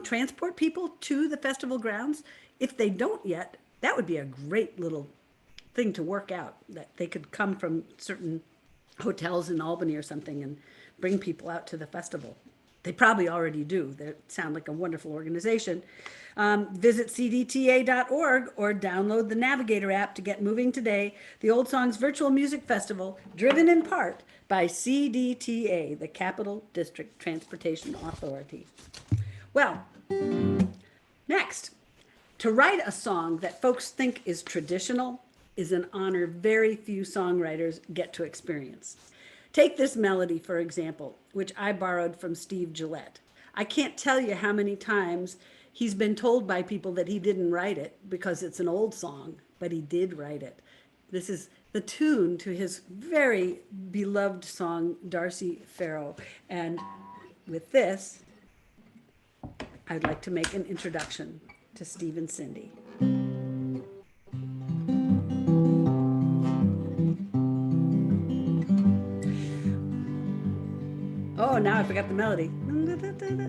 transport people to the festival grounds? If they don't yet, that would be a great little thing to work out, that they could come from certain hotels in Albany or something and bring people out to the festival. They probably already do. They sound like a wonderful organization. Visit cdta.org or download the Navigator app to get moving today. The Old Songs Virtual Music Festival, driven in part by CDTA, the Capital District Transportation Authority. Well, next, to write a song that folks think is traditional is an honor very few songwriters get to experience. Take this melody, for example, which I borrowed from Steve Gillette. I can't tell you how many times he's been told by people that he didn't write it because it's an old song, but he did write it. This is the tune to his very beloved song, Darcy Farrow. And with this, I'd like to make an introduction to Steve and Cindy. Oh, now I forgot the melody.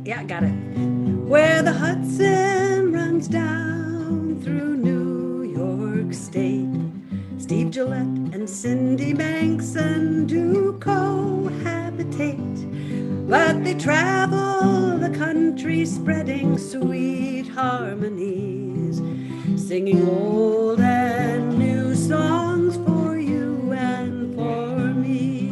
Yeah, got it. Where the Hudson runs down through New York State, Steve Gillette and Cindy Manxon do cohabitate. But they travel the country spreading sweet harmonies, singing old and new songs for you and for me.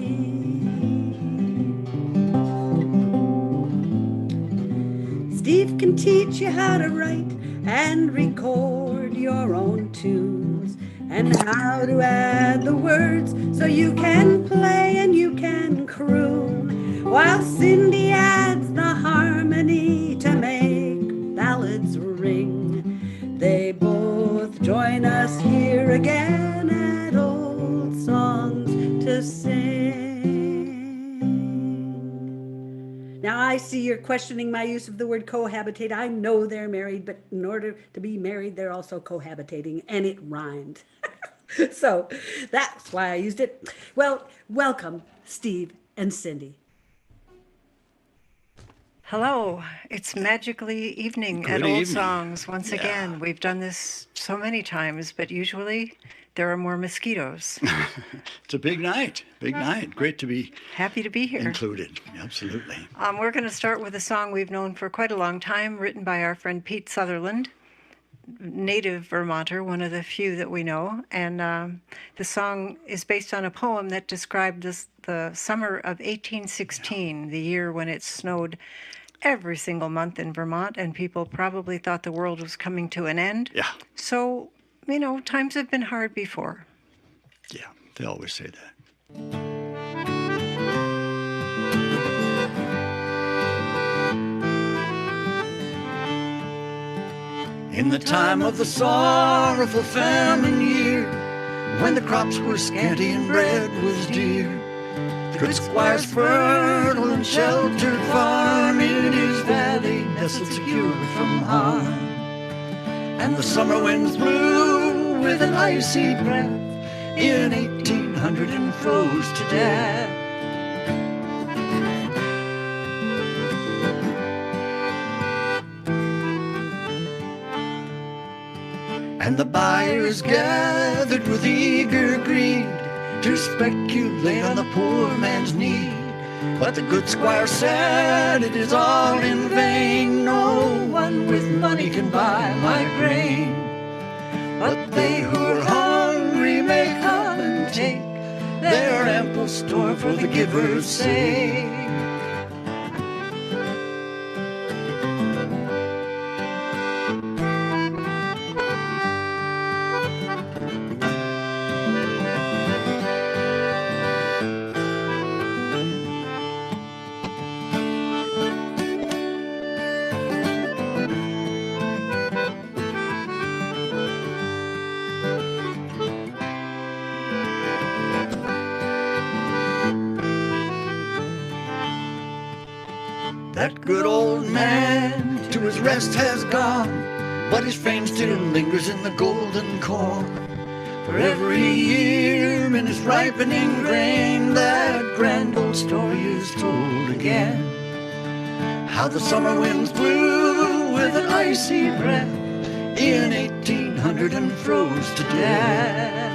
Steve can teach you how to write and record your own tunes, and how to add the words so you can play and you can croon, while Cindy adds the harmony to make ballads ring. They both join us here again at Old Songs to Sing. Now I see you're questioning my use of the word cohabitate. I know they're married, but in order to be married, they're also cohabitating, and it rhymed. So that's why I used it. Well, welcome, Steve and Cindy. Hello, it's magically evening at Old Songs once again. We've done this so many times, but usually there are more mosquitoes. It's a big night, Great to be happy to be here. Included, absolutely. We're going to start with a song we've known for quite a long time, written by our friend Pete Sutherland, native Vermonter, one of the few that we know. And the song is based on a poem that described the summer of 1816, the year when it snowed every single month in Vermont, and people probably thought the world was coming to an end. Yeah. So, you know, times have been hard before. Yeah, they always say that. In the time of the sorrowful famine year, when the crops were scanty and bread was dear, the Good Squire's fertile and sheltered farm in his valley nestled secure from harm. And the summer winds blew with an icy breath in 1800 and froze to death. And the buyers gathered with eager greed to speculate on the poor man's need. But the good squire said, it is all in vain. No one with money can buy my grain. But they who are hungry may come and take their ample store for the giver's sake. That good old man to his rest has gone, but his fame still lingers in the golden corn. For every year in his ripening grain, that grand old story is told again. How the summer winds blew with an icy breath in 1800 and froze to death.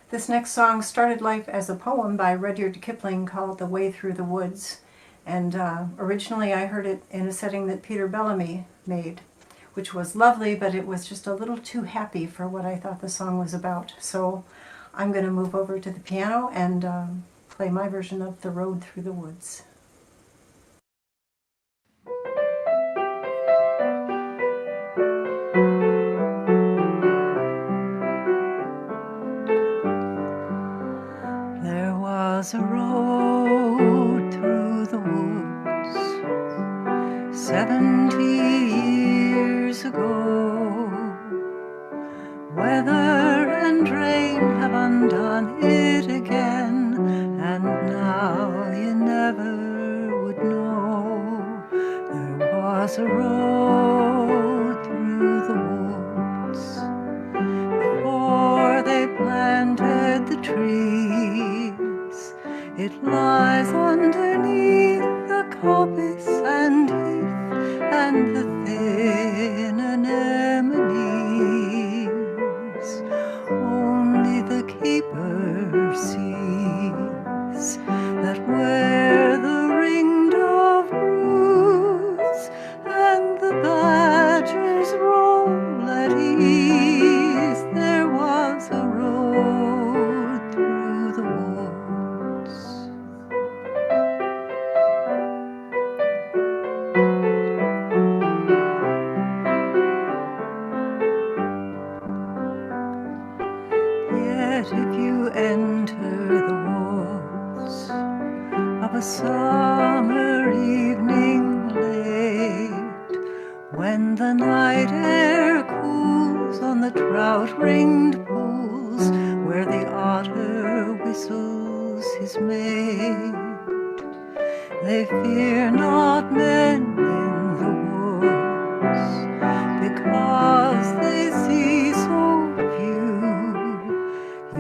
This next song started life as a poem by Rudyard Kipling called The Way Through the Woods. And originally I heard it in a setting that Peter Bellamy made, which was lovely, but it was just a little too happy for what I thought the song was about. So I'm going to move over to the piano and play my version of The Road Through the Woods. A road through the woods 70 years ago. Weather and rain have undone it again, and now you never would know. There was a road through the woods before they planted the trees. It lies underneath the coppice and heath and the thin anemones. Only the keeper sees that where the ring-dove broods and the badgers roll at ease, there was a road through the woods. Yet if you enter the woods of a summer evening late, when the night air cools on the trout-ringed pools where the otter whistles his mate, they fear not men in the woods, because they see so few.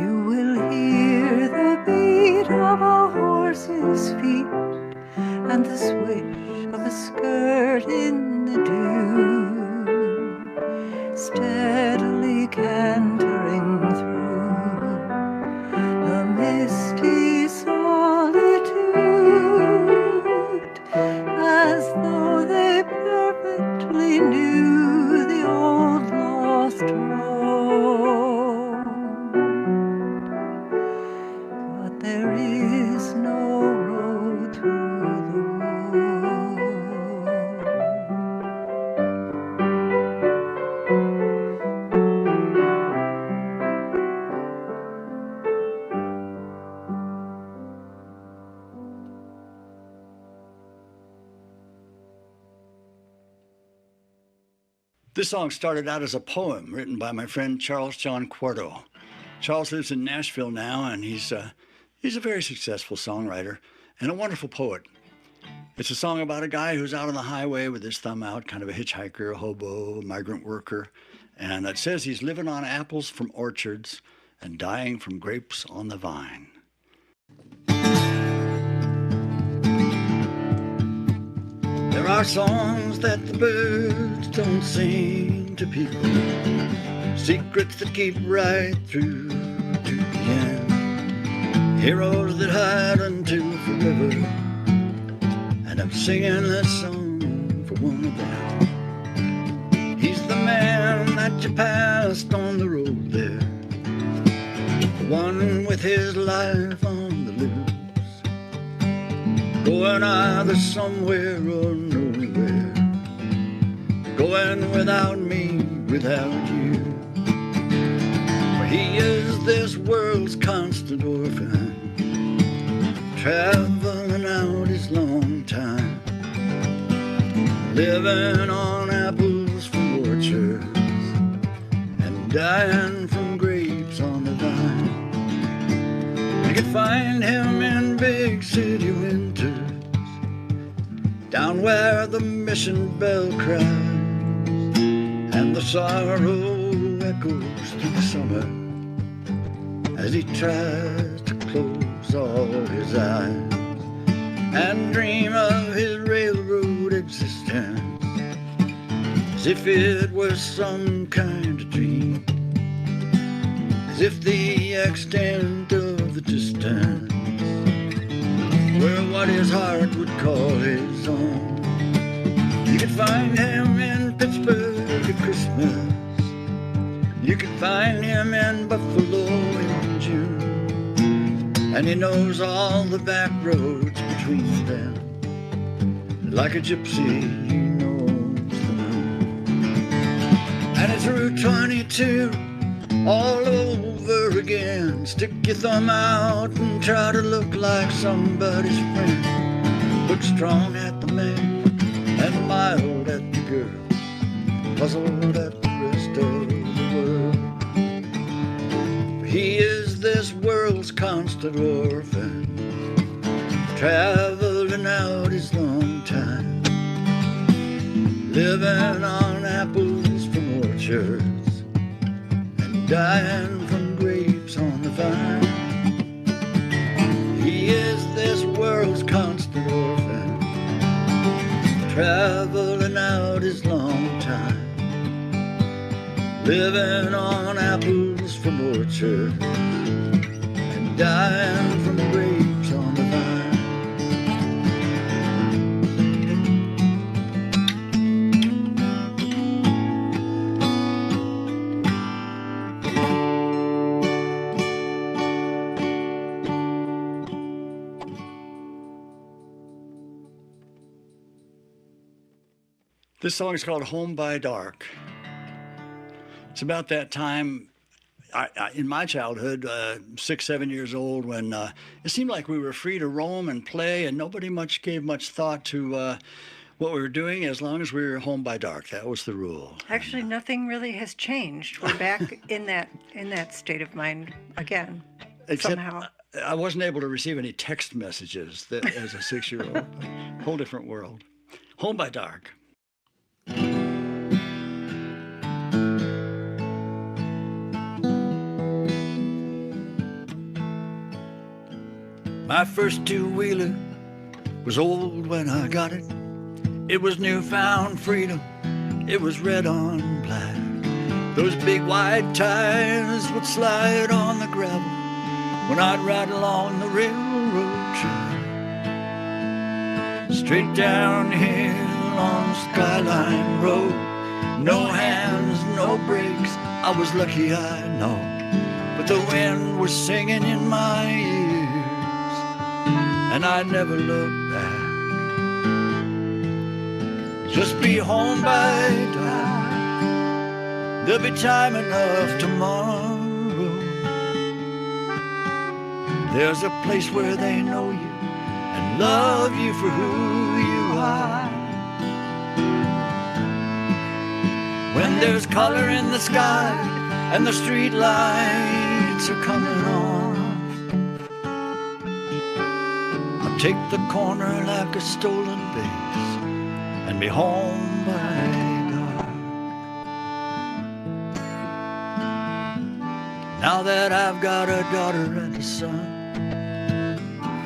You will hear the beat of a horse's feet and the swish of a skirt in the dew, steadily cantering through the misty solitude, as though they perfectly knew the old lost road. But there is no road through the wood. This song started out as a poem written by my friend Charles John Quarto. Charles lives in Nashville now, and he's a very successful songwriter and a wonderful poet. It's a song about a guy who's out on the highway with his thumb out, kind of a hitchhiker, a hobo, a migrant worker, and it says he's living on apples from orchards and dying from grapes on the vine. There are songs that the birds don't sing to people, secrets that keep right through to the end, heroes that hide until forever, and I'm singing this song for one of them. He's the man that you passed on the road there, the one with his life on the loose, going either somewhere or nowhere, going without me, without you. For he is this world's constant orphan, traveling out his long time, living on apples from orchards and dying from grapes on the vine. You can find him in big city winters, down where the mission bell cries and the sorrow echoes through the summer as he tries to close all his eyes and dream of his railroad existence as if it were some kind of dream, as if the extent of the distance were what his heart would call his own. You could find him in Pittsburgh at Christmas, you could find him in Buffalo in June, and he knows all the back roads between them. Like a gypsy, he knows the moon. And it's Route 22 all over again. Stick your thumb out and try to look like somebody's friend. Look strong at the man and mild at the girl, puzzled at the rest of the world. For he is this world's constant orphan, traveling out his long time, living on apples from orchards and dying from grapes on the vine. He is this world's constant orphan, traveling out his long time, living on apples from orchards and dying from grapes on the vine. This song is called Home by Dark. It's about that time in my childhood, 6, 7 years old, when it seemed like we were free to roam and play, and nobody gave much thought to what we were doing as long as we were home by dark. That was the rule. Actually, nothing really has changed. We're back in that state of mind again. Except somehow. I wasn't able to receive any text messages as a 6-year-old. Whole different world. Home by dark. My first two-wheeler was old when I got it. It was newfound freedom. It was red on black. Those big wide tires would slide on the gravel when I'd ride along the railroad track. Straight downhill on Skyline Road. No hands, no brakes. I was lucky, I know. But the wind was singing in my ears, and I never looked back. Just be home by dark. There'll be time enough tomorrow. There's a place where they know you and love you for who you are. When there's color in the sky and the street lights are coming on, I'll take the corner like a stolen base and be home by dark. Now that I've got a daughter and a son,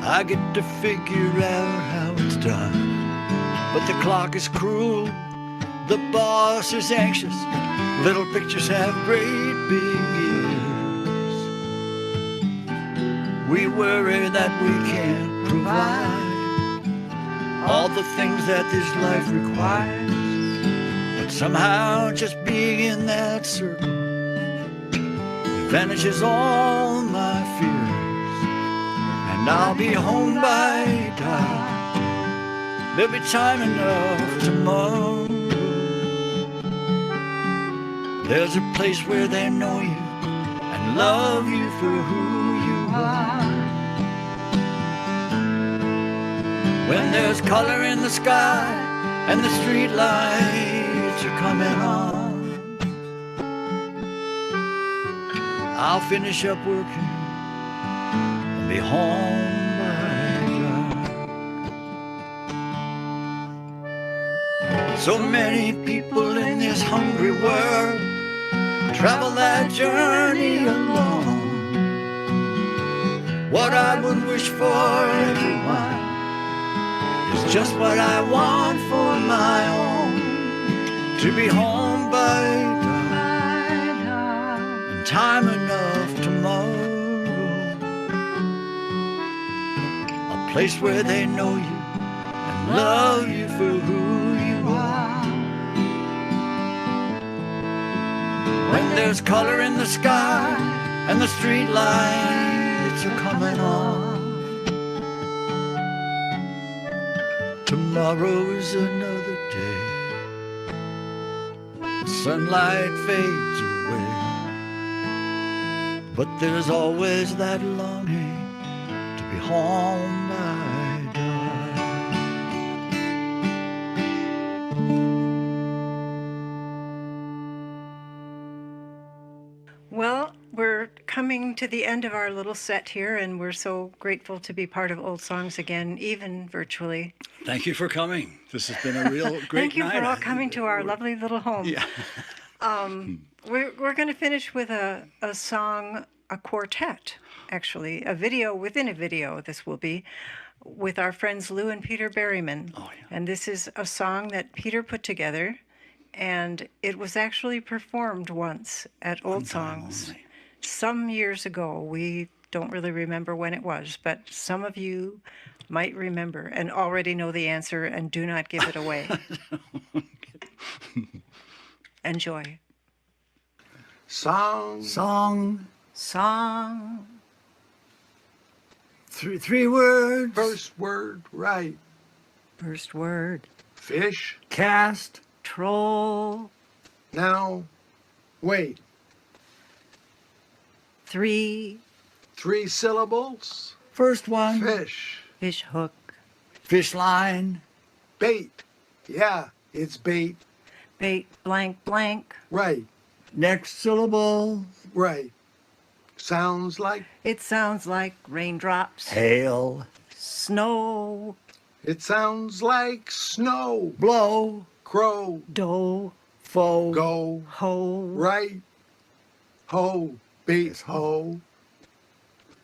I get to figure out how it's done. But the clock is cruel, the boss is anxious, little pictures have great big ears. We worry that we can't provide all the things that this life requires, but somehow just being in that circle vanishes all my fears, and I'll be home by dark. There'll be time enough tomorrow. There's a place where they know you and love you for who you are. When there's color in the sky and the street lights are coming on, I'll finish up working and be home by dark. So many people in this hungry world travel that journey alone. What I would wish for everyone is just what I want for my own, to be home by dark and time enough tomorrow. A place where they know you and love you for who you are. When there's color in the sky and the street lights are coming on, tomorrow is another day. Sunlight fades away, but there's always that longing to be home by dark. Well, we're coming to the end of our little set here, and we're so grateful to be part of Old Songs again, even virtually. Thank you for coming. This has been a real great Thank you night. for all coming to our lovely little home. Yeah. We're going to finish with a song, a quartet, actually, a video within a video, this will be, with our friends Lou and Peter Berryman. Oh, yeah. And this is a song that Peter put together, and it was actually performed once at Old Songs some years ago. We don't really remember when it was, but some of you might remember and already know the answer, and do not give it away. Enjoy. Song. Three words. First word, right. First word. Fish. Cast. Troll. Now, wait. Three. 3 syllables. First one. Fish. Fish hook. Fish line. Bait. Yeah, it's bait. Bait blank blank. Right, Next syllable. right. Sounds like. It sounds like raindrops. Hail. Snow. It sounds like snow. Blow. Crow. Dough. Foe. Go. Hoe. Right. Ho. Bait. Ho.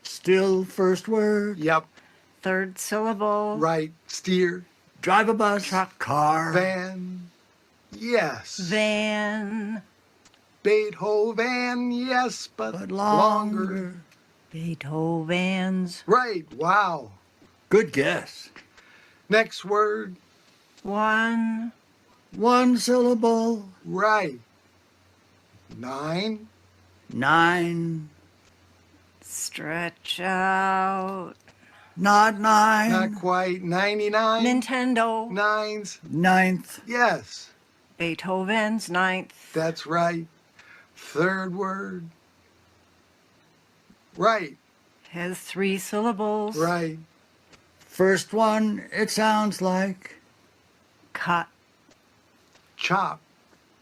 Still first word. Yep. Third syllable. Right. Steer. Drive a bus. Truck. Car. Van. Yes. Van. Beethoven. Yes, but longer. Beethoven's. Right. Wow. Good guess. Next word. One. One syllable. Right. 9. 9. Stretch out. Not 9. Not quite. 99. Nintendo. 9s. 9th. Yes. Beethoven's ninth. That's right. Third word. Right. Has 3 syllables. Right. First one, it sounds like. Cut. Chop.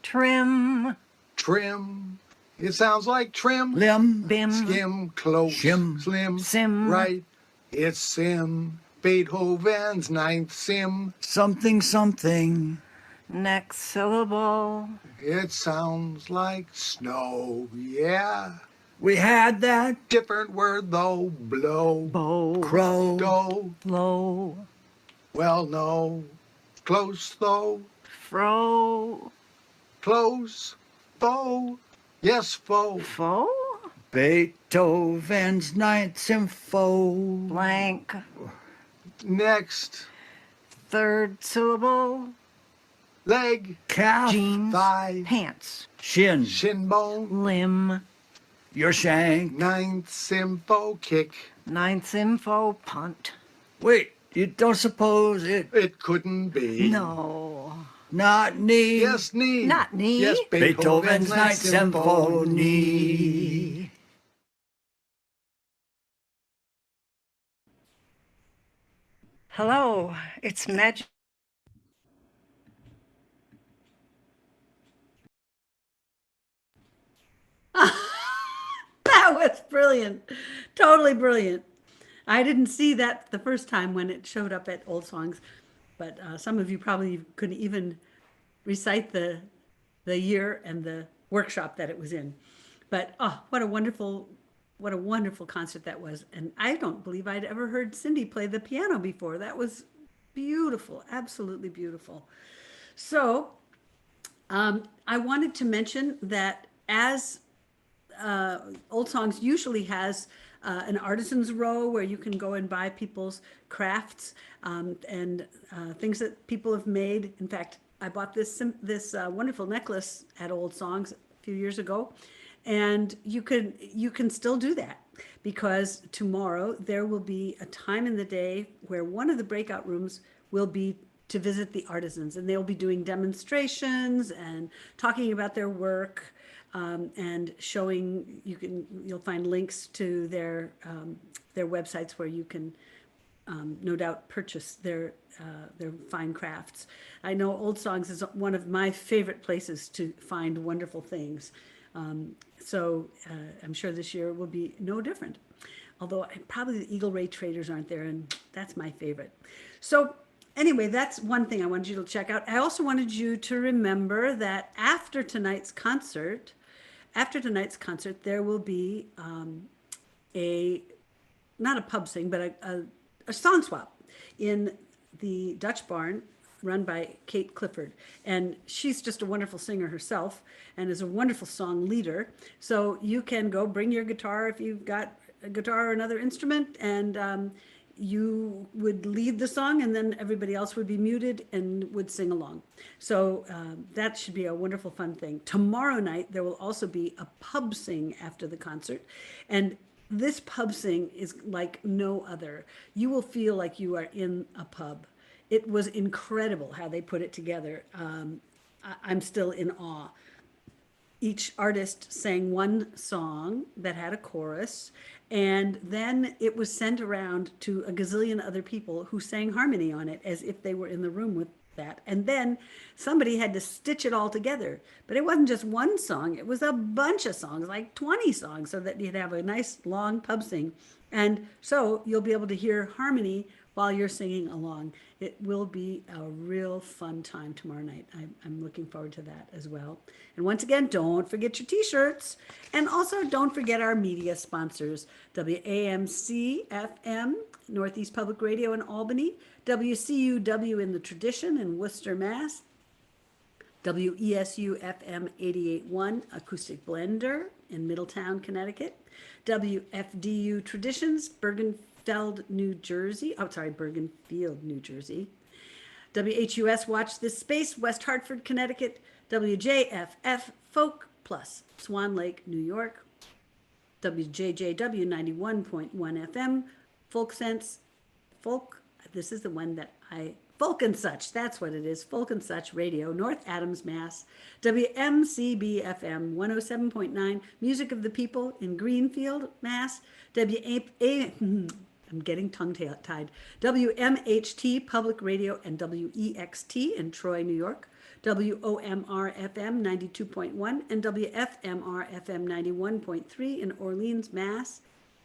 Trim. Trim. It sounds like trim. Lim. Bim. Skim. Close. Shim. Slim. Sim. Right. It's Sim. Beethoven's ninth Sim. Something, something. Next syllable. It sounds like snow. Yeah. We had that. Different word though. Blow. Bow. Crow. Dough. Low. Well, no. Close though. Fro. Close. Foe. Yes, foe. Fo. Beethoven's Ninth Symphony. Blank. Next. Third syllable. Leg. Calf. Jeans. Thigh. Pants. Shin. Shin bone. Limb. Your shank. Ninth sympho kick. Ninth info. Punt. Wait, you don't suppose it... It couldn't be. No. Not knee. Yes, knee. Not knee. Yes, Beethoven's Ninth Ninth Symphony. Hello. It's magic. That was brilliant. Totally brilliant. I didn't see that the first time when it showed up at Old Songs, but some of you probably couldn't even recite the year and the workshop that it was in. But oh, what a wonderful concert that was. And I don't believe I'd ever heard Cindy play the piano before. That was beautiful, absolutely beautiful. So I wanted to mention that as Old Songs usually has an artisans row where you can go and buy people's crafts and things that people have made. In fact, I bought this wonderful necklace at Old Songs a few years ago, and you can still do that, because tomorrow there will be a time in the day where one of the breakout rooms will be to visit the artisans, and they'll be doing demonstrations and talking about their work. And showing, you'll find links to their websites where you can no doubt purchase their fine crafts. I know Old Songs is one of my favorite places to find wonderful things. So I'm sure this year will be no different. Although probably the Eagle Ray Traders aren't there, and that's my favorite. So anyway, that's one thing I wanted you to check out. I also wanted you to remember that after tonight's concert, there will be not a pub sing, but a song swap in the Dutch Barn, run by Kate Clifford. And she's just a wonderful singer herself and is a wonderful song leader. So you can go bring your guitar if you've got a guitar or another instrument, and you would lead the song, and then everybody else would be muted and would sing along. So that should be a wonderful, fun thing. Tomorrow night, there will also be a pub sing after the concert. And this pub sing is like no other. You will feel like you are in a pub. It was incredible how they put it together. I'm still in awe. Each artist sang one song that had a chorus, and then it was sent around to a gazillion other people who sang harmony on it as if they were in the room with that. And then somebody had to stitch it all together. But it wasn't just one song, it was a bunch of songs, like 20 songs, so that you'd have a nice long pub sing. And so you'll be able to hear harmony while you're singing along. It will be a real fun time tomorrow night. I'm looking forward to that as well. And once again, don't forget your t-shirts. And also don't forget our media sponsors, WAMC FM, Northeast Public Radio in Albany, WCUW in the Tradition in Worcester, Mass, WESU FM 88.1 Acoustic Blender in Middletown, Connecticut, WFDU Traditions, Bergenfield, New Jersey. WHUS Watch This Space, West Hartford, Connecticut. WJFF Folk Plus, Swan Lake, New York. WJJW 91.1 FM, Folk Sense, this is the one that Folk and Such, that's what it is, Folk and Such Radio, North Adams, Mass. WMCB FM 107.9, Music of the People in Greenfield, Mass. I'm getting tongue-tied. WMHT Public Radio and WEXT in Troy, New York. WOMR FM 92.1 and WFMR FM 91.3 in Orleans, Mass.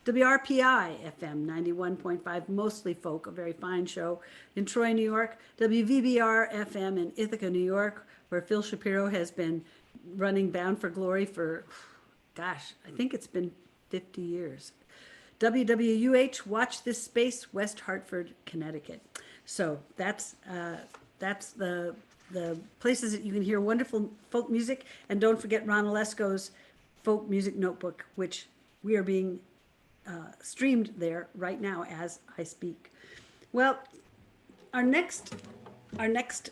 WRPI FM 91.5, mostly folk, a very fine show in Troy, New York. WVBR FM in Ithaca, New York, where Phil Shapiro has been running Bound for Glory for, gosh, I think it's been 50 years. WWUH, Watch This Space, West Hartford, Connecticut. So that's the places that you can hear wonderful folk music. And don't forget Ron Olesko's Folk Music Notebook, which we are being streamed there right now as I speak. Well, our next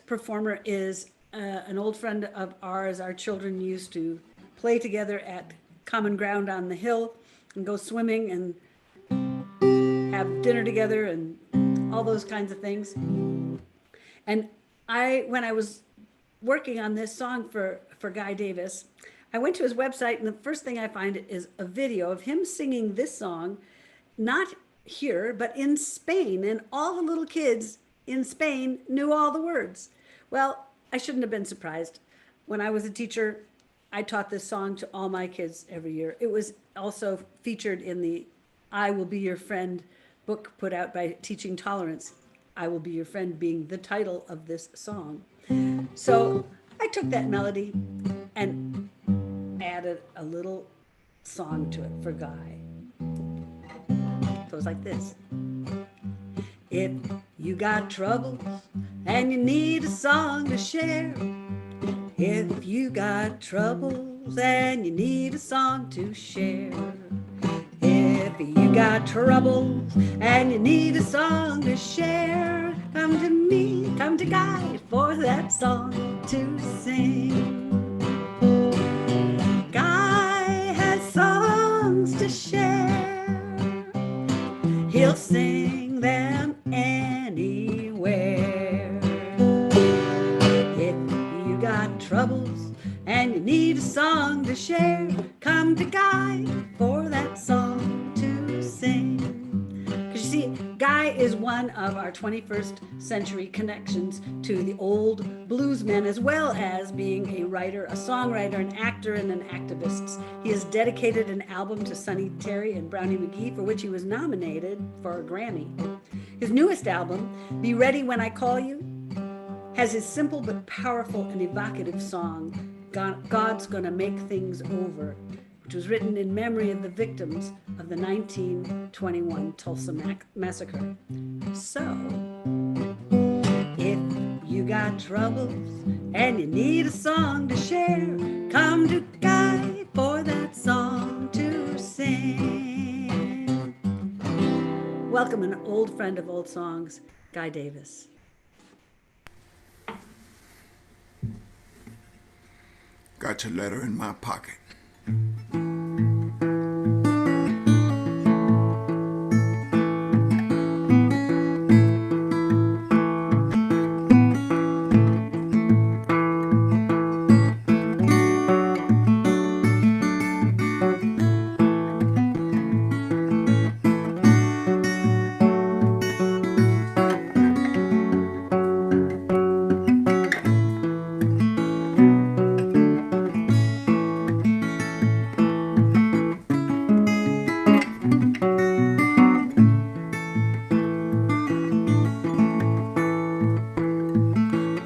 performer is an old friend of ours. Our children used to play together at Common Ground on the Hill and go swimming and have dinner together and all those kinds of things. And when I was working on this song for Guy Davis, I went to his website, and the first thing I find is a video of him singing this song, not here, but in Spain. And all the little kids in Spain knew all the words. Well, I shouldn't have been surprised. When I was a teacher, I taught this song to all my kids every year. It was also featured in the I Will Be Your Friend book put out by Teaching Tolerance. I Will Be Your Friend being the title of this song. So I took that melody and added a little song to it for Guy. It goes like this. If you got troubles and you need a song to share, if you got troubles and you need a song to share, if you got troubles and you need a song to share, come to me, come to Guy for that song to sing. Guy has songs to share. He'll sing them anywhere. If you got troubles and you need a song to share, come to Guy for that song to sing. Because you see, Guy is one of our 21st century connections to the old bluesmen, as well as being a writer, a songwriter, an actor, and an activist. He has dedicated an album to Sonny Terry and Brownie McGhee, for which he was nominated for a Grammy. His newest album, Be Ready When I Call You, has his simple but powerful and evocative song, God's Gonna Make Things Over, which was written in memory of the victims of the 1921 Tulsa Massacre. So, if you got troubles and you need a song to share, come to Guy for that song to sing. Welcome an old friend of old songs, Guy Davis. Got your letter in my pocket.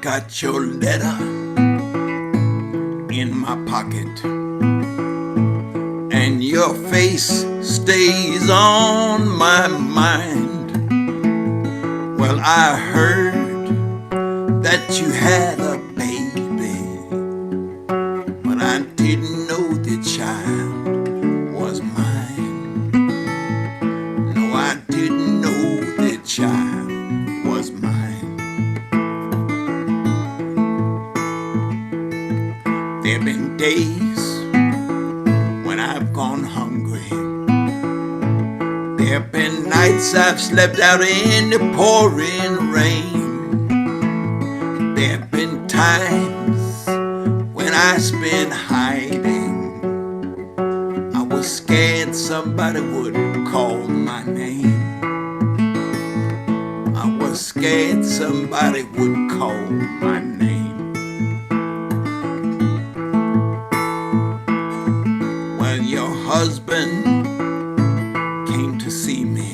Got your letter in my pocket, and your face stays on my mind. Well, I heard that you had a baby, but I didn't know the child was mine. No, I didn't know the child was mine. There've been days when I've gone hungry. There've been nights I've slept out in the pouring rain. There've been times when I've been hiding. I was scared somebody would call my name. was scared somebody would call my name. When your husband came to see me,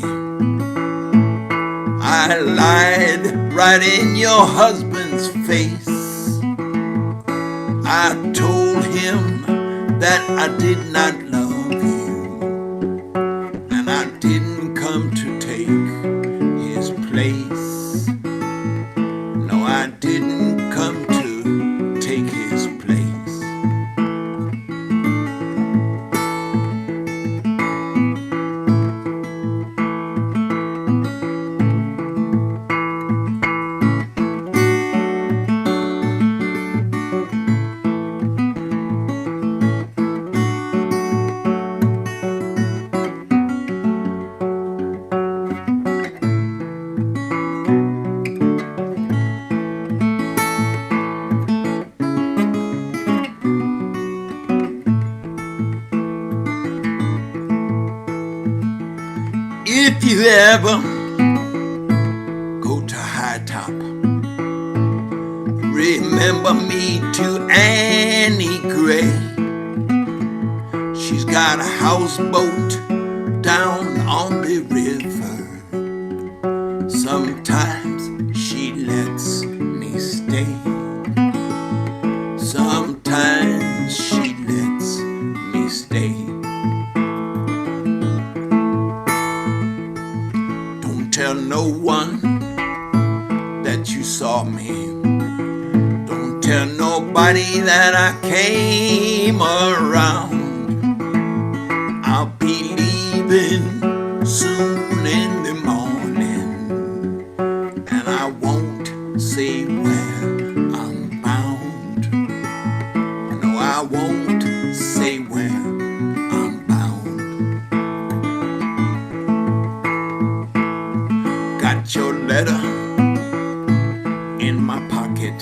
I lied right in your husband's face. I told him that I did not love you, and I didn't come to take his place. No, I didn't come to take his place. If you ever go to High Top, remember me to Annie Gray. She's got a houseboat down on the river. Sometimes she lets me stay. Sometimes she lets me stay. Tell no one that you saw me. Don't tell nobody that I came around. I'll be leaving soon in the morning, and I won't say where I'm bound. No, I won't say where I'm bound. Got your letter in my pocket,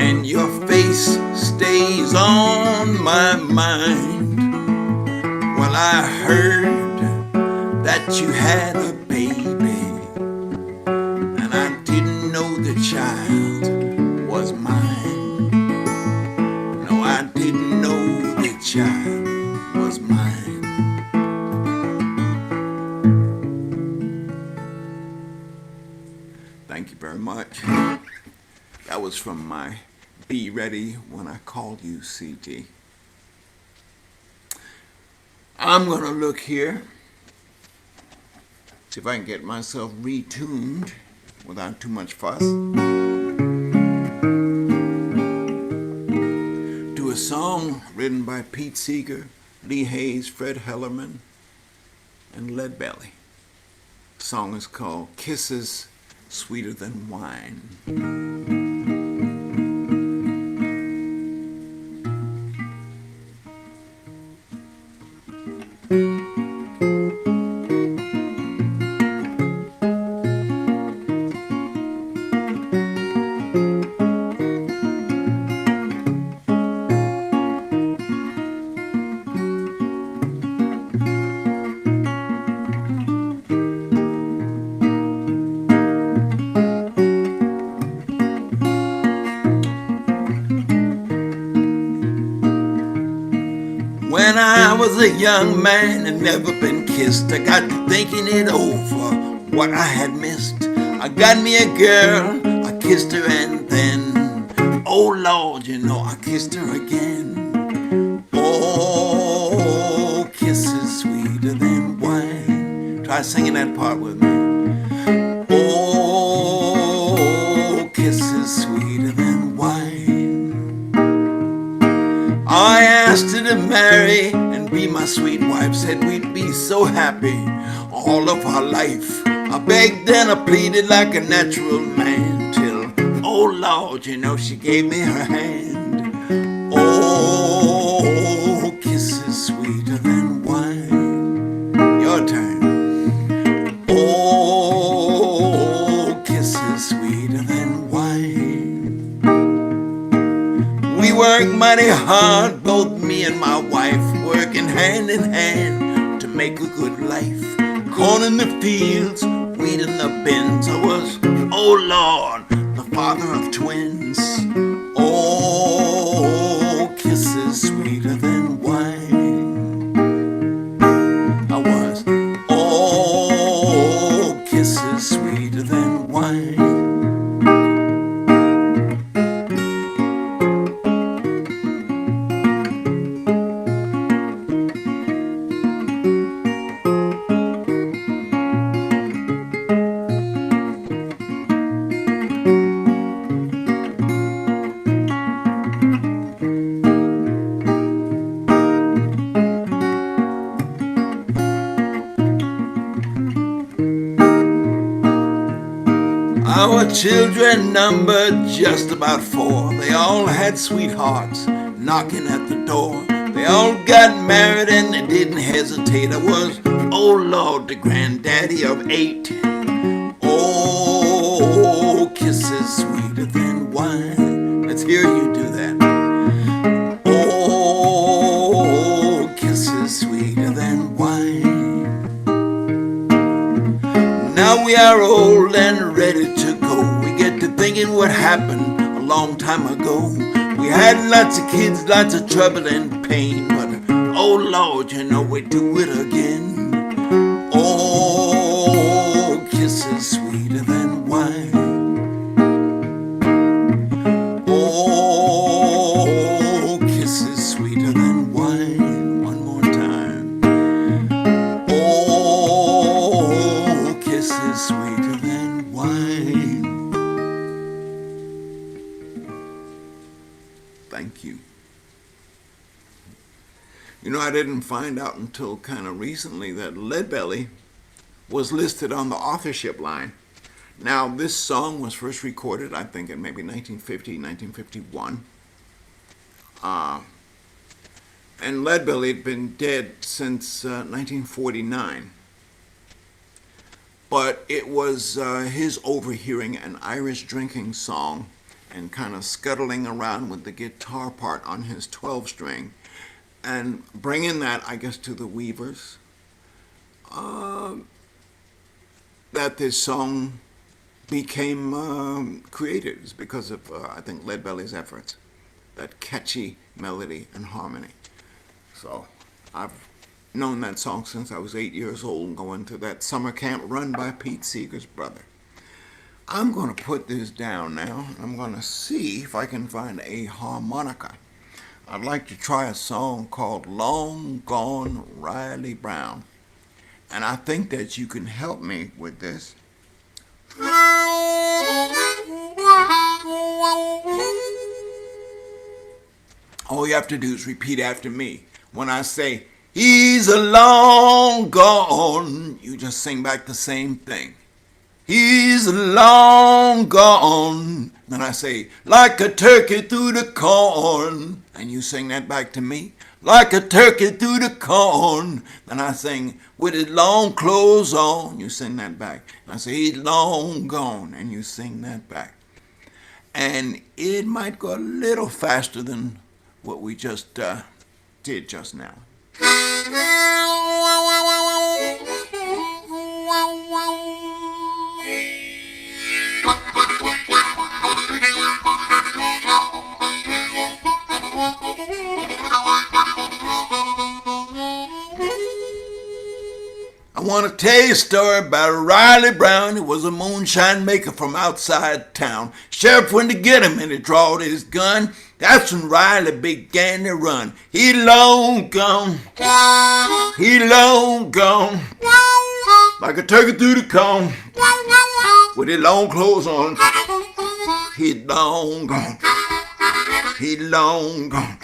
and your face stays on my mind. Well, I heard that you had a baby, and I didn't know the child was mine. No, I didn't know the child was mine. Thank you very much. That was from my Be Ready When I Call You CD. I'm going to look here, see if I can get myself retuned without too much fuss. Do a song written by Pete Seeger, Lee Hayes, Fred Hellerman, and Lead Belly. The song is called Kisses Sweeter Than Wine. When I was a young man and never been kissed, I got to thinking it over, what I had missed. I got me a girl, I kissed her and then, oh Lord, you know, I kissed her again. Oh, kisses sweeter than wine. Try singing that part with me. Oh, kisses sweeter than wine. I asked her to marry and be my sweet wife, said we'd be so happy all of our life. I begged and I pleaded like a natural man till, oh Lord, you know, she gave me her hand. Oh, kisses sweeter than wine. Your turn. Oh, kisses sweeter than wine. We worked mighty hard, both me and my wife, working hand in hand to make a good life. Corn in the fields, weed in the bins. I was, oh Lord, the father of twins. Oh, kisses sweeter than wine. I was, oh, kisses sweeter than wine. Our children numbered just about 4. They all had sweethearts knocking at the door. They all got married and they didn't hesitate. I was, oh Lord, the granddaddy of 8. Oh, kisses sweeter than wine. Let's hear you do that. Oh, kisses sweeter than wine. Now we are old and ready to go. We get to thinking what happened a long time ago. We had lots of kids, lots of trouble and pain, but oh Lord, you know we do it again. Oh, kisses sweeter than wine. Oh, kisses sweeter than wine. One more time. Oh, kisses sweeter than wine. Thank you. You know, I didn't find out until kind of recently that Leadbelly was listed on the authorship line. Now, this song was first recorded, I think, in maybe 1950, 1951. And Leadbelly had been dead since 1949. But it was his overhearing an Irish drinking song and kind of scuttling around with the guitar part on his 12-string and bringing that, I guess, to the Weavers, that this song became created. It's because of, I think, Leadbelly's efforts, that catchy melody and harmony. So I've known that song since I was 8 years old, going to that summer camp run by Pete Seeger's brother. I'm going to put this down now. I'm going to see if I can find a harmonica. I'd like to try a song called Long Gone Riley Brown. And I think that you can help me with this. All you have to do is repeat after me. When I say, he's a long gone, you just sing back the same thing. He's long gone. Then I say, like a turkey through the corn. And you sing that back to me. Like a turkey through the corn. Then I sing, with his long clothes on. You sing that back. And I say, he's long gone. And you sing that back. And it might go a little faster than what we just did just now. I want to tell you a story about Riley Brown. He was a moonshine maker from outside town. Sheriff went to get him and he drawed his gun. That's when Riley began to run. He long gone. He long gone. Like a turkey through the corn. With his long clothes on. He long gone. He long gone.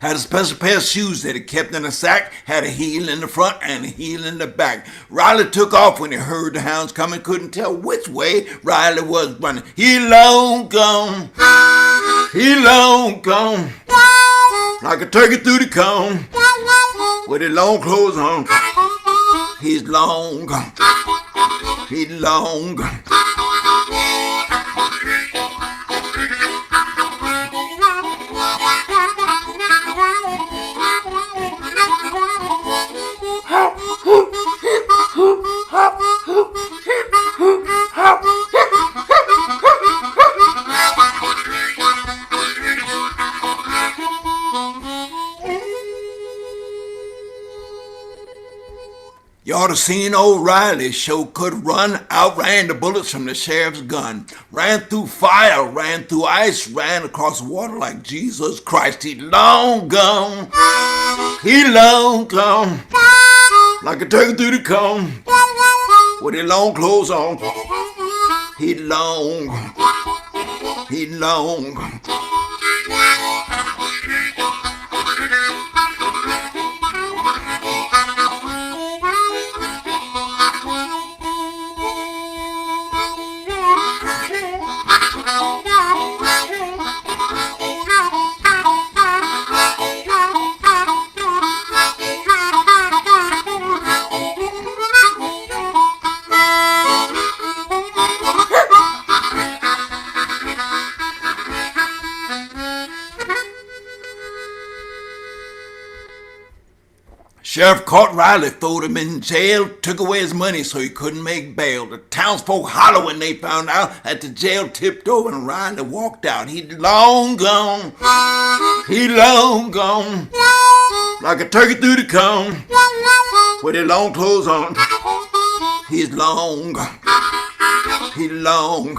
Had a special pair of shoes that he kept in a sack, had a heel in the front and a heel in the back. Riley took off when he heard the hounds coming, couldn't tell which way Riley was running. He long gone, he long gone, like a turkey through the corn, with his long clothes on. He's long gone, he's long gone. You ought to seen old Riley, show could run, outran the bullets from the sheriff's gun. Ran through fire, ran through ice, ran across water like Jesus Christ. He long gone, he long gone, like a turkey through the cone, with his long clothes on. He long, he long. Sheriff caught Riley, throwed him in jail, took away his money so he couldn't make bail. The townsfolk hollered when they found out that the jail tipped over and Riley walked out. He'd long gone, he long gone, like a turkey through the cone, with his long clothes on. He's long, he long.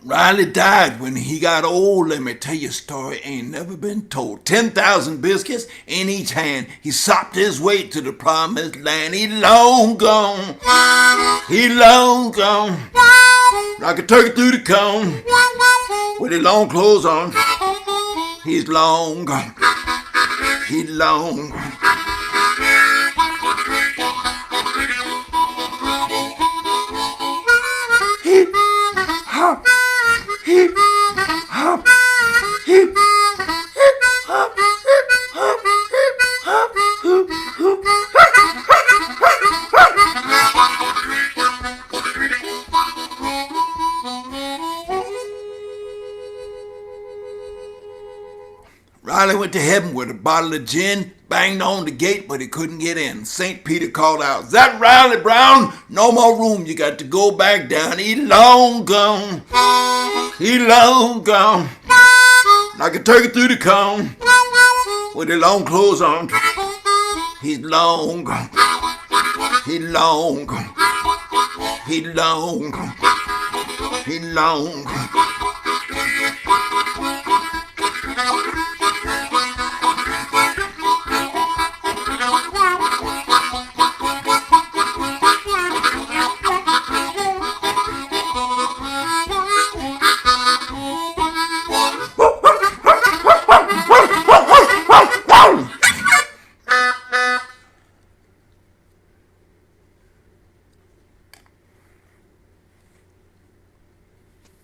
Riley died when he got old. Let me tell you a story ain't never been told. 10,000 biscuits in each hand. He sopped his way to the promised land. He long gone, he long gone, like a turkey through the cone, with his long clothes on. He's long gone, he long gone. Riley went to heaven with a bottle of gin, banged on the gate, but he couldn't get in. St. Peter called out, "Is that Riley Brown? No more room, you got to go back down. He long gone, he long gone, like a turkey through the cone, with his long clothes on. He's long gone, he long gone, he long gone, he long gone."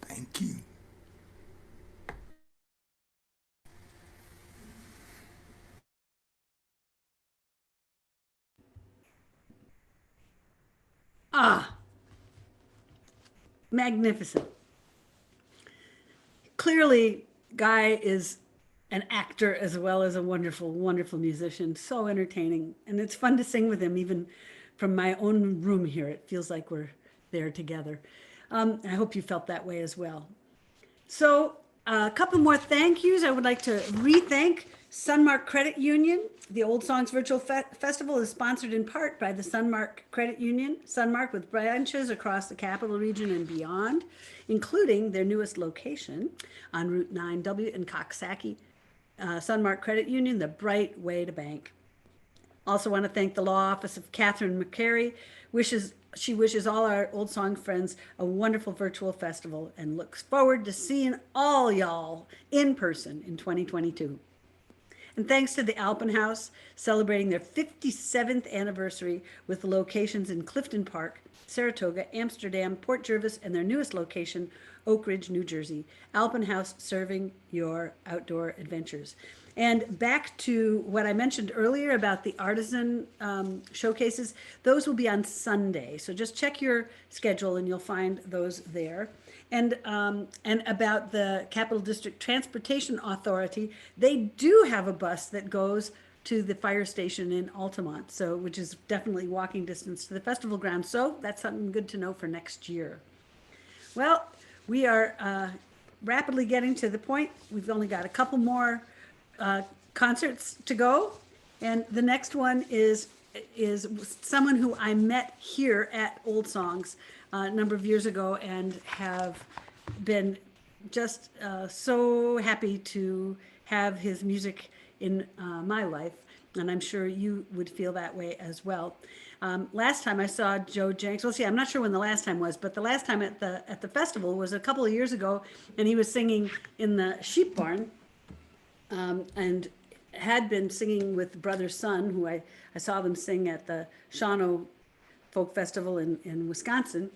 Thank you. Ah, magnificent. Clearly, Guy is an actor as well as a wonderful, wonderful musician. So entertaining. And it's fun to sing with him, even from my own room here. It feels like we're there together. I hope you felt that way as well. So a couple more thank yous. I would like to re-thank Sunmark Credit Union. The Old Songs Virtual Festival is sponsored in part by the Sunmark Credit Union, Sunmark, with branches across the Capital Region and beyond, including their newest location on Route 9W in Coxsackie. Sunmark Credit Union, the bright way to bank. Also want to thank the law office of Catherine McCary. She wishes all our Old Song friends a wonderful virtual festival and looks forward to seeing all y'all in person in 2022. And thanks to the Alpenhaus, celebrating their 57th anniversary with locations in Clifton Park, Saratoga, Amsterdam, Port Jervis, and their newest location, Oak Ridge, New Jersey. Alpenhaus serving your outdoor adventures. And back to what I mentioned earlier about the artisan showcases, those will be on Sunday. So just check your schedule and you'll find those there. And about the Capital District Transportation Authority, they do have a bus that goes to the fire station in Altamont, so which is definitely walking distance to the festival ground. So that's something good to know for next year. Well, we are rapidly getting to the point. We've only got a couple more concerts to go, and the next one is someone who I met here at Old Songs a number of years ago and have been just so happy to have his music in my life, and I'm sure you would feel that way as well. Last time I saw Joe Jenks, well, see, I'm not sure when the last time was, but the last time at the festival was a couple of years ago, and he was singing in the Sheep Barn, and had been singing with Brother Sun, who I saw them sing at the Shawano Folk Festival in Wisconsin.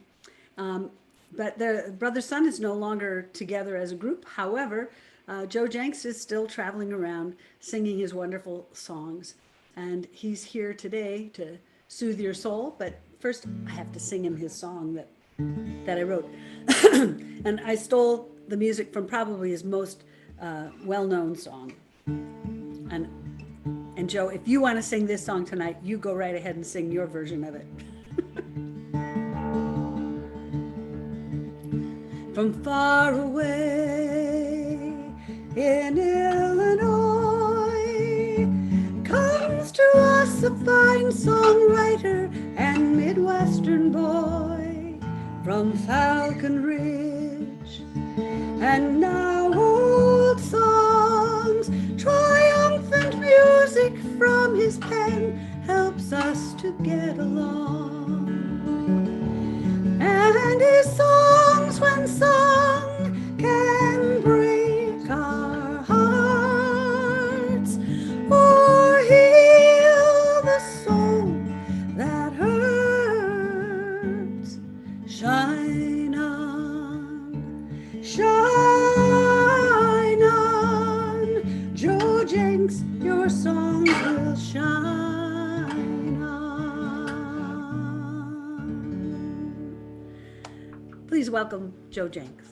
But the Brother Sun is no longer together as a group. However, Joe Jenks is still traveling around singing his wonderful songs. And he's here today to soothe your soul. But first, I have to sing him his song that I wrote. And I stole the music from probably his most well-known song. And Joe, if you want to sing this song tonight, you go right ahead and sing your version of it. From far away in Illinois comes to us a fine songwriter and Midwestern boy from Falcon Ridge, and now Old Songs, triumphant music from his pen helps us to get along. And his songs, when sung, can break our hearts or heal the soul that hurts. Shine on, shine on, Joe Jenks, your songs will shine. Please welcome Joe Jenks.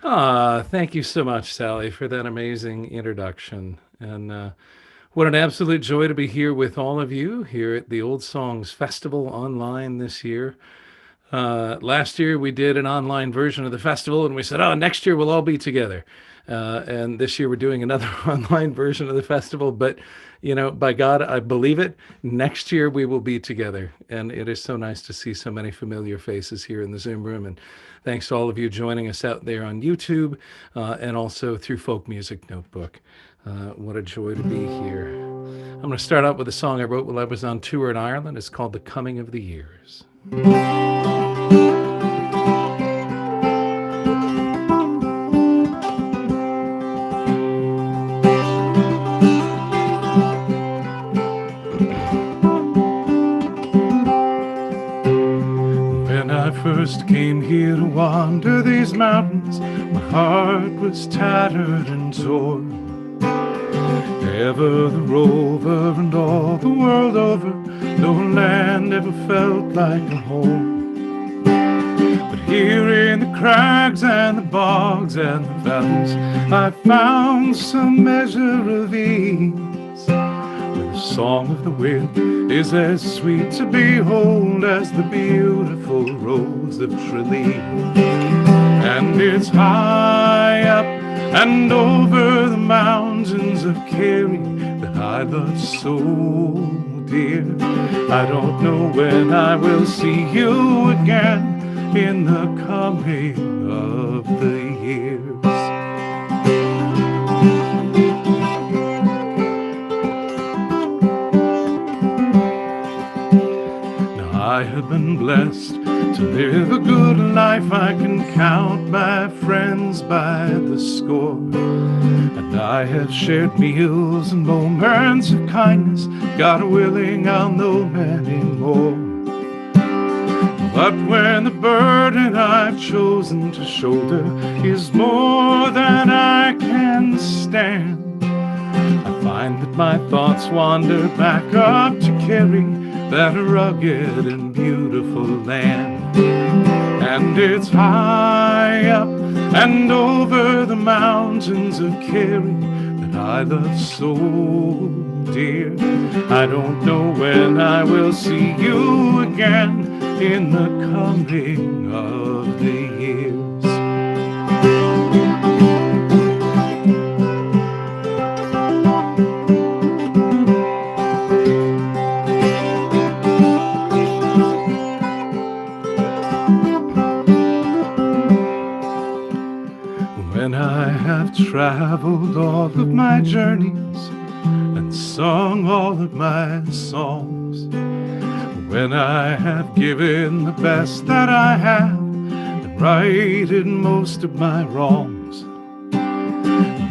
Thank you so much, Sally, for that amazing introduction. And what an absolute joy to be here with all of you here at the Old Songs Festival online this year. Last year we did an online version of the festival, and we said, next year we'll all be together. And this year we're doing another online version of the festival. But, by God, I believe it. Next year we will be together. And it is so nice to see so many familiar faces here in the Zoom room. And thanks to all of you joining us out there on YouTube and also through Folk Music Notebook. What a joy to be here. I'm going to start out with a song I wrote while I was on tour in Ireland. It's called The Coming of the Years. First came here to wander these mountains, my heart was tattered and torn. Ever the rover and all the world over, no land ever felt like a home. But here in the crags and the bogs and the valleys, I found some measure of ease. The song of the wind is as sweet to behold as the beautiful rose of Tralee. And it's high up and over the mountains of Kerry that I love so dear. I don't know when I will see you again in the coming of the years. I have been blessed to live a good life. I can count my friends by the score, and I have shared meals and moments of kindness. God willing, I'll know many more. But when the burden I've chosen to shoulder is more than I can stand, find that my thoughts wander back up to Kerry, that rugged and beautiful land. And it's high up and over the mountains of Kerry that I love so dear. I don't know when I will see you again in the coming of the years. When I have traveled all of my journeys and sung all of my songs, when I have given the best that I have and righted most of my wrongs,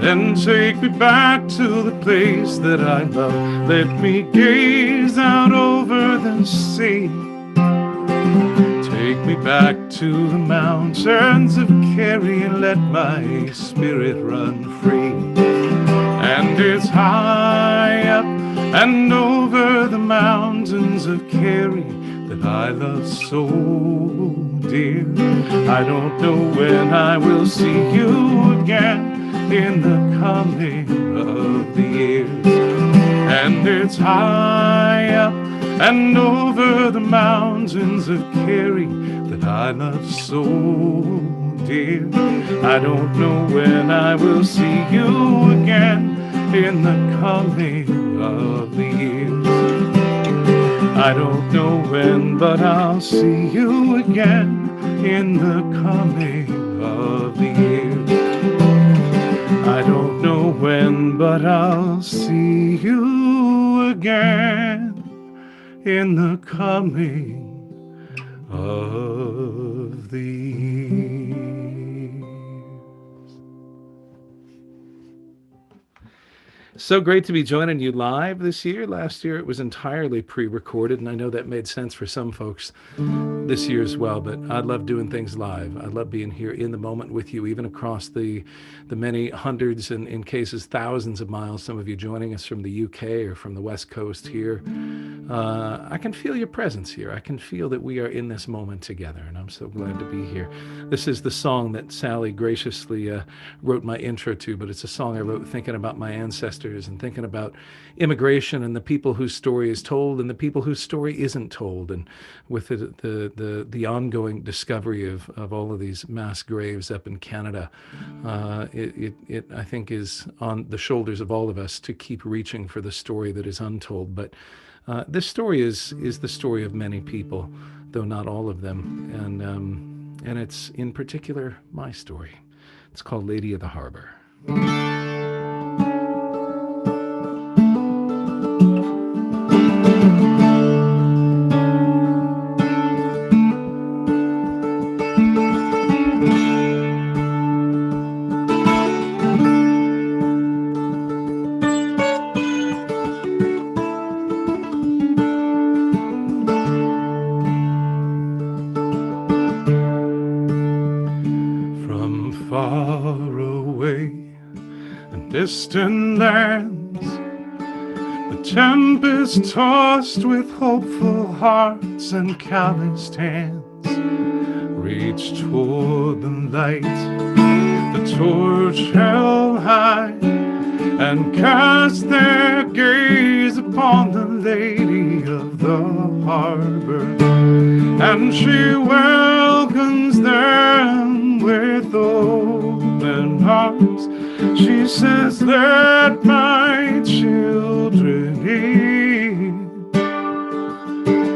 then take me back to the place that I love. Let me gaze out over the sea. Take me back to the mountains of Kerry and let my spirit run free. And it's high up and over the mountains of Kerry that I love so dear. I don't know when I will see you again in the coming of the years. And it's high up and over the mountains of Kerry that I love so dear. I don't know when I will see you again in the coming of the years. I don't know when, but I'll see you again in the coming of the years. I don't know when, but I'll see you again in the coming of the years. So great to be joining you live this year. Last year it was entirely pre-recorded, and I know that made sense for some folks this year as well, but I love doing things live. I love being here in the moment with you, even across the many hundreds and in cases thousands of miles, some of you joining us from the UK or from the West Coast here. I can feel your presence here. I can feel that we are in this moment together, and I'm so glad to be here. This is the song that Sally graciously wrote my intro to, but it's a song I wrote thinking about my ancestors and thinking about immigration and the people whose story is told and the people whose story isn't told, and with the ongoing discovery of all of these mass graves up in Canada, it I think is on the shoulders of all of us to keep reaching for the story that is untold. But this story is the story of many people, though not all of them, and it's in particular my story. It's called Lady of the Harbor. Distant lands, the tempest tossed with hopeful hearts and calloused hands, reach toward the light, the torch held high, and cast their gaze upon the Lady of the Harbor, and she welcomes them with open arms. She says, let my children in.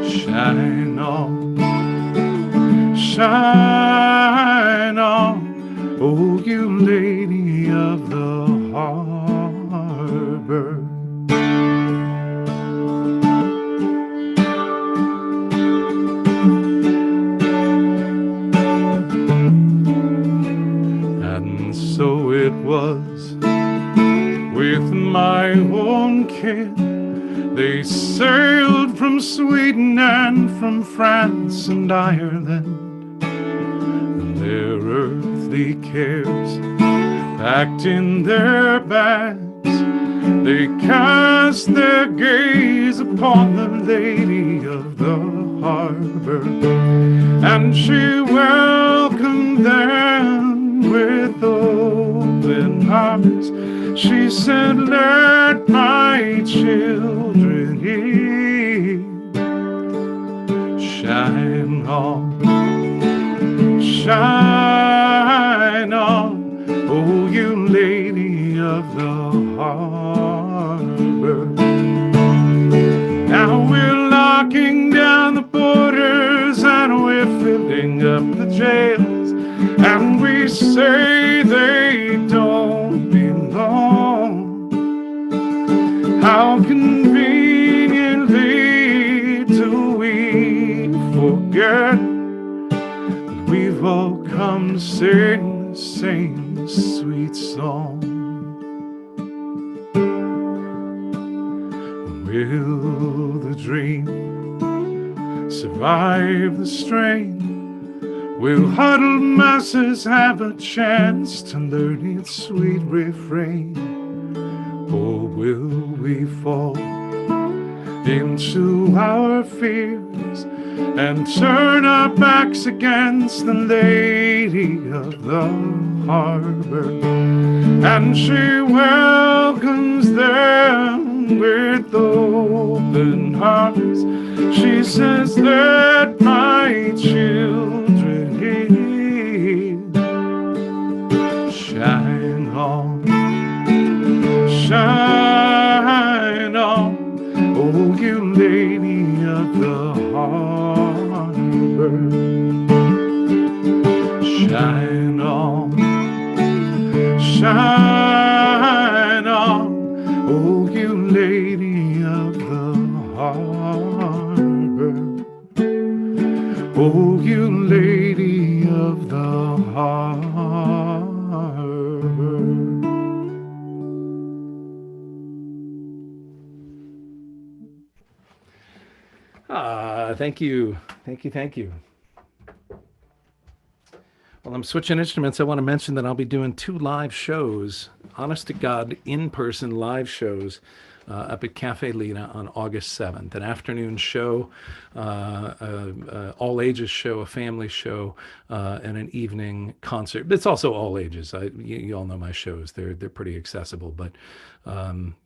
Shine on, shine on, oh you Lady of the Harbor. And so it was with my own kin. They sailed from Sweden and from France and Ireland, and their earthly cares packed in their bags, They cast their gaze upon the lady of the harbor, and she welcomed them with open arms. She said, let my children in. Shine on, shine on, oh you lady of the harbor. Now we're locking down the borders and we're filling up the jails, and we say they don't belong. How conveniently do we forget that we've all come to sing the same sweet song? Will the dream survive the strain? Will huddled masses have a chance to learn its sweet refrain? Or will we fall into our fears and turn our backs against the lady of the harbor? And she welcomes them with open arms. She says, let my children in. Shine on, shine on, oh you lady of the harbor. Shine on, shine on, oh you lady of the harbor. Oh you lady of the harbor. Thank you. Thank you. Thank you. Well, I'm switching instruments. I want to mention that I'll be doing 2 live shows, honest to God, in-person live shows up at Cafe Lena on August 7th. An afternoon show, all ages show, a family show, and an evening concert. But it's also all ages. You all know my shows. They're pretty accessible. But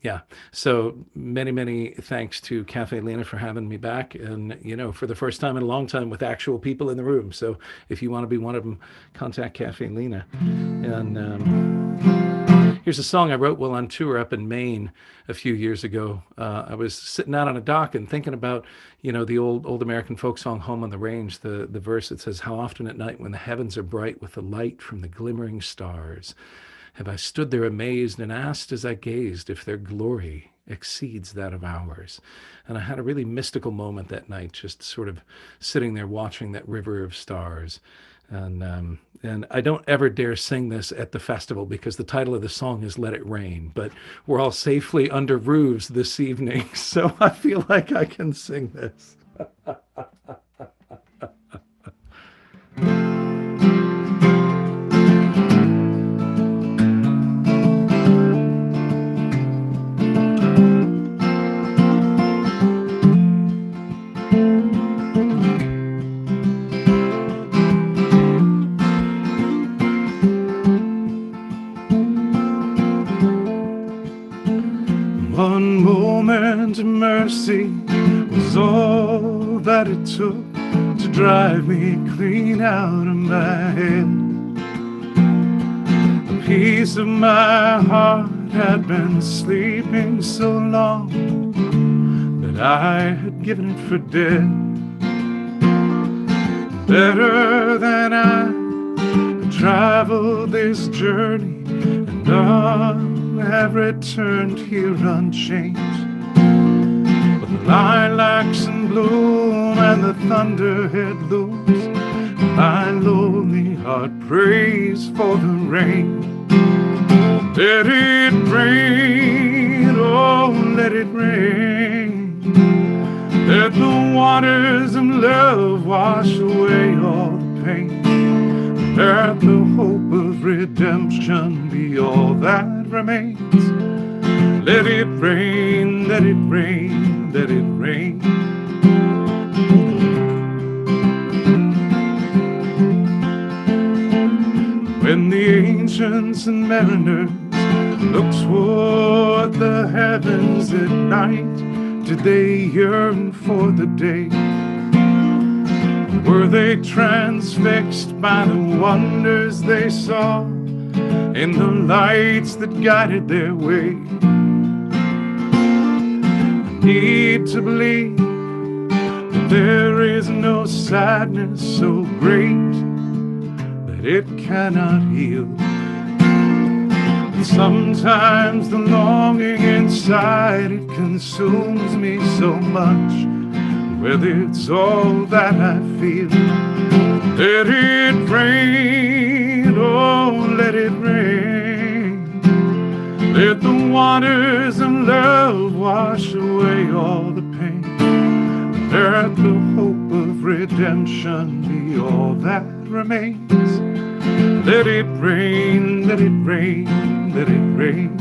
yeah, so many thanks to Cafe Lena for having me back, and for the first time in a long time with actual people in the room. So if you want to be one of them, contact Cafe Lena. And here's a song I wrote while on tour up in Maine a few years ago. I was sitting out on a dock and thinking about the old American folk song Home on the Range, the verse that says, how often at night when the heavens are bright with the light from the glimmering stars have I stood there amazed and asked as I gazed if their glory exceeds that of ours. And I had a really mystical moment that night, just sort of sitting there watching that river of stars. And I don't ever dare sing this at the festival because the title of the song is Let It Rain, but we're all safely under roofs this evening, so I feel like I can sing this. One moment of mercy was all that it took to drive me clean out of my head. A piece of my heart had been sleeping so long that I had given it for dead. Better than I had traveled this journey, and I have returned here unchanged. But the lilacs in bloom and the thunderhead looms, my lonely heart prays for the rain. Let it rain, oh let it rain. Let the waters of love wash away all the pain. Let the hope of redemption be all that remains. Let it rain, let it rain, let it rain. When the ancients and mariners looked toward the heavens at night, did they yearn for the day? Were they transfixed by the wonders they saw in the lights that guided their way? I need to believe that there is no sadness so great that it cannot heal. And sometimes the longing inside, it consumes me so much, whether it's all that I feel. Let it rain, oh, let it rain. Let the waters of love wash away all the pain. Let the hope of redemption be all that remains. Let it rain, let it rain, let it rain.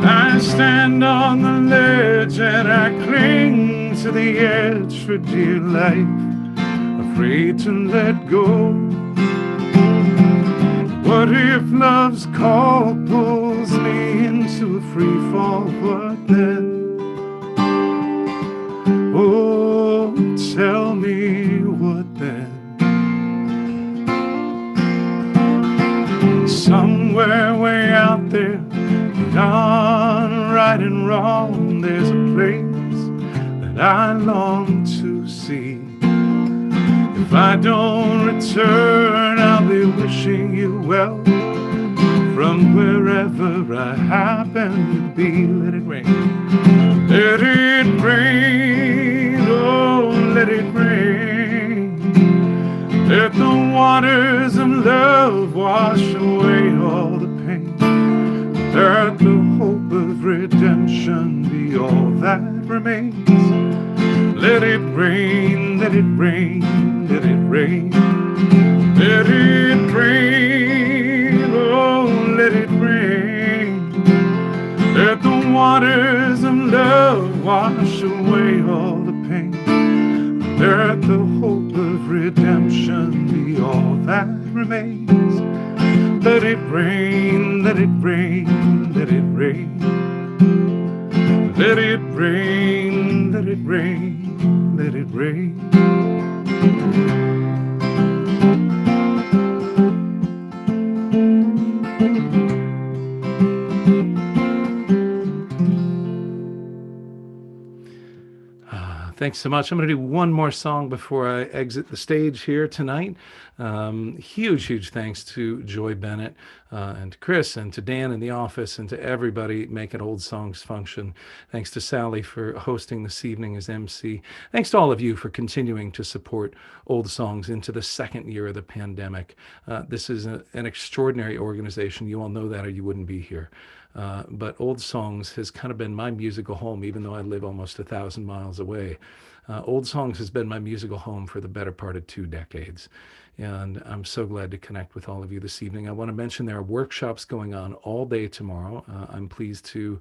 I stand on the ledge and I cling to the edge for dear life, afraid to let go. What if love's call pulls me into a free fall? What then? Oh, tell me what then? Somewhere way out there, beyond right and wrong, there's a place that I long to see. If I don't return, I'll be wishing you well from wherever I happen to be. Let it rain, let it rain, oh, let it rain. Let the waters of love wash away all the pain. Let the hope of redemption be all that remains. Let it rain, let it rain, let it rain. Let it rain, oh, let it rain. Let the waters of love wash away all the pain. Let the hope of redemption be all that remains. Let it rain, let it rain, let it rain. Let it rain, let it rain, let it rain. Thanks so much. I'm going to do one more song before I exit the stage here tonight. Huge thanks to Joy Bennett and to Chris and to Dan in the office and to everybody making Old Songs function. Thanks to Sally for hosting this evening as MC. Thanks to all of you for continuing to support Old Songs into the second year of the pandemic. This is an extraordinary organization. You all know that or you wouldn't be here. But Old Songs has kind of been my musical home, even though I live almost 1,000 miles away. Old Songs has been my musical home for the better part of 2 decades. And I'm so glad to connect with all of you this evening. I want to mention there are workshops going on all day tomorrow. I'm pleased to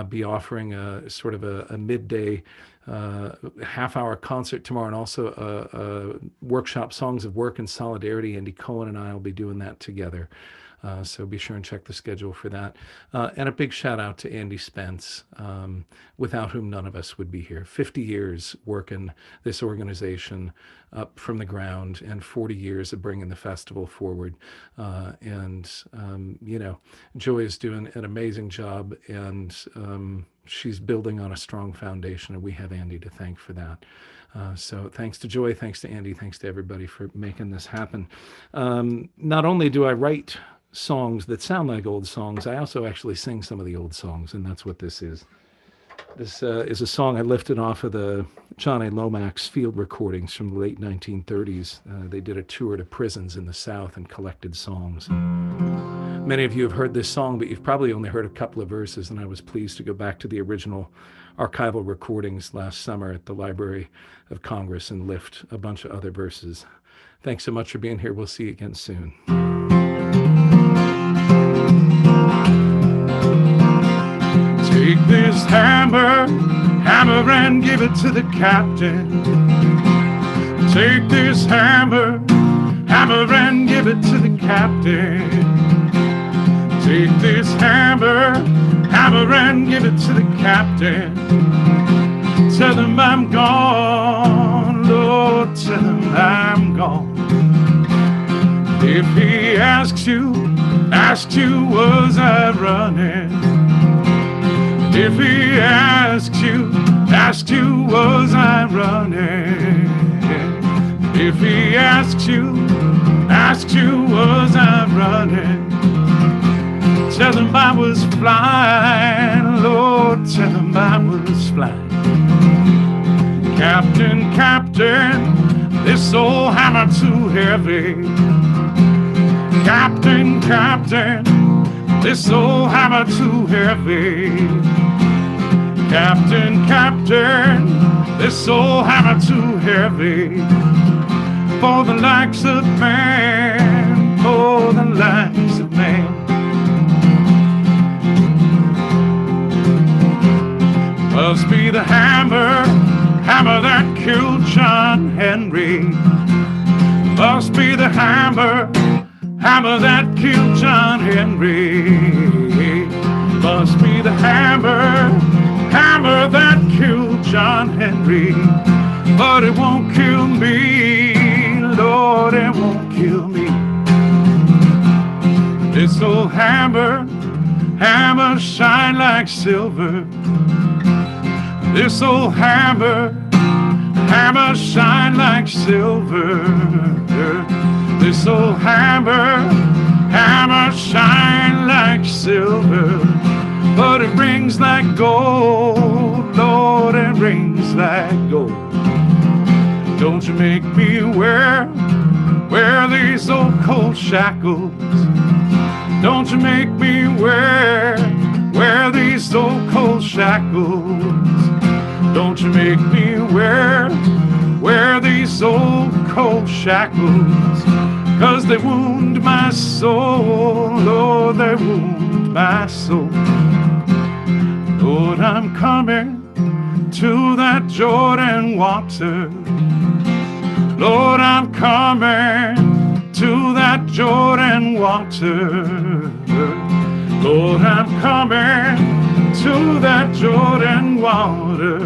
be offering a sort of a midday half-hour concert tomorrow, and also a workshop, Songs of Work and Solidarity. Andy Cohen and I will be doing that together. So be sure and check the schedule for that. And a big shout out to Andy Spence, without whom none of us would be here. 50 years working this organization up from the ground and 40 years of bringing the festival forward. You know, Joy is doing an amazing job, and she's building on a strong foundation, and we have Andy to thank for that. So thanks to Joy, thanks to Andy, thanks to everybody for making this happen. Not only do I write songs that sound like old songs, I also actually sing some of the old songs, and that's what this is. This is a song I lifted off of the John A. Lomax field recordings from the late 1930s. They did a tour to prisons in the South and collected songs. Many of you have heard this song, but you've probably only heard a couple of verses, and I was pleased to go back to the original archival recordings last summer at the Library of Congress and lift a bunch of other verses. Thanks so much for being here. We'll see you again soon. Take this hammer, hammer and give it to the captain. Take this hammer, hammer and give it to the captain. Take this hammer, hammer and give it to the captain. Tell him I'm gone, Lord, tell him I'm gone. If he asks you, was I running? If he asks you, was I running? If he asks you, was I running? Tell him I was flying, Lord, tell him I was flying. Captain, captain, this old hammer too heavy. Captain, captain, this old hammer too heavy. Captain, captain, this old hammer too heavy. For the likes of man, for the likes of man. Must be the hammer, hammer that killed John Henry. Must be the hammer, hammer that killed John Henry. Must be the hammer, hammer that killed John Henry. But it won't kill me, Lord, it won't kill me. This old hammer, hammer shine like silver. This old hammer, hammer shine like silver. This old hammer, hammer shine like silver. But it rings like gold, Lord, it rings like gold. Don't you make me wear these old cold shackles. Don't you make me wear these old cold shackles. Don't you make me wear these old cold shackles. 'Cause they wound my soul, Lord, they wound my soul. Lord, I'm coming to that Jordan water. Lord, I'm coming to that Jordan water. Lord, I'm coming to that Jordan water.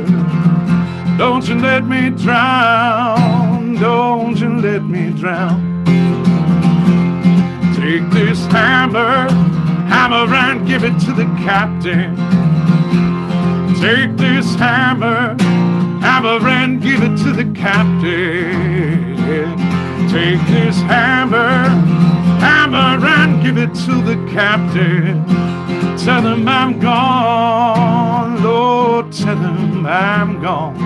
Don't you let me drown, don't you let me drown. Take this hammer, hammer and give it to the captain. Take this hammer, hammer and give it to the captain. Take this hammer, hammer and give it to the captain. Tell him I'm gone, Lord, tell him I'm gone.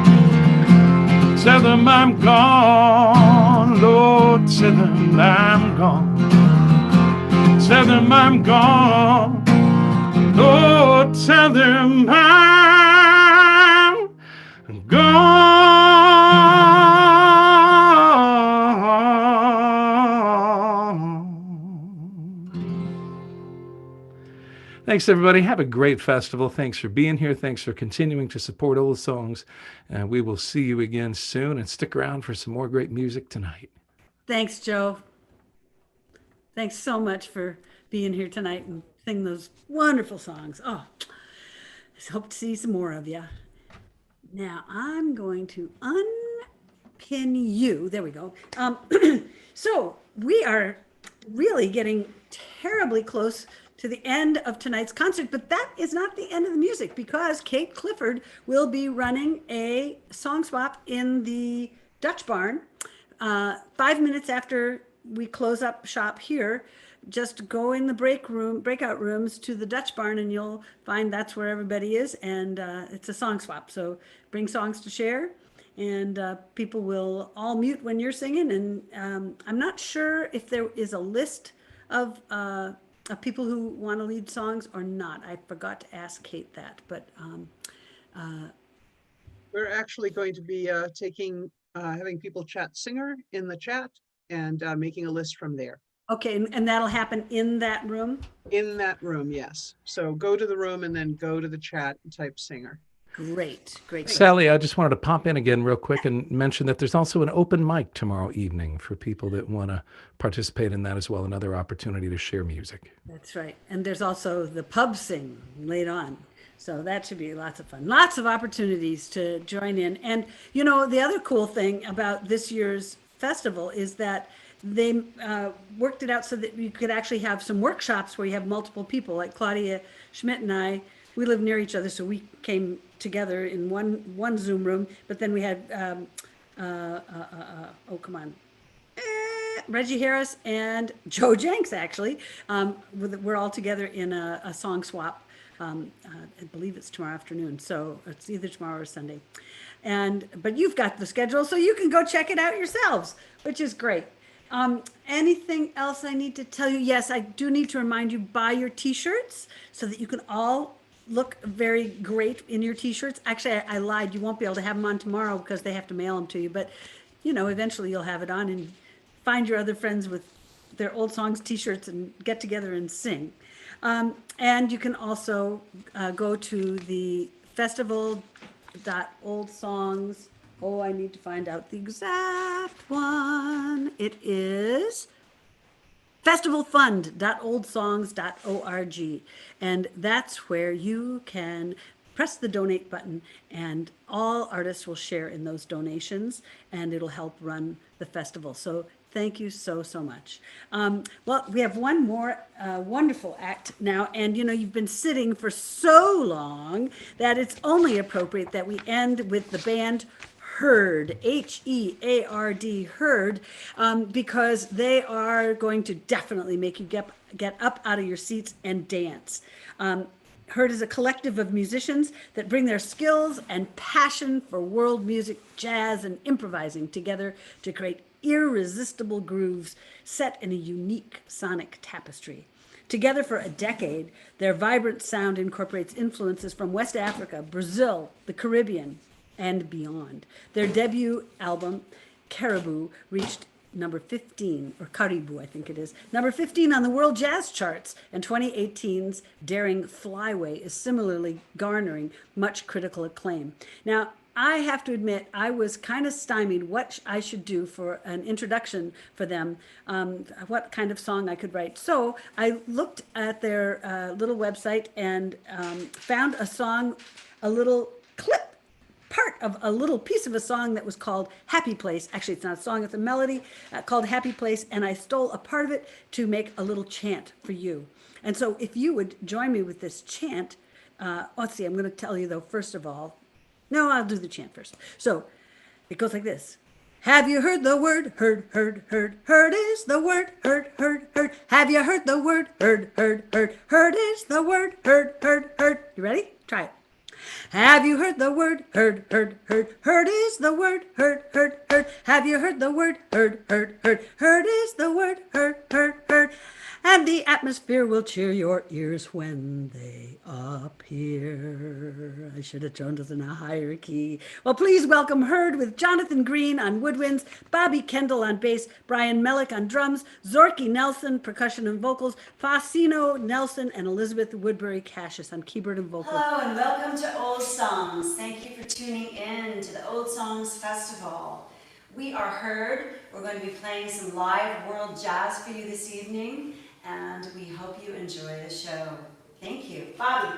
Tell him I'm gone, Lord, tell him I'm gone. Tell him I'm gone, Lord, tell him I'm gone. Thanks, everybody. Have a great festival. Thanks for being here. Thanks for continuing to support Old Songs. And we will see you again soon. And stick around for some more great music tonight. Thanks, Joe. Thanks so much for being here tonight and singing those wonderful songs. Oh, I hope to see some more of you. Now I'm going to unpin you. There we go. So we are really getting terribly close to the end of tonight's concert, but that is not the end of the music because Kate Clifford will be running a song swap in the Dutch Barn 5 minutes after we close up shop here. Just go in the breakout rooms to the Dutch Barn and you'll find that's where everybody is, and it's a song swap. So bring songs to share, and people will all mute when you're singing. And I'm not sure if there is a list of people who want to lead songs or not. I forgot to ask Kate that, but we're actually going to be having people chat singer in the chat and making a list from there. Okay, and that'll happen in that room? In that room, yes. So go to the room and then go to the chat and type singer. Great, great. Sally, I just wanted to pop in again real quick and mention that there's also an open mic tomorrow evening for people that want to participate in that as well, another opportunity to share music. That's right. And there's also the pub sing later on. So that should be lots of fun. Lots of opportunities to join in. And, you know, the other cool thing about this year's festival is that they worked it out so that you could actually have some workshops where you have multiple people, like Claudia Schmidt and I. We live near each other, so we came together in one Zoom room. But then we had, Reggie Harris and Joe Jenks, actually. We're all together in a song swap. I believe it's tomorrow afternoon, so it's either tomorrow or Sunday. But you've got the schedule, so you can go check it out yourselves, which is great. Anything else I need to tell you? Yes, I do need to remind you, buy your t-shirts so that you can all look very great in your t-shirts. Actually, I lied. You won't be able to have them on tomorrow because they have to mail them to you. But, you know, eventually you'll have it on, and find your other friends with their old songs t-shirts and get together and sing. And you can also go to the festival.oldsongs. Oh, I need to find out the exact one. It is festivalfund.oldsongs.org. And that's where you can press the donate button, and all artists will share in those donations, and it'll help run the festival. So thank you so, so much. Well, we have one more wonderful act now, and you know, you've been sitting for so long that it's only appropriate that we end with the band Heard, H-E-A-R-D, Heard, because they are going to definitely make you get up out of your seats and dance. Heard is a collective of musicians that bring their skills and passion for world music, jazz, and improvising together to create irresistible grooves set in a unique sonic tapestry. Together for a decade, their vibrant sound incorporates influences from West Africa, Brazil, the Caribbean, and beyond. Their debut album, Caribou, reached number 15, or Caribou, I think it is, number 15 on the World Jazz Charts, and 2018's daring Flyway is similarly garnering much critical acclaim. Now, I have to admit, I was kind of stymied what I should do for an introduction for them, what kind of song I could write. So I looked at their little website and found a song, a little clip, part of a little piece of a song that was called Happy Place. Actually, it's not a song, it's a melody called Happy Place, and I stole a part of it to make a little chant for you. And so if you would join me with this chant, let's see, I'm going to tell you though, first of all, no, I'll do the chant first. So it goes like this. Have you heard the word? Heard, heard, heard. Heard is the word. Heard, heard, heard. Have you heard the word? Heard, heard, heard. Heard is the word. Heard, heard, heard. You ready? Try it. Have you heard the word? Heard, heard, heard. Heard is the word. Heard, heard, heard. Have you heard the word? Heard, heard, heard. Heard is the word. Heard, heard, heard. And the atmosphere will cheer your ears when they appear. I should have chosen this in a higher key. Well, please welcome Heard with Jonathan Green on woodwinds, Bobby Kendall on bass, Brian Mellick on drums, Zorky Nelson, percussion and vocals, Facino Nelson, and Elizabeth Woodbury Cassius on keyboard and vocals. Hello and welcome to Old Songs. Thank you for tuning in to the Old Songs Festival. We are Heard. We're going to be playing some live world jazz for you this evening, and we hope you enjoy the show. Thank you. Bobby.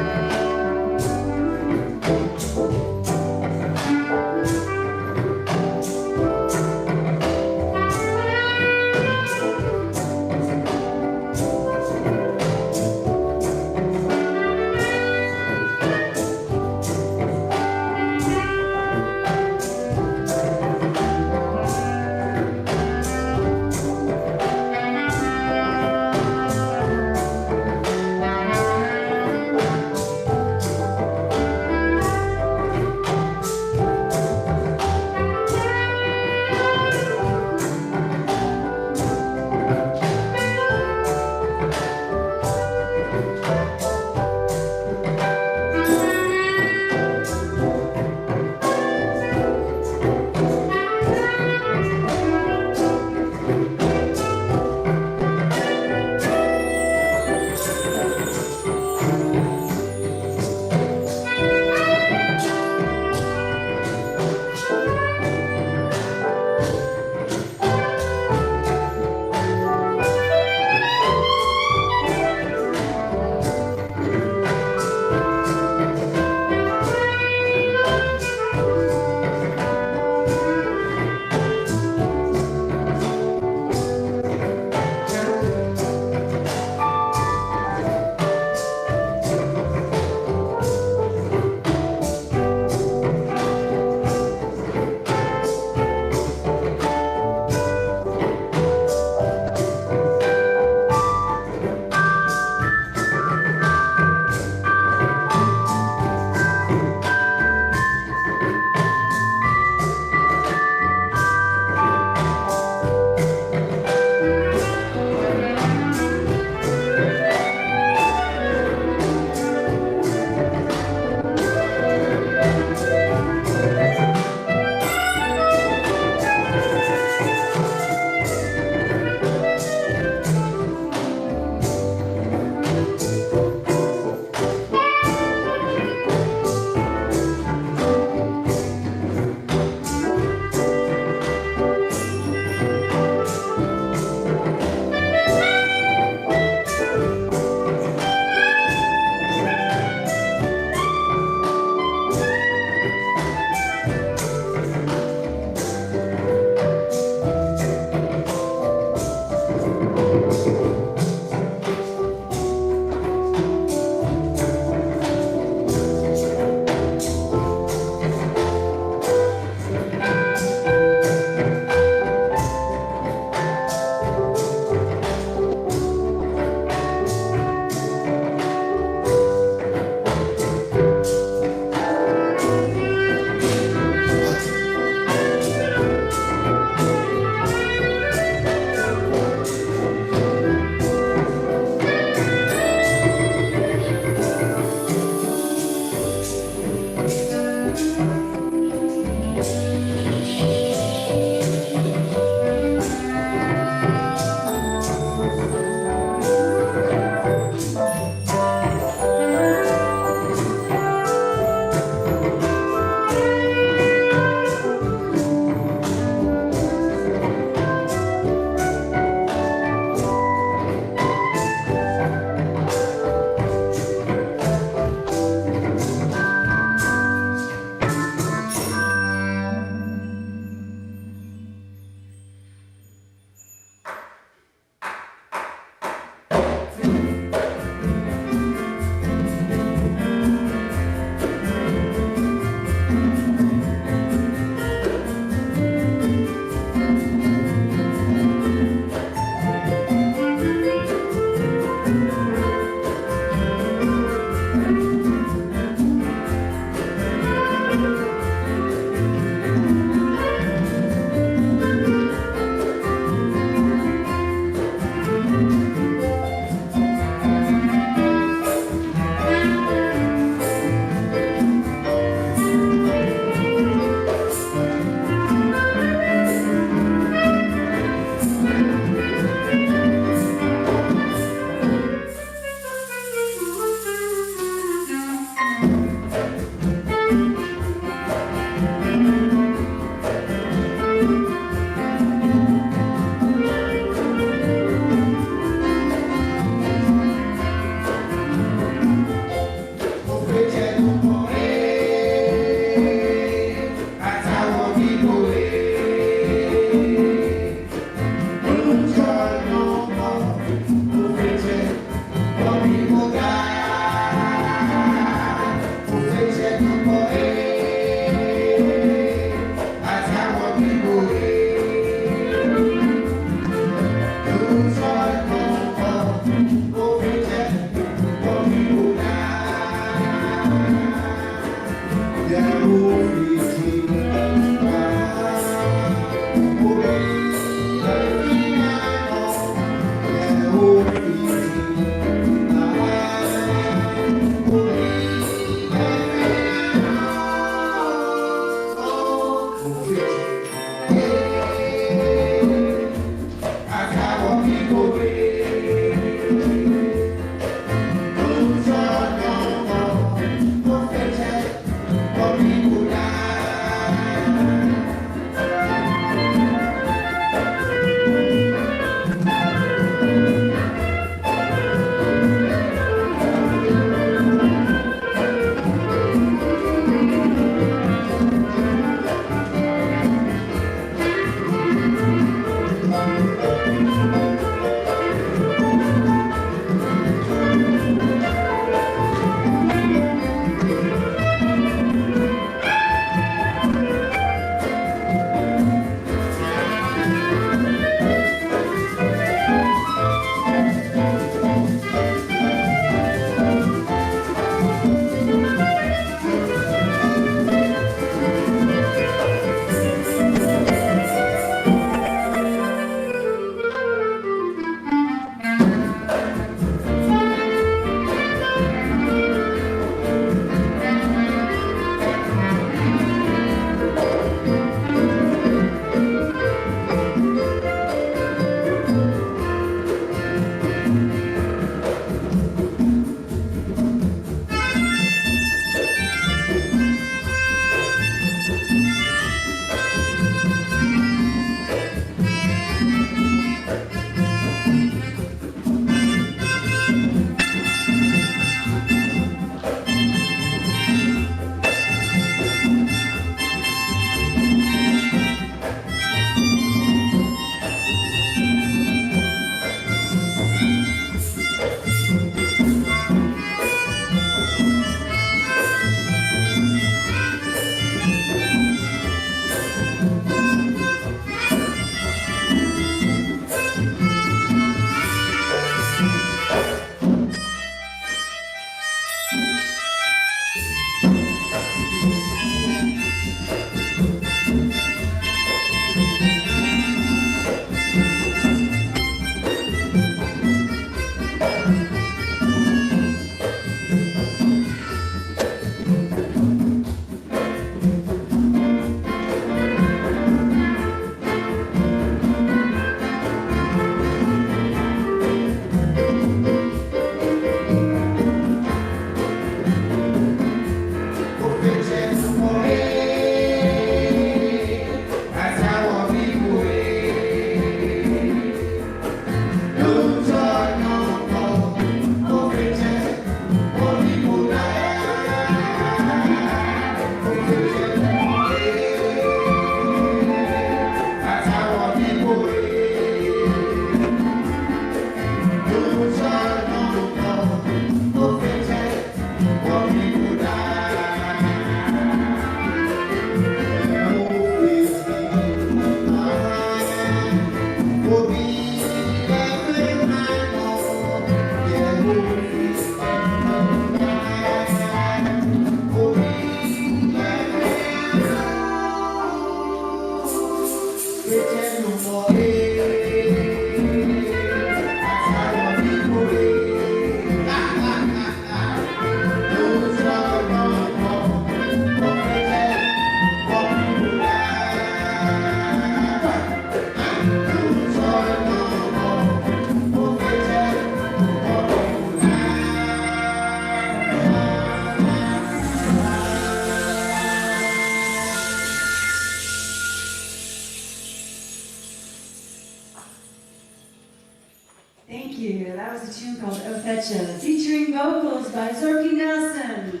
Thank you. That was a tune called O Fetcha, featuring vocals by Zorky Nelson.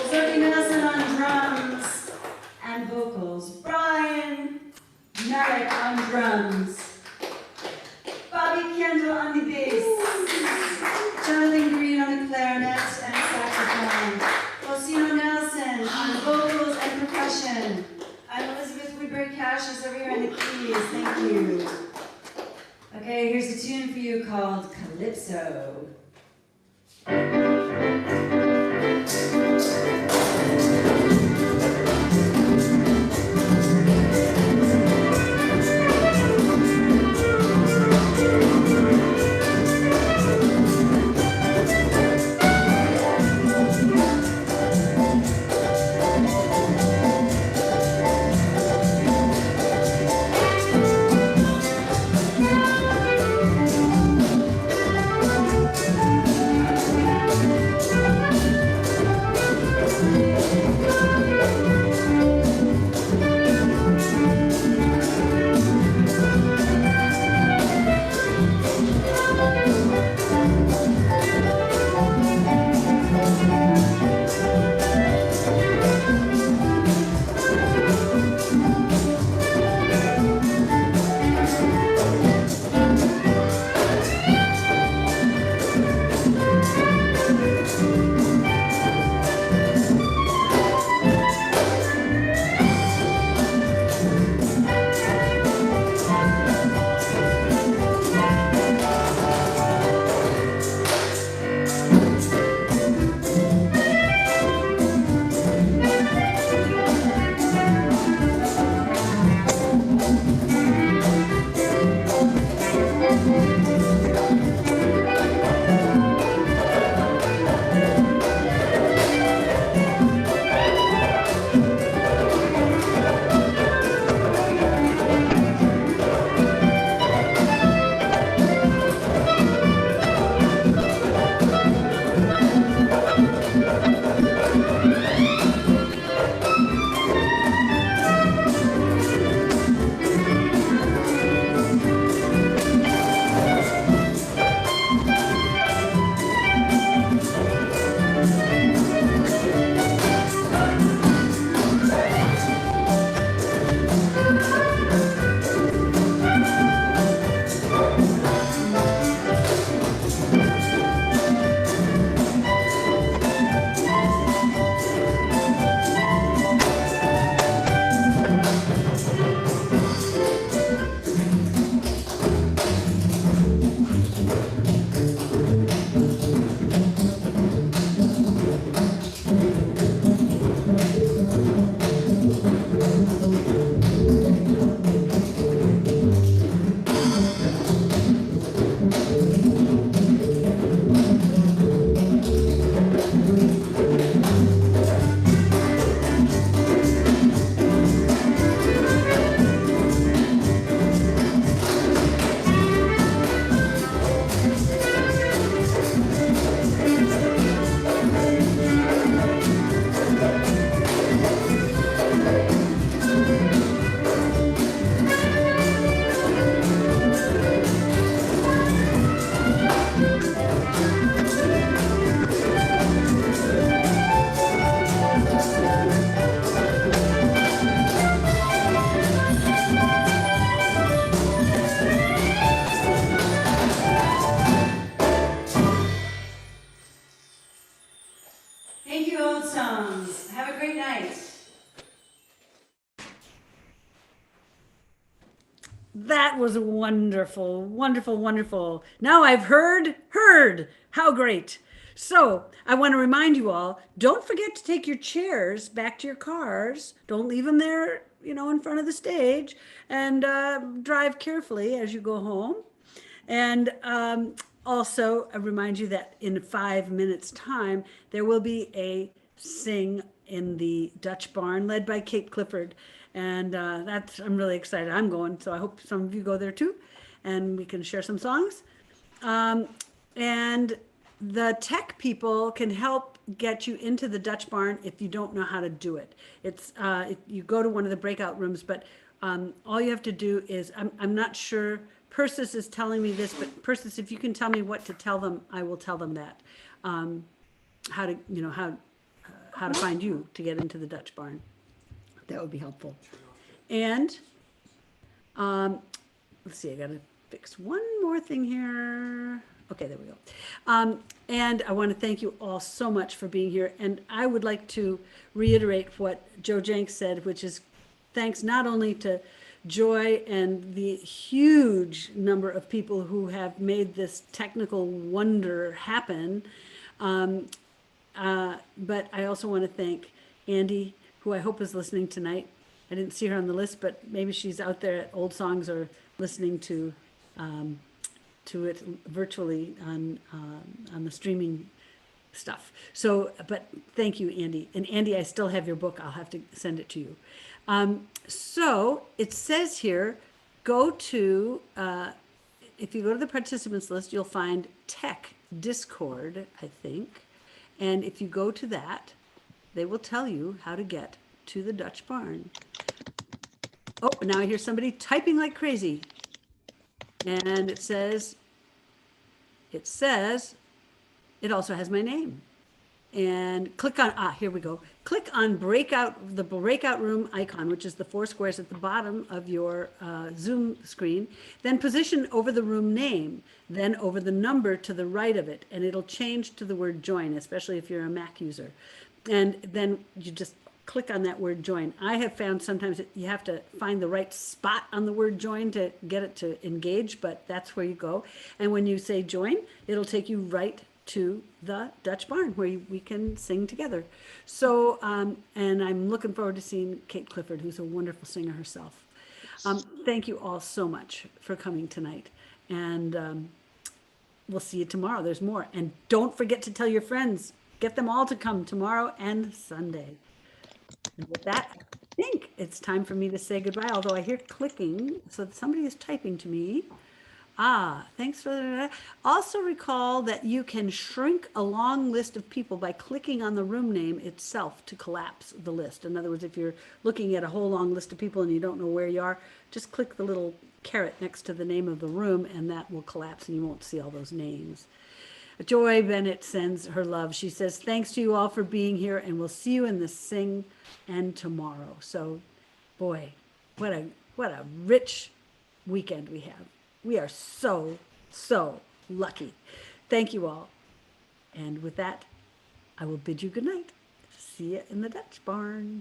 Zorky Nelson on drums and vocals. Brian Merrick on drums. Bobby Kendall on the bass. Jonathan Green on the clarinet and saxophone. Rosino Nelson on vocals and percussion. I'm Elizabeth Woodbury Cash is over here on the keys. Thank you. Okay, here's a tune for you called Calypso. Thank you, Old Songs. Have a great night. That was wonderful, wonderful, wonderful. Now I've heard. How great. So I want to remind you all, don't forget to take your chairs back to your cars. Don't leave them there, in front of the stage, and drive carefully as you go home. And also, I remind you that in 5 minutes' time, there will be a sing in the Dutch Barn led by Kate Clifford. And I'm really excited. I'm going, so I hope some of you go there too, and we can share some songs. And the tech people can help get you into the Dutch Barn if you don't know how to do it. It's you go to one of the breakout rooms, but all you have to do is, I'm not sure, Persis is telling me this, but Persis, if you can tell me what to tell them, I will tell them that. How to find you to get into the Dutch Barn. That would be helpful. And let's see, I gotta fix one more thing here. Okay, there we go. And I want to thank you all so much for being here. And I would like to reiterate what Joe Jenks said, which is thanks not only to Joy and the huge number of people who have made this technical wonder happen, but I also want to thank Andy, who I hope is listening tonight. I didn't see her on the list, but maybe she's out there at Old Songs or listening to it virtually on the streaming stuff. So, but thank you, Andy. And Andy, I still have your book. I'll have to send it to you. So it says here, go to, if you go to the participants list, you'll find Tech Discord, I think. And if you go to that, they will tell you how to get to the Dutch Barn. Oh, now I hear somebody typing like crazy. And it says, it also has my name. And click on, here we go. Click on the breakout room icon, which is the 4 squares at the bottom of your Zoom screen. Then position over the room name, then over the number to the right of it. And it'll change to the word join, especially if you're a Mac user. And then you just click on that word join. I have found sometimes that you have to find the right spot on the word join to get it to engage, but that's where you go. And when you say join, it'll take you right to the Dutch Barn where we can sing together. So, and I'm looking forward to seeing Kate Clifford, who's a wonderful singer herself. Thank you all so much for coming tonight. And we'll see you tomorrow. There's more. And don't forget to tell your friends. Get them all to come tomorrow and Sunday. And with that, I think it's time for me to say goodbye, although I hear clicking, so somebody is typing to me. Thanks for that. Also recall that you can shrink a long list of people by clicking on the room name itself to collapse the list. In other words, if you're looking at a whole long list of people and you don't know where you are, just click the little caret next to the name of the room and that will collapse and you won't see all those names. Joy Bennett sends her love. She says, thanks to you all for being here and we'll see you in the Sing and tomorrow. So, boy, what a rich weekend we have. We are so, so lucky. Thank you all. And with that, I will bid you good night. See you in the Dutch barn.